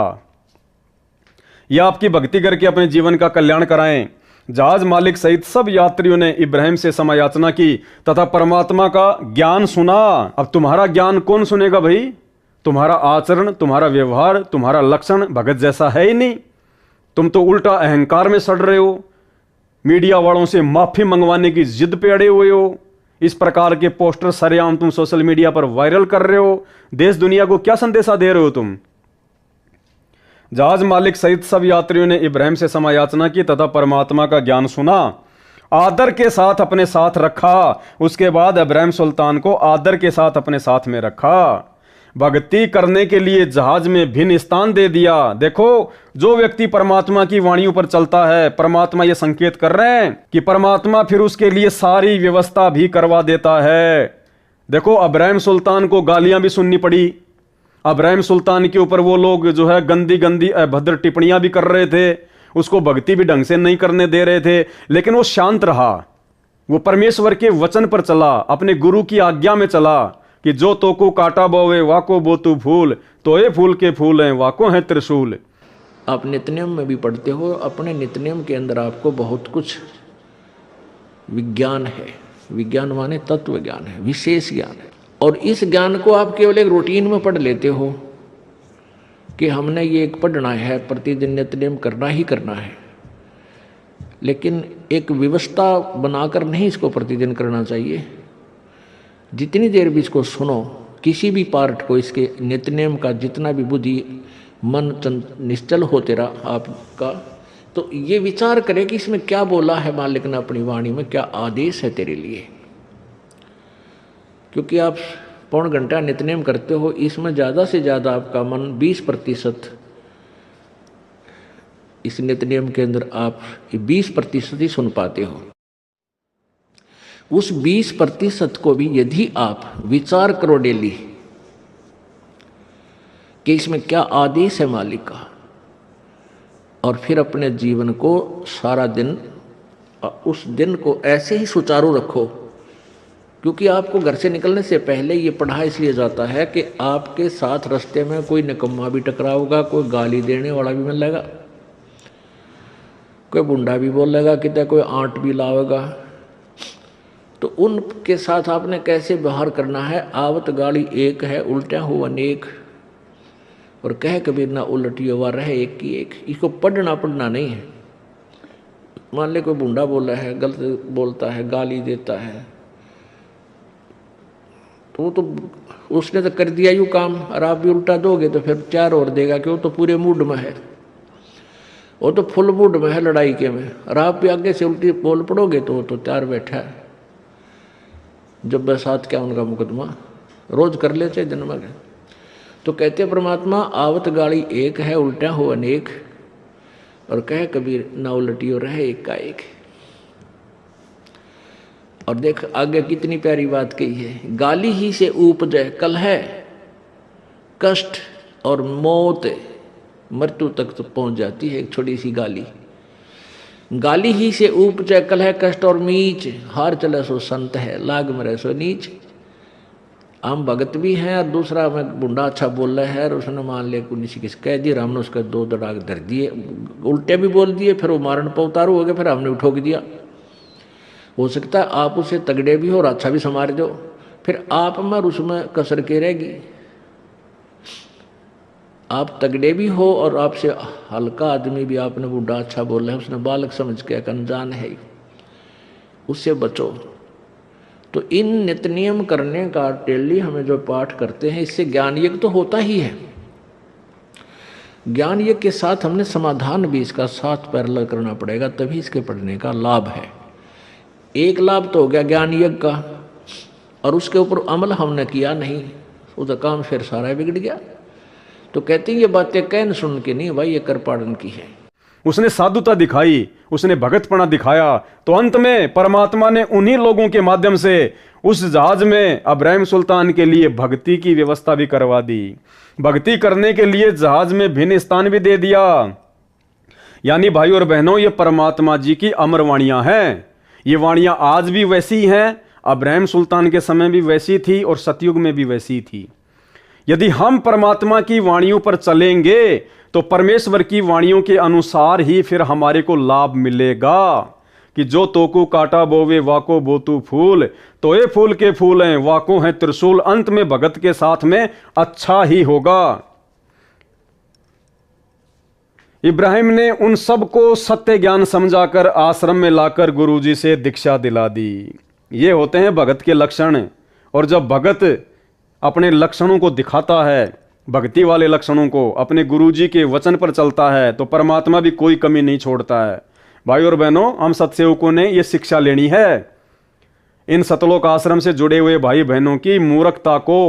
यह आपकी भक्ति करके अपने जीवन का कल्याण कराएं। जहाज मालिक सहित सब यात्रियों ने इब्राहिम से क्षमा याचना की तथा परमात्मा का ज्ञान सुना। अब तुम्हारा ज्ञान कौन सुनेगा भाई? तुम्हारा आचरण, तुम्हारा व्यवहार, तुम्हारा लक्षण भगत जैसा है ही नहीं। तुम तो उल्टा अहंकार में सड़ रहे हो, मीडिया वालों से माफी मंगवाने की जिद पे अड़े हुए हो, इस प्रकार के पोस्टर सरेआम तुम सोशल मीडिया पर वायरल कर रहे हो। देश दुनिया को क्या संदेशा दे रहे हो तुम? जहाज मालिक सहित सब यात्रियों ने इब्राहिम से क्षमा याचना की तथा परमात्मा का ज्ञान सुना, आदर के साथ अपने साथ रखा। उसके बाद इब्राहिम सुल्तान को आदर के साथ अपने साथ में रखा। भक्ति करने के लिए जहाज में भिन्न स्थान दे दिया। देखो, जो व्यक्ति परमात्मा की वाणियों पर चलता है, परमात्मा ये संकेत कर रहे हैं कि परमात्मा फिर उसके लिए सारी व्यवस्था भी करवा देता है। देखो, इब्राहिम सुल्तान को गालियां भी सुननी पड़ी। इब्राहिम सुल्तान के ऊपर वो लोग जो है गंदी गंदी अभद्र टिप्पणियां भी कर रहे थे, उसको भक्ति भी ढंग से नहीं करने दे रहे थे, लेकिन वो शांत रहा। वो परमेश्वर के वचन पर चला, अपने गुरु की आज्ञा में चला कि जो तो को काटा बोवे वाको बोतू फूल, तो ये फूल के फूल हैं, वाको है त्रिशूल। आप नित्यनियम में भी पढ़ते हो, अपने नित्यनियम के अंदर आपको बहुत कुछ विज्ञान है। विज्ञान माने तत्व ज्ञान है, विशेष ज्ञान है। और इस ज्ञान को आप केवल एक रूटीन में पढ़ लेते हो कि हमने ये एक पढ़ना है, प्रतिदिन नित्यनियम करना ही करना है। लेकिन एक व्यवस्था बनाकर नहीं इसको प्रतिदिन करना चाहिए। जितनी देर भी इसको सुनो, किसी भी पार्ट को, इसके नित्यनेम का जितना भी बुद्धि मन निश्चल हो तेरा आपका, तो ये विचार करे कि इसमें क्या बोला है मालिक ने अपनी वाणी में, क्या आदेश है तेरे लिए। क्योंकि आप पौन घंटा नित्यनेम करते हो, इसमें ज़्यादा से ज़्यादा आपका मन 20% इस नित्यनेम के अंदर आप 20% ही सुन पाते हो। उस 20% को भी यदि आप विचार करो डेली कि इसमें क्या आदेश है मालिक का, और फिर अपने जीवन को सारा दिन, उस दिन को ऐसे ही सुचारू रखो। क्योंकि आपको घर से निकलने से पहले ये पढ़ा इसलिए जाता है कि आपके साथ रास्ते में कोई निकम्मा भी टकराओगा, कोई गाली देने वाला भी मिलेगा, कोई बुंडा भी बोलेगा, कितना कोई आंट भी लावेगा। तो उनके साथ आपने कैसे व्यवहार करना है। आवत गाड़ी एक है, उल्टा हो अनेक, और कह कबीर ना उलटी हुआ रहे एक की एक। इसको पढ़ना नहीं है। मान ले कोई बुंडा बोला है, गलत बोलता है, गाली देता है, तो उसने तो कर दिया यूँ काम, और आप भी उल्टा दोगे तो फिर 4 और देगा, क्यों, तो पूरे मूड में है, वो तो फुल मूड में है लड़ाई के में, और आप भी आगे से उल्टी बोल पड़ोगे तो वो तो 4 बैठा है। जब बसात क्या उनका मुकदमा रोज कर ले चाहे दिन में। तो कहते परमात्मा आवत गाड़ी एक है, उल्टा हो अनेक, और कहे कबीर ना उलटियो रहे एक का एक। और देख आगे कितनी प्यारी बात कही है, गाली ही से उपजे कलह, कष्ट और मौत, मृत्यु तक तो पहुंच जाती है एक छोटी सी गाली। गाली ही से उपजे कलह कष्ट और मीच, हार चले सो संत है, लाग मरे सो नीच। हम भगत भी हैं और दूसरा में बुंडा अच्छा बोल रहा है, और उसने मान ले किसी किस कह दिया, हमने उसका 2 दड़ाक धर दिए, उल्टे भी बोल दिए, फिर वो मारन पर उतारू हो गए, फिर हमने उठोक दिया। हो सकता है आप उसे तगड़े भी हो और अच्छा भी संवार दो, फिर आप में और उसमें कसर के रहेगी। आप तगड़े भी हो और आपसे हल्का आदमी भी आपने बुढ़ा अच्छा बोला है, उसने बालक समझ के अनजान है, उससे बचो। तो इन नित्य नियम करने का डेली हमें जो पाठ करते हैं, इससे ज्ञान यज्ञ तो होता ही है। ज्ञान यज्ञ के साथ हमने समाधान भी इसका साथ पैरेलल करना पड़ेगा, तभी इसके पढ़ने का लाभ है। एक लाभ तो हो गया ज्ञान यज्ञ का, और उसके ऊपर अमल हमने किया नहीं, उसका काम फिर सारा बिगड़ गया। तो कहते हैं ये बातें कहन सुन के नहीं भाई, ये कर पाड़न की है। उसने साधुता दिखाई, उसने भगतपना दिखाया, तो अंत में परमात्मा ने उन्हीं लोगों के माध्यम से उस जहाज में अब्राहिम सुल्तान के लिए भक्ति की व्यवस्था भी करवा दी। भक्ति करने के लिए जहाज में भिन्न स्थान भी दे दिया। यानी भाई और बहनों, ये परमात्मा जी की अमर वाणियां हैं। ये वाणियां आज भी वैसी हैं, अब्राहिम सुल्तान के समय भी वैसी थी और सतयुग में भी वैसी थी। यदि हम परमात्मा की वाणियों पर चलेंगे तो परमेश्वर की वाणियों के अनुसार ही फिर हमारे को लाभ मिलेगा कि जो तोकू काटा बोवे वाको बोतू फूल, तो ये फूल के फूल हैं, वाको हैं त्रिशूल। अंत में भगत के साथ में अच्छा ही होगा। इब्राहिम ने उन सबको सत्य ज्ञान समझाकर आश्रम में लाकर गुरुजी से दीक्षा दिला दी। ये होते हैं भगत के लक्षण। और जब भगत अपने लक्षणों को दिखाता है, भक्ति वाले लक्षणों को, अपने गुरुजी के वचन पर चलता है, तो परमात्मा भी कोई कमी नहीं छोड़ता है। भाई और बहनों, हम सत्सेवकों ने ये शिक्षा लेनी है। इन सतलोक आश्रम से जुड़े हुए भाई बहनों की मूर्खता को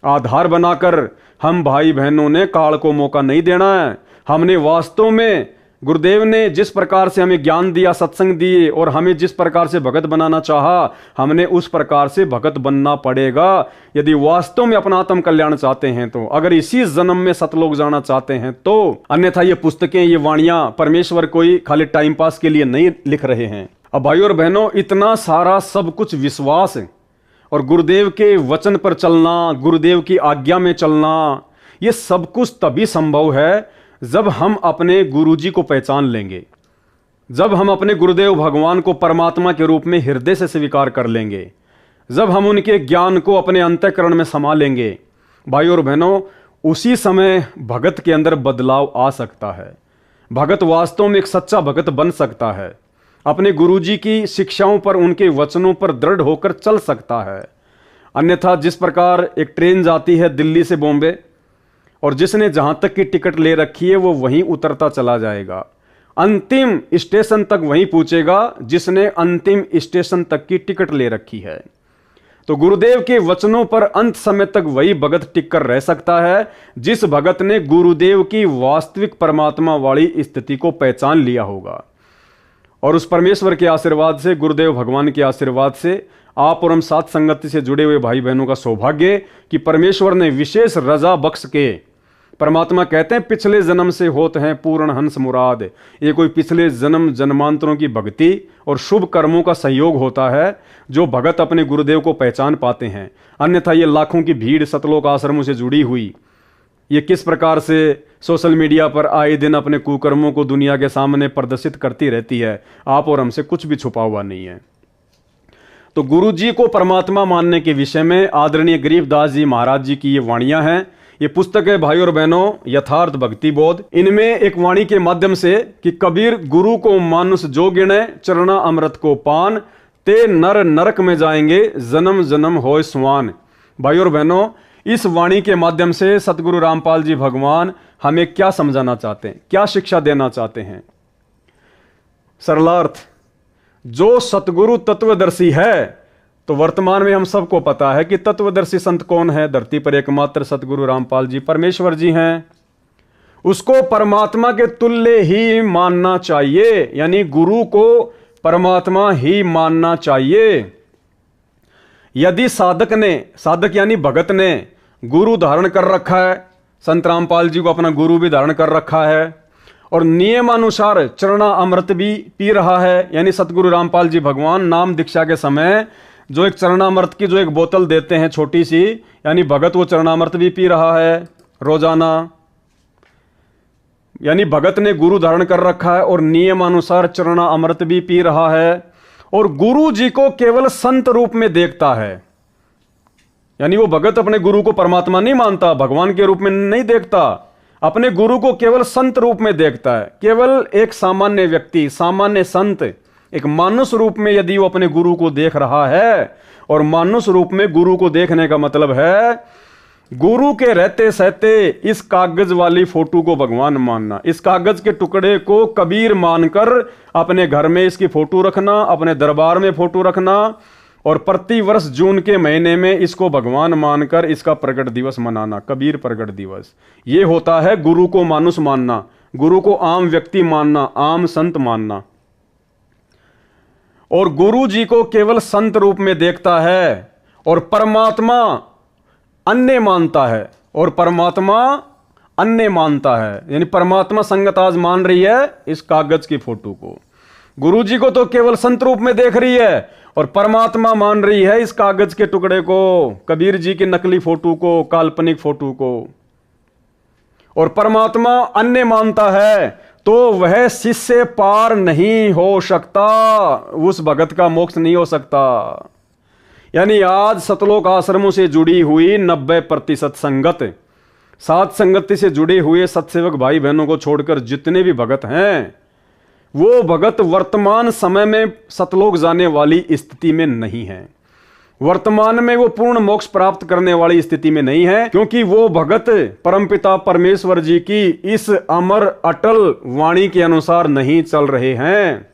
आधार बनाकर हम भाई बहनों ने काल को मौका नहीं देना है। हमने वास्तव में गुरुदेव ने जिस प्रकार से हमें ज्ञान दिया, सत्संग दिए, और हमें जिस प्रकार से भगत बनाना चाहा, हमने उस प्रकार से भगत बनना पड़ेगा यदि वास्तव में अपना आत्म कल्याण चाहते हैं तो। अगर इसी जन्म में सतलोक जाना चाहते हैं तो। अन्यथा ये पुस्तकें, ये वाणियां परमेश्वर कोई खाली टाइम पास के लिए नहीं लिख रहे हैं। अब भाई और बहनों, इतना सारा सब कुछ विश्वास और गुरुदेव के वचन पर चलना, गुरुदेव की आज्ञा में चलना, ये सब कुछ तभी संभव है जब हम अपने गुरुजी को पहचान लेंगे, जब हम अपने गुरुदेव भगवान को परमात्मा के रूप में हृदय से स्वीकार कर लेंगे, जब हम उनके ज्ञान को अपने अंतःकरण में समा लेंगे। भाई और बहनों, उसी समय भगत के अंदर बदलाव आ सकता है। भगत वास्तव में एक सच्चा भगत बन सकता है। अपने गुरुजी की शिक्षाओं पर, उनके वचनों पर दृढ़ होकर चल सकता है। अन्यथा जिस प्रकार एक ट्रेन जाती है दिल्ली से बॉम्बे, और जिसने जहां तक की टिकट ले रखी है वो वहीं उतरता चला जाएगा, अंतिम स्टेशन तक वहीं पहुंचेगा जिसने अंतिम स्टेशन तक की टिकट ले रखी है। तो गुरुदेव के वचनों पर अंत समय तक वही भगत टिक कर रह सकता है जिस भगत ने गुरुदेव की वास्तविक परमात्मा वाली स्थिति को पहचान लिया होगा। और उस परमेश्वर के आशीर्वाद से, गुरुदेव भगवान के आशीर्वाद से आप और हम साथ संगति से जुड़े हुए भाई बहनों का सौभाग्य कि परमेश्वर ने विशेष रजा बख्श के, परमात्मा कहते हैं पिछले जन्म से होते हैं पूर्ण हंस मुराद, ये कोई पिछले जन्म जन्मांतरों की भक्ति और शुभ कर्मों का सहयोग होता है जो भगत अपने गुरुदेव को पहचान पाते हैं। अन्यथा ये लाखों की भीड़ सतलोक आश्रमों से जुड़ी हुई, ये किस प्रकार से सोशल मीडिया पर आए दिन अपने कुकर्मों को दुनिया के सामने प्रदर्शित करती रहती है, आप और हमसे कुछ भी छुपा हुआ नहीं है। तो गुरु जी को परमात्मा मानने के विषय में आदरणीय गरीबदास जी महाराज जी की ये वाणियां हैं। ये पुस्तक है भाई और बहनों यथार्थ भक्ति बोध। इनमें एक वाणी के माध्यम से कि कबीर गुरु को मानुष जो गिने, चरणा अमृत को पान, ते नर नरक में जाएंगे, जन्म जन्म होय स्वान। भाई और बहनों, इस वाणी के माध्यम से सतगुरु रामपाल जी भगवान हमें क्या समझाना चाहते हैं, क्या शिक्षा देना चाहते हैं? सरलार्थ, जो सतगुरु तत्वदर्शी है, तो वर्तमान में हम सबको पता है कि तत्वदर्शी संत कौन है? धरती पर एकमात्र सतगुरु रामपाल जी परमेश्वर जी हैं। उसको परमात्मा के तुल्य ही मानना चाहिए, यानी गुरु को परमात्मा ही मानना चाहिए। यदि साधक यानी भगत ने गुरु धारण कर रखा है, संत रामपाल जी को अपना गुरु भी धारण कर रखा है, और नियमानुसार चरणा अमृत भी पी रहा है, यानी सतगुरु रामपाल जी भगवान नाम दीक्षा के समय जो एक चरणामृत की जो एक बोतल देते हैं छोटी सी, यानी भगत वो चरणामृत भी पी रहा है रोजाना, यानी भगत ने गुरु धारण कर रखा है और नियमानुसार चरणा अमृत भी पी रहा है, और गुरु जी को केवल संत रूप में देखता है। यानी वो भगत अपने गुरु को परमात्मा नहीं मानता, भगवान के रूप में नहीं देखता, अपने गुरु को केवल संत रूप में देखता है। केवल एक सामान्य व्यक्ति, सामान्य संत, एक मानुष रूप में यदि वो अपने गुरु को देख रहा है, और मानुष रूप में गुरु को देखने का मतलब है गुरु के रहते सहते इस कागज वाली फोटो को भगवान मानना, इस कागज के टुकड़े को कबीर मानकर अपने घर में इसकी फोटो रखना, अपने दरबार में फोटो रखना, और प्रति वर्ष जून के महीने में इसको भगवान मानकर इसका प्रकट दिवस मनाना, कबीर प्रकट दिवस। ये होता है गुरु को मानुष मानना, गुरु को आम व्यक्ति मानना, आम संत मानना। और गुरु जी को केवल संत रूप में देखता है और परमात्मा अन्य मानता है, और परमात्मा अन्य मानता है, यानी परमात्मा संगत आज मान रही है इस कागज की फोटो को। गुरु जी को तो केवल संत रूप में देख रही है और परमात्मा मान रही है इस कागज के टुकड़े को, कबीर जी की नकली फोटो को, काल्पनिक फोटो को। और परमात्मा अन्य मानता है तो वह शिष्य पार नहीं हो सकता, उस भगत का मोक्ष नहीं हो सकता। यानी आज सतलोक आश्रमों से जुड़ी हुई 90% संगत, साथ संगति से जुड़े हुए सत्सेवक भाई बहनों को छोड़कर जितने भी भगत हैं, वो भगत वर्तमान समय में सतलोक जाने वाली स्थिति में नहीं है। वर्तमान में वो पूर्ण मोक्ष प्राप्त करने वाली स्थिति में नहीं है, क्योंकि वो भगत परमपिता परमेश्वर जी की इस अमर अटल वाणी के अनुसार नहीं चल रहे हैं।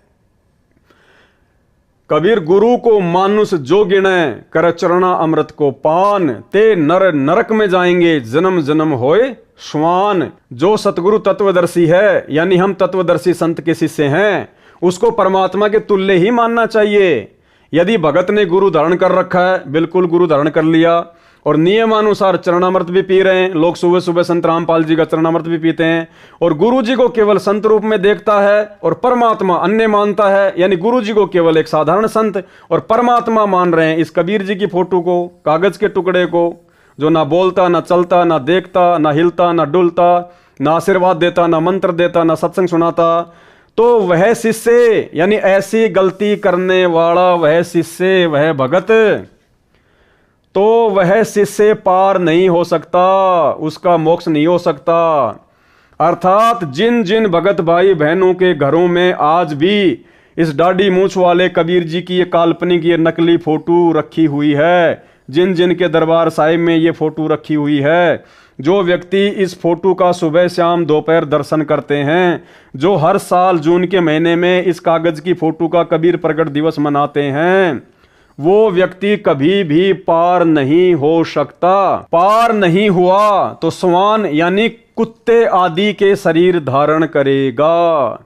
कबीर गुरु को मानुष जो गिने, कर चरणा अमृत को पान, ते नर नरक में जाएंगे, जन्म जन्म होए श्वान। जो सतगुरु तत्वदर्शी है, यानी हम तत्वदर्शी संत के शिष्य हैं, उसको परमात्मा के तुल्य ही मानना चाहिए। यदि भगत ने गुरु धारण कर रखा है, बिल्कुल गुरु धारण कर लिया, और नियमानुसार चरणामृत भी पी रहे हैं, लोग सुबह सुबह संत रामपाल जी का चरणामृत भी पीते हैं, और गुरु जी को केवल संत रूप में देखता है और परमात्मा अन्य मानता है, यानी गुरु जी को केवल एक साधारण संत और परमात्मा मान रहे हैं इस कबीर जी की फोटो को, कागज के टुकड़े को, जो ना बोलता, ना चलता, ना देखता, ना हिलता, ना डुलता, ना आशीर्वाद देता, ना मंत्र देता, ना सत्संग सुनाता। तो वह शिष्य, यानी ऐसी गलती करने वाला वह शिष्य, वह भगत, तो वह शिष्य पार नहीं हो सकता, उसका मोक्ष नहीं हो सकता। अर्थात जिन जिन भगत भाई बहनों के घरों में आज भी इस दाढ़ी मूछ वाले कबीर जी की ये काल्पनिक, ये नकली फोटो रखी हुई है। जिन जिन के दरबार साहिब में ये फोटो रखी हुई है, जो व्यक्ति इस फोटो का सुबह शाम दोपहर दर्शन करते हैं, जो हर साल जून के महीने में इस कागज की फोटो का कबीर प्रकट दिवस मनाते हैं, वो व्यक्ति कभी भी पार नहीं हो सकता। पार नहीं हुआ तो स्वान यानी कुत्ते आदि के शरीर धारण करेगा।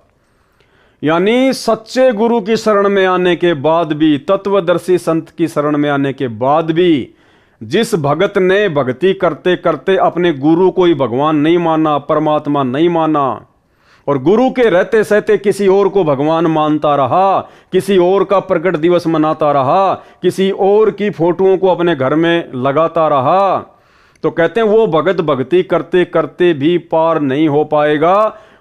यानी सच्चे गुरु की शरण में आने के बाद भी, तत्वदर्शी संत की शरण में आने के बाद भी, जिस भगत ने भक्ति करते करते अपने गुरु को ही भगवान नहीं माना, परमात्मा नहीं माना, और गुरु के रहते सहते किसी और को भगवान मानता रहा, किसी और का प्रकट दिवस मनाता रहा, किसी और की फोटोओं को अपने घर में लगाता रहा, तो कहते हैं वो भगत भक्ति करते करते भी पार नहीं हो पाएगा।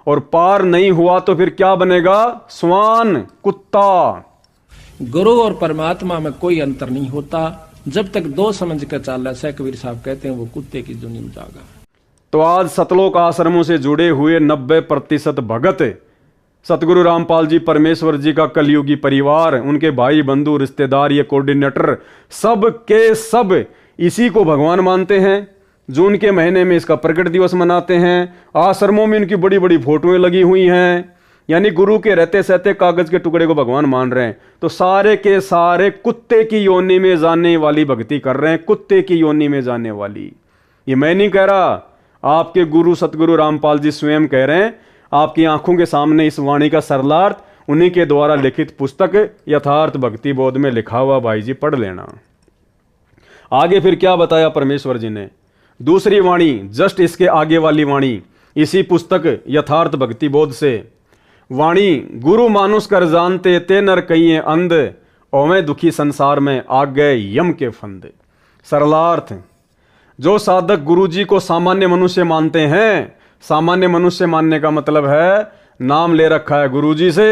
और पार नहीं हुआ तो फिर क्या बनेगा? स्वान, कुत्ता। गुरु और परमात्मा में कोई अंतर नहीं होता। जब तक दो समझ कर चाल रहा, कबीर साहब कहते हैं, वो कुत्ते की जुनी में जागा। तो आज सतलोक आश्रमों से जुड़े हुए 90% भगत, सतगुरु रामपाल जी परमेश्वर जी का कलयुगी परिवार, उनके भाई बंधु रिश्तेदार, ये कोऑर्डिनेटर, सब के सब इसी को भगवान मानते हैं। जून के महीने में इसका प्रकट दिवस मनाते हैं। आश्रमों में इनकी बड़ी बड़ी फोटोएं लगी हुई हैं, यानी गुरु के रहते सहते कागज के टुकड़े को भगवान मान रहे हैं। तो सारे के सारे कुत्ते की योनि में जाने वाली भक्ति कर रहे हैं, कुत्ते की योनि में जाने वाली। ये मैं नहीं कह रहा, आपके गुरु सतगुरु रामपाल जी स्वयं कह रहे हैं। आपकी आंखों के सामने इस वाणी का सरलार्थ उन्हीं के द्वारा लिखित पुस्तक यथार्थ भक्ति बोध में लिखा हुआ, भाई जी पढ़ लेना। आगे फिर क्या बताया परमेश्वर जी ने? दूसरी वाणी, जस्ट इसके आगे वाली वाणी, इसी पुस्तक यथार्थ भक्ति बोध से वाणी, गुरु मानुष कर जानते ते नर कहिए अंध, ओवें दुखी संसार में आ गए यम के फंद। सरलार्थ, जो साधक गुरु जी को सामान्य मनुष्य मानते हैं, सामान्य मनुष्य मानने का मतलब है नाम ले रखा है गुरु जी से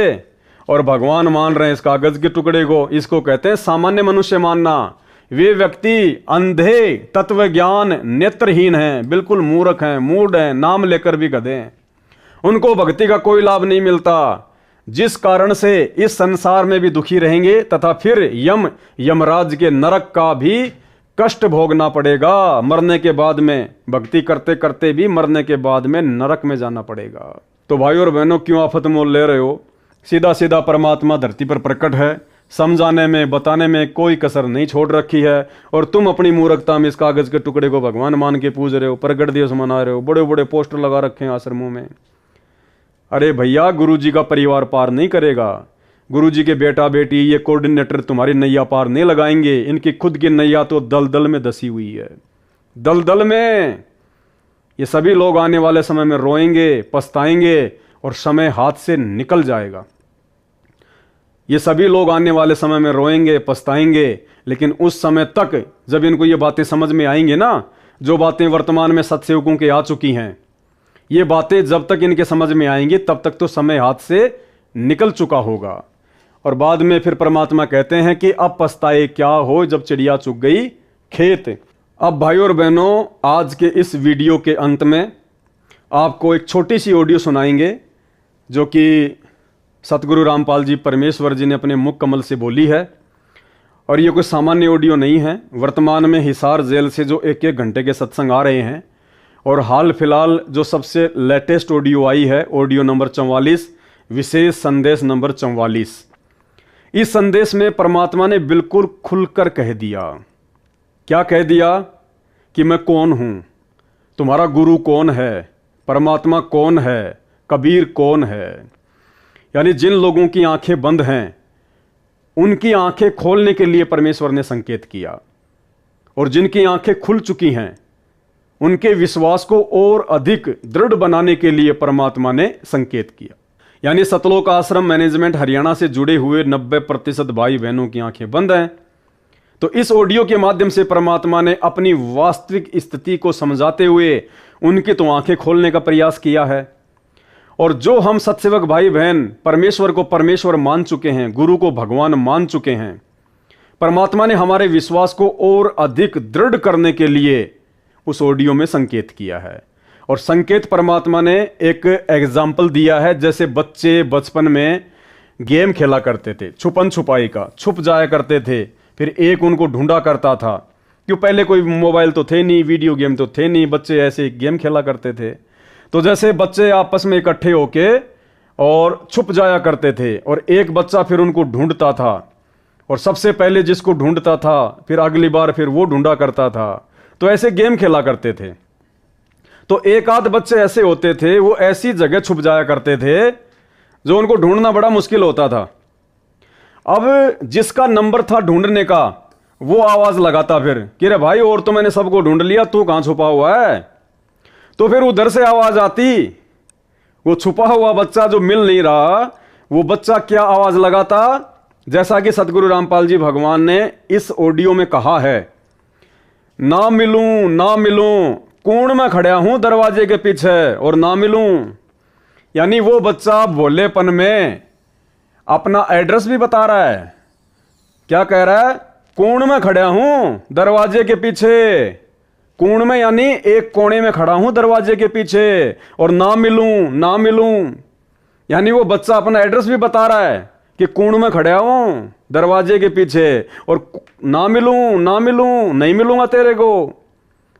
और भगवान मान रहे हैं इस कागज के टुकड़े को, इसको कहते हैं सामान्य मनुष्य मानना। वे व्यक्ति अंधे, तत्व ज्ञान नेत्रहीन हैं, बिल्कुल मूर्ख हैं, मूढ़ हैं, नाम लेकर भी गधे हैं। उनको भक्ति का कोई लाभ नहीं मिलता, जिस कारण से इस संसार में भी दुखी रहेंगे तथा फिर यमराज के नरक का भी कष्ट भोगना पड़ेगा। मरने के बाद में, भक्ति करते करते भी मरने के बाद में नरक में जाना पड़ेगा। तो भाई और बहनों, क्यों आफत मोल ले रहे हो? सीधा सीधा परमात्मा धरती पर प्रकट है, समझाने में बताने में कोई कसर नहीं छोड़ रखी है, और तुम अपनी मूर्खता में इस कागज के टुकड़े को भगवान मान के पूज रहे हो, प्रकट दिवस मना रहे हो, बड़े बड़े पोस्टर लगा रखे हैं आश्रमों में। अरे भैया, गुरु जी का परिवार पार नहीं करेगा। गुरु जी के बेटा बेटी, ये कोऑर्डिनेटर तुम्हारी नैया पार नहीं लगाएंगे। इनकी खुद की नैया तो दलदल में धसी हुई है, दलदल में। ये सभी लोग आने वाले समय में रोएंगे, पछताएंगे और समय हाथ से निकल जाएगा। ये सभी लोग आने वाले समय में रोएंगे, पछताएंगे, लेकिन उस समय तक जब इनको ये बातें समझ में आएंगे ना, जो बातें वर्तमान में सत्सेवकों के आ चुकी हैं, ये बातें जब तक इनके समझ में आएंगी तब तक तो समय हाथ से निकल चुका होगा। और बाद में फिर परमात्मा कहते हैं कि अब पछताए क्या हो जब चिड़िया चुग गई खेत। अब भाई और बहनों, आज के इस वीडियो के अंत में आपको एक छोटी सी ऑडियो सुनाएंगे, जो कि सतगुरु रामपाल जी परमेश्वर जी ने अपने मुख कमल से बोली है। और ये कोई सामान्य ऑडियो नहीं है। वर्तमान में हिसार जेल से जो 1-1 घंटे के सत्संग आ रहे हैं, और हाल फिलहाल जो सबसे लेटेस्ट ऑडियो आई है, ऑडियो नंबर 44, विशेष संदेश नंबर 44। इस संदेश में परमात्मा ने बिल्कुल खुलकर कह दिया। क्या कह दिया? कि मैं कौन हूं, तुम्हारा गुरु कौन है, परमात्मा कौन है, कबीर कौन है। यानी जिन लोगों की आंखें बंद हैं, उनकी आंखें खोलने के लिए परमेश्वर ने संकेत किया, और जिनकी आंखें खुल चुकी हैं, उनके विश्वास को और अधिक दृढ़ बनाने के लिए परमात्मा ने संकेत किया। यानी सतलोक आश्रम मैनेजमेंट हरियाणा से जुड़े हुए 90% भाई बहनों की आंखें बंद हैं। तो इस ऑडियो के माध्यम से परमात्मा ने अपनी वास्तविक स्थिति को समझाते हुए उनकी तो आंखें खोलने का प्रयास किया है। और जो हम सत्सेवक भाई बहन परमेश्वर को परमेश्वर मान चुके हैं, गुरु को भगवान मान चुके हैं, परमात्मा ने हमारे विश्वास को और अधिक दृढ़ करने के लिए उस ऑडियो में संकेत किया है। और संकेत परमात्मा ने एक एग्जाम्पल दिया है, जैसे बच्चे बचपन में गेम खेला करते थे, छुपन छुपाई का, छुप जाया करते थे, फिर एक उनको ढूंढा करता था। क्यों, पहले कोई मोबाइल तो थे नहीं, वीडियो गेम तो थे नहीं, बच्चे ऐसे गेम खेला करते थे। तो जैसे बच्चे आपस में इकट्ठे होके और छुप जाया करते थे, और एक बच्चा फिर उनको ढूंढता था, और सबसे पहले जिसको ढूंढता था फिर अगली बार फिर वो ढूंढा करता था। तो ऐसे गेम खेला करते थे। तो एक आध बच्चे ऐसे होते थे, वो ऐसी जगह छुप जाया करते थे जो उनको ढूंढना बड़ा मुश्किल होता था। अब जिसका नंबर था ढूंढने का, वो आवाज लगाता फिर कि रे भाई, और तो मैंने सबको ढूंढ लिया, तू कहां छुपा हुआ है। तो फिर उधर से आवाज आती, वो छुपा हुआ बच्चा जो मिल नहीं रहा, वो बच्चा क्या आवाज लगाता, जैसा कि सतगुरु रामपाल जी भगवान ने इस ऑडियो में कहा है, ना मिलूं ना मिलूं, कूण में खड़ा हूं दरवाजे के पीछे और ना मिलूं। यानी वो बच्चा भोलेपन में अपना एड्रेस भी बता रहा है। क्या कह रहा है, कूण में खड़ा हूं दरवाजे के पीछे, कूण में यानी एक कोने में खड़ा हूं दरवाजे के पीछे, और ना मिलूं ना मिलूं, यानी वो बच्चा अपना एड्रेस भी बता रहा है कि कूण में खड़ा हूं दरवाजे के पीछे, और ना मिलूं ना मिलूं, नहीं मिलूंगा तेरे को।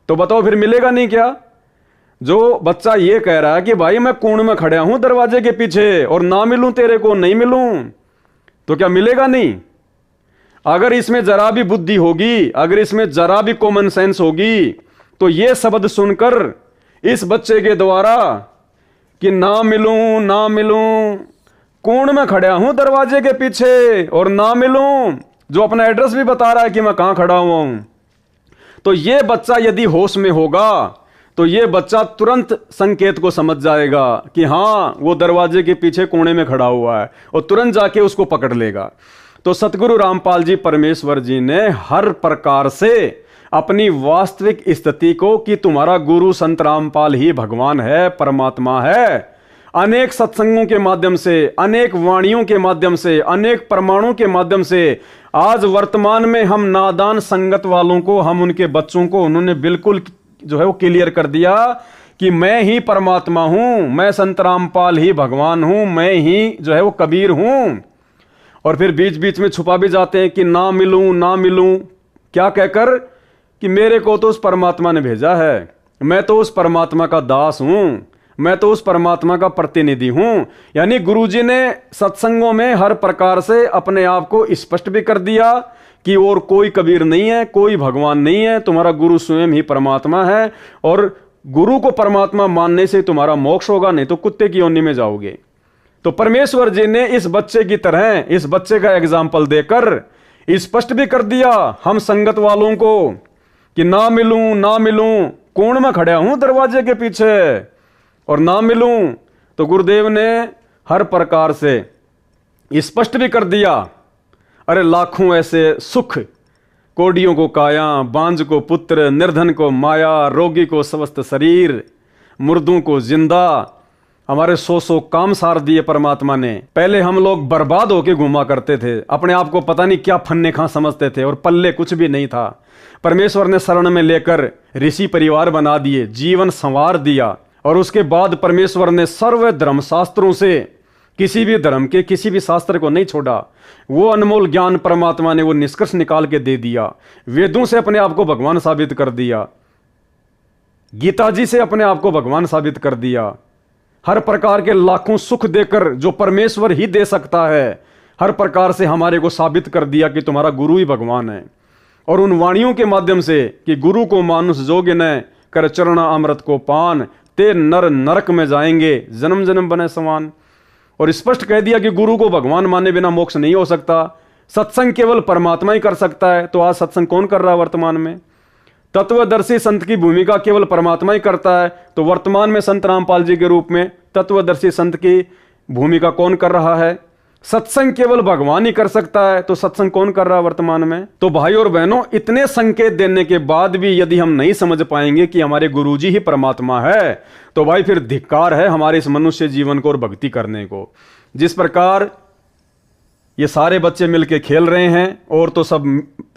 तो बताओ फिर मिलेगा नहीं क्या? जो बच्चा ये कह रहा है कि भाई मैं कूण में खड़ा हूं दरवाजे के पीछे और ना मिलूं तेरे को, नहीं मिलूं, तो क्या मिलेगा नहीं? अगर इसमें जरा भी बुद्धि होगी, अगर इसमें जरा भी कॉमन सेंस होगी, तो ये शब्द सुनकर इस बच्चे के द्वारा कि ना मिलूं ना मिलूं, कूण में खड़ा हूं दरवाजे के पीछे और ना मिलूं, जो अपना एड्रेस भी बता रहा है कि मैं कहां खड़ा हुआ हूं, तो ये बच्चा यदि होश में होगा तो ये बच्चा तुरंत संकेत को समझ जाएगा कि हां वो दरवाजे के पीछे कोने में खड़ा हुआ है, और तुरंत जाके उसको पकड़ लेगा। तो सतगुरु रामपाल जी परमेश्वर जी ने हर प्रकार से अपनी वास्तविक स्थिति को कि तुम्हारा गुरु संत रामपाल ही भगवान है, परमात्मा है, अनेक सत्संगों के माध्यम से, अनेक वाणियों के माध्यम से, अनेक प्रमाणों के माध्यम से आज वर्तमान में हम नादान संगत वालों को, हम उनके बच्चों को उन्होंने बिल्कुल जो है वो क्लियर कर दिया कि मैं ही परमात्मा हूं, मैं संत रामपाल ही भगवान हूं, मैं ही जो है वो कबीर हूं। और फिर बीच बीच में छुपा भी जाते हैं कि ना मिलूं ना मिलूं, क्या कहकर कि मेरे को तो उस परमात्मा ने भेजा है, मैं तो उस परमात्मा का दास हूं, मैं तो उस परमात्मा का प्रतिनिधि हूं। यानी गुरुजी ने सत्संगों में हर प्रकार से अपने आप को स्पष्ट भी कर दिया कि और कोई कबीर नहीं है, कोई भगवान नहीं है, तुम्हारा गुरु स्वयं ही परमात्मा है, और गुरु को परमात्मा मानने से तुम्हारा मोक्ष होगा, नहीं तो कुत्ते की योनि में जाओगे। तो परमेश्वर जी ने इस बच्चे की तरह, इस बच्चे का एग्जाम्पल देकर स्पष्ट भी कर दिया हम संगत वालों को कि ना मिलूं ना मिलूं, कूण में खड़ा हूं दरवाजे के पीछे और ना मिलूं। तो गुरुदेव ने हर प्रकार से स्पष्ट भी कर दिया, अरे लाखों ऐसे सुख, कोडियों को काया, बांझ को पुत्र, निर्धन को माया, रोगी को स्वस्थ शरीर, मुर्दों को जिंदा, हमारे 100 काम सार दिए परमात्मा ने। पहले हम लोग बर्बाद होके घूमा करते थे, अपने आप को पता नहीं क्या फन्ने खां समझते थे और पल्ले कुछ भी नहीं था। परमेश्वर ने शरण में लेकर ऋषि परिवार बना दिए, जीवन संवार दिया, और उसके बाद परमेश्वर ने सर्व धर्म शास्त्रों से किसी भी धर्म के किसी भी शास्त्र को नहीं छोड़ा। वो अनमोल ज्ञान परमात्मा ने वो निष्कर्ष निकाल के दे दिया। वेदों से अपने आप को भगवान साबित कर दिया, गीता जी से अपने आप को भगवान साबित कर दिया। हर प्रकार के लाखों सुख देकर जो परमेश्वर ही दे सकता है, हर प्रकार से हमारे को साबित कर दिया कि तुम्हारा गुरु ही भगवान है। और उन वाणियों के माध्यम से कि गुरु को मानुष जोग न कर चरणा अमृत को पान, ते नर नरक में जाएंगे जन्म जन्म बने समान। और स्पष्ट कह दिया कि गुरु को भगवान माने बिना मोक्ष नहीं हो सकता, सत्संग केवल परमात्मा ही कर सकता है। तो आज सत्संग कौन कर रहा है वर्तमान में? तत्वदर्शी संत की भूमिका केवल परमात्मा ही करता है। तो वर्तमान में संत रामपाल जी के रूप में तत्वदर्शी संत की भूमिका कौन कर रहा है? सत्संग केवल भगवान ही कर सकता है, तो सत्संग कौन कर रहा है वर्तमान में? तो भाई और बहनों, इतने संकेत देने के बाद भी यदि हम नहीं समझ पाएंगे कि हमारे गुरुजी ही परमात्मा है, तो भाई फिर धिक्कार है हमारे इस मनुष्य जीवन को और भक्ति करने को। जिस प्रकार ये सारे बच्चे मिलके खेल रहे हैं और तो सब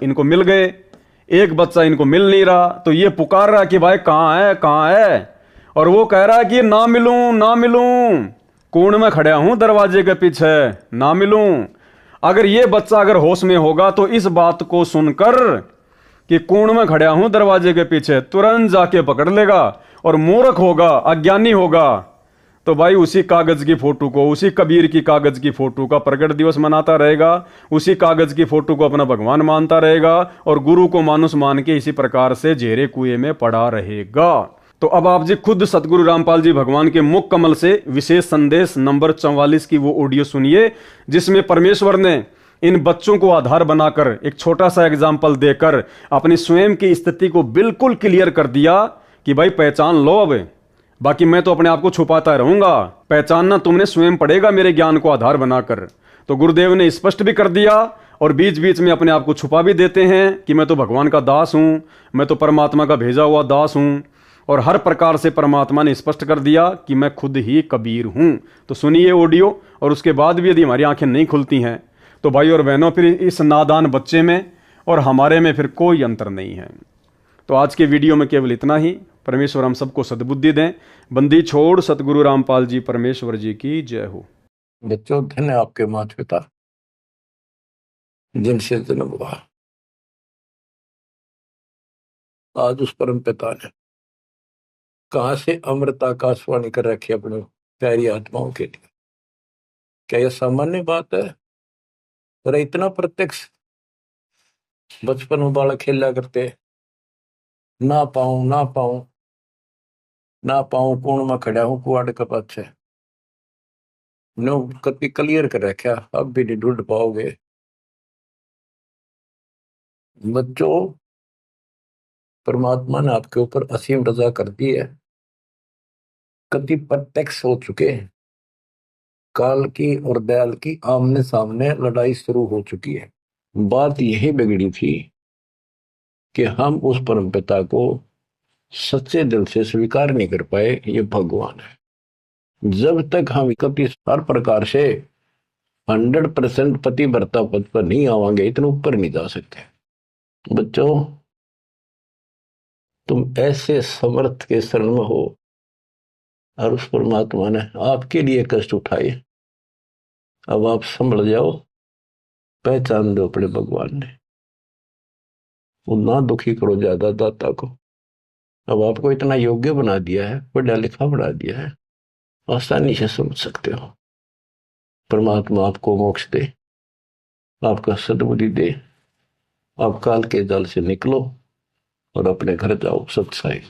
इनको मिल गए, एक बच्चा इनको मिल नहीं रहा, तो ये पुकार रहा कि भाई कहां है कहां है, और वो कह रहा है कि ना मिलूं ना मिलूं, कोण में खड़ा हूं दरवाजे के पीछे, ना मिलूं। अगर ये बच्चा अगर होश में होगा तो इस बात को सुनकर कि कोण में खड़ा हूं दरवाजे के पीछे तुरंत जाके पकड़ लेगा। और मूर्ख होगा, अज्ञानी होगा, तो भाई उसी कागज की फोटो को, उसी कबीर की कागज की फोटो का प्रगट दिवस मनाता रहेगा, उसी कागज की फोटो को अपना भगवान मानता रहेगा और गुरु को मानुष मान के इसी प्रकार से जेरे कुएं में पड़ा रहेगा। तो अब आप जी खुद सतगुरु रामपाल जी भगवान के मुख कमल से विशेष संदेश नंबर 44 की वो ऑडियो सुनिए, जिसमें परमेश्वर ने इन बच्चों को आधार बनाकर एक छोटा सा एग्जाम्पल देकर अपनी स्वयं की स्थिति को बिल्कुल क्लियर कर दिया कि भाई पहचान लो, अब बाकी मैं तो अपने आप को छुपाता रहूंगा, पहचानना तुमने स्वयं पड़ेगा मेरे ज्ञान को आधार बनाकर। तो गुरुदेव ने स्पष्ट भी कर दिया और बीच बीच में अपने आप को छुपा भी देते हैं कि मैं तो भगवान का दास हूं, मैं तो परमात्मा का भेजा हुआ दास हूं। और हर प्रकार से परमात्मा ने स्पष्ट कर दिया कि मैं खुद ही कबीर हूं। तो सुनिए ऑडियो, और उसके बाद भी यदि हमारी आंखें नहीं खुलती हैं तो भाई और बहनों, फिर इस नादान बच्चे में और हमारे में फिर कोई अंतर नहीं है। तो आज के वीडियो में केवल इतना ही। परमेश्वर हम सबको सद्बुद्धि दें। बंदी छोड़ सतगुरु रामपाल जी परमेश्वर जी की जय हो। बच्चों, धन्य आपके माता पिता जिनसे जन्म हुआ। आज उस परम पिता ने कहां से अमृत आकाशवाणी कर रखी अपने प्यारी आत्माओं के लिए। क्या यह सामान्य बात है? पर इतना प्रत्यक्ष बचपन में बालक खेला करते, ना पाऊं ना पाऊं ना पाऊं, कोण में खड़ा हूं कुआड़ के पाछे, नो कभी क्लियर कर रखा, अब भी नहीं ढूंढ पाओगे। बच्चों, परमात्मा ने आपके ऊपर असीम रजा कर दी है। कति प्रत्यक्ष हो चुके, काल की और दयाल की आमने सामने लड़ाई शुरू हो चुकी है। बात यही बिगड़ी थी कि हम उस परम पिता को सच्चे दिल से स्वीकार नहीं कर पाए, ये भगवान है। जब तक हम कभी हर प्रकार से 100% पतिव्रता पद पर नहीं आवांगे, इतने ऊपर नहीं जा सकते। बच्चों, तुम ऐसे समर्थ के शरण में हो और उस परमात्मा ने आपके लिए कष्ट उठाए। अब आप संभल जाओ, पहचान दो अपने भगवान ने, वो ना दुखी करो ज्यादा दाता को। अब आपको इतना योग्य बना दिया है, पढ़ा लिखा बना दिया है, आसानी से समझ सकते हो। परमात्मा आपको मोक्ष दे, आपका सद्बुद्धि दे, आप काल के जाल से निकलो और अपने घर जाओ सत्साई।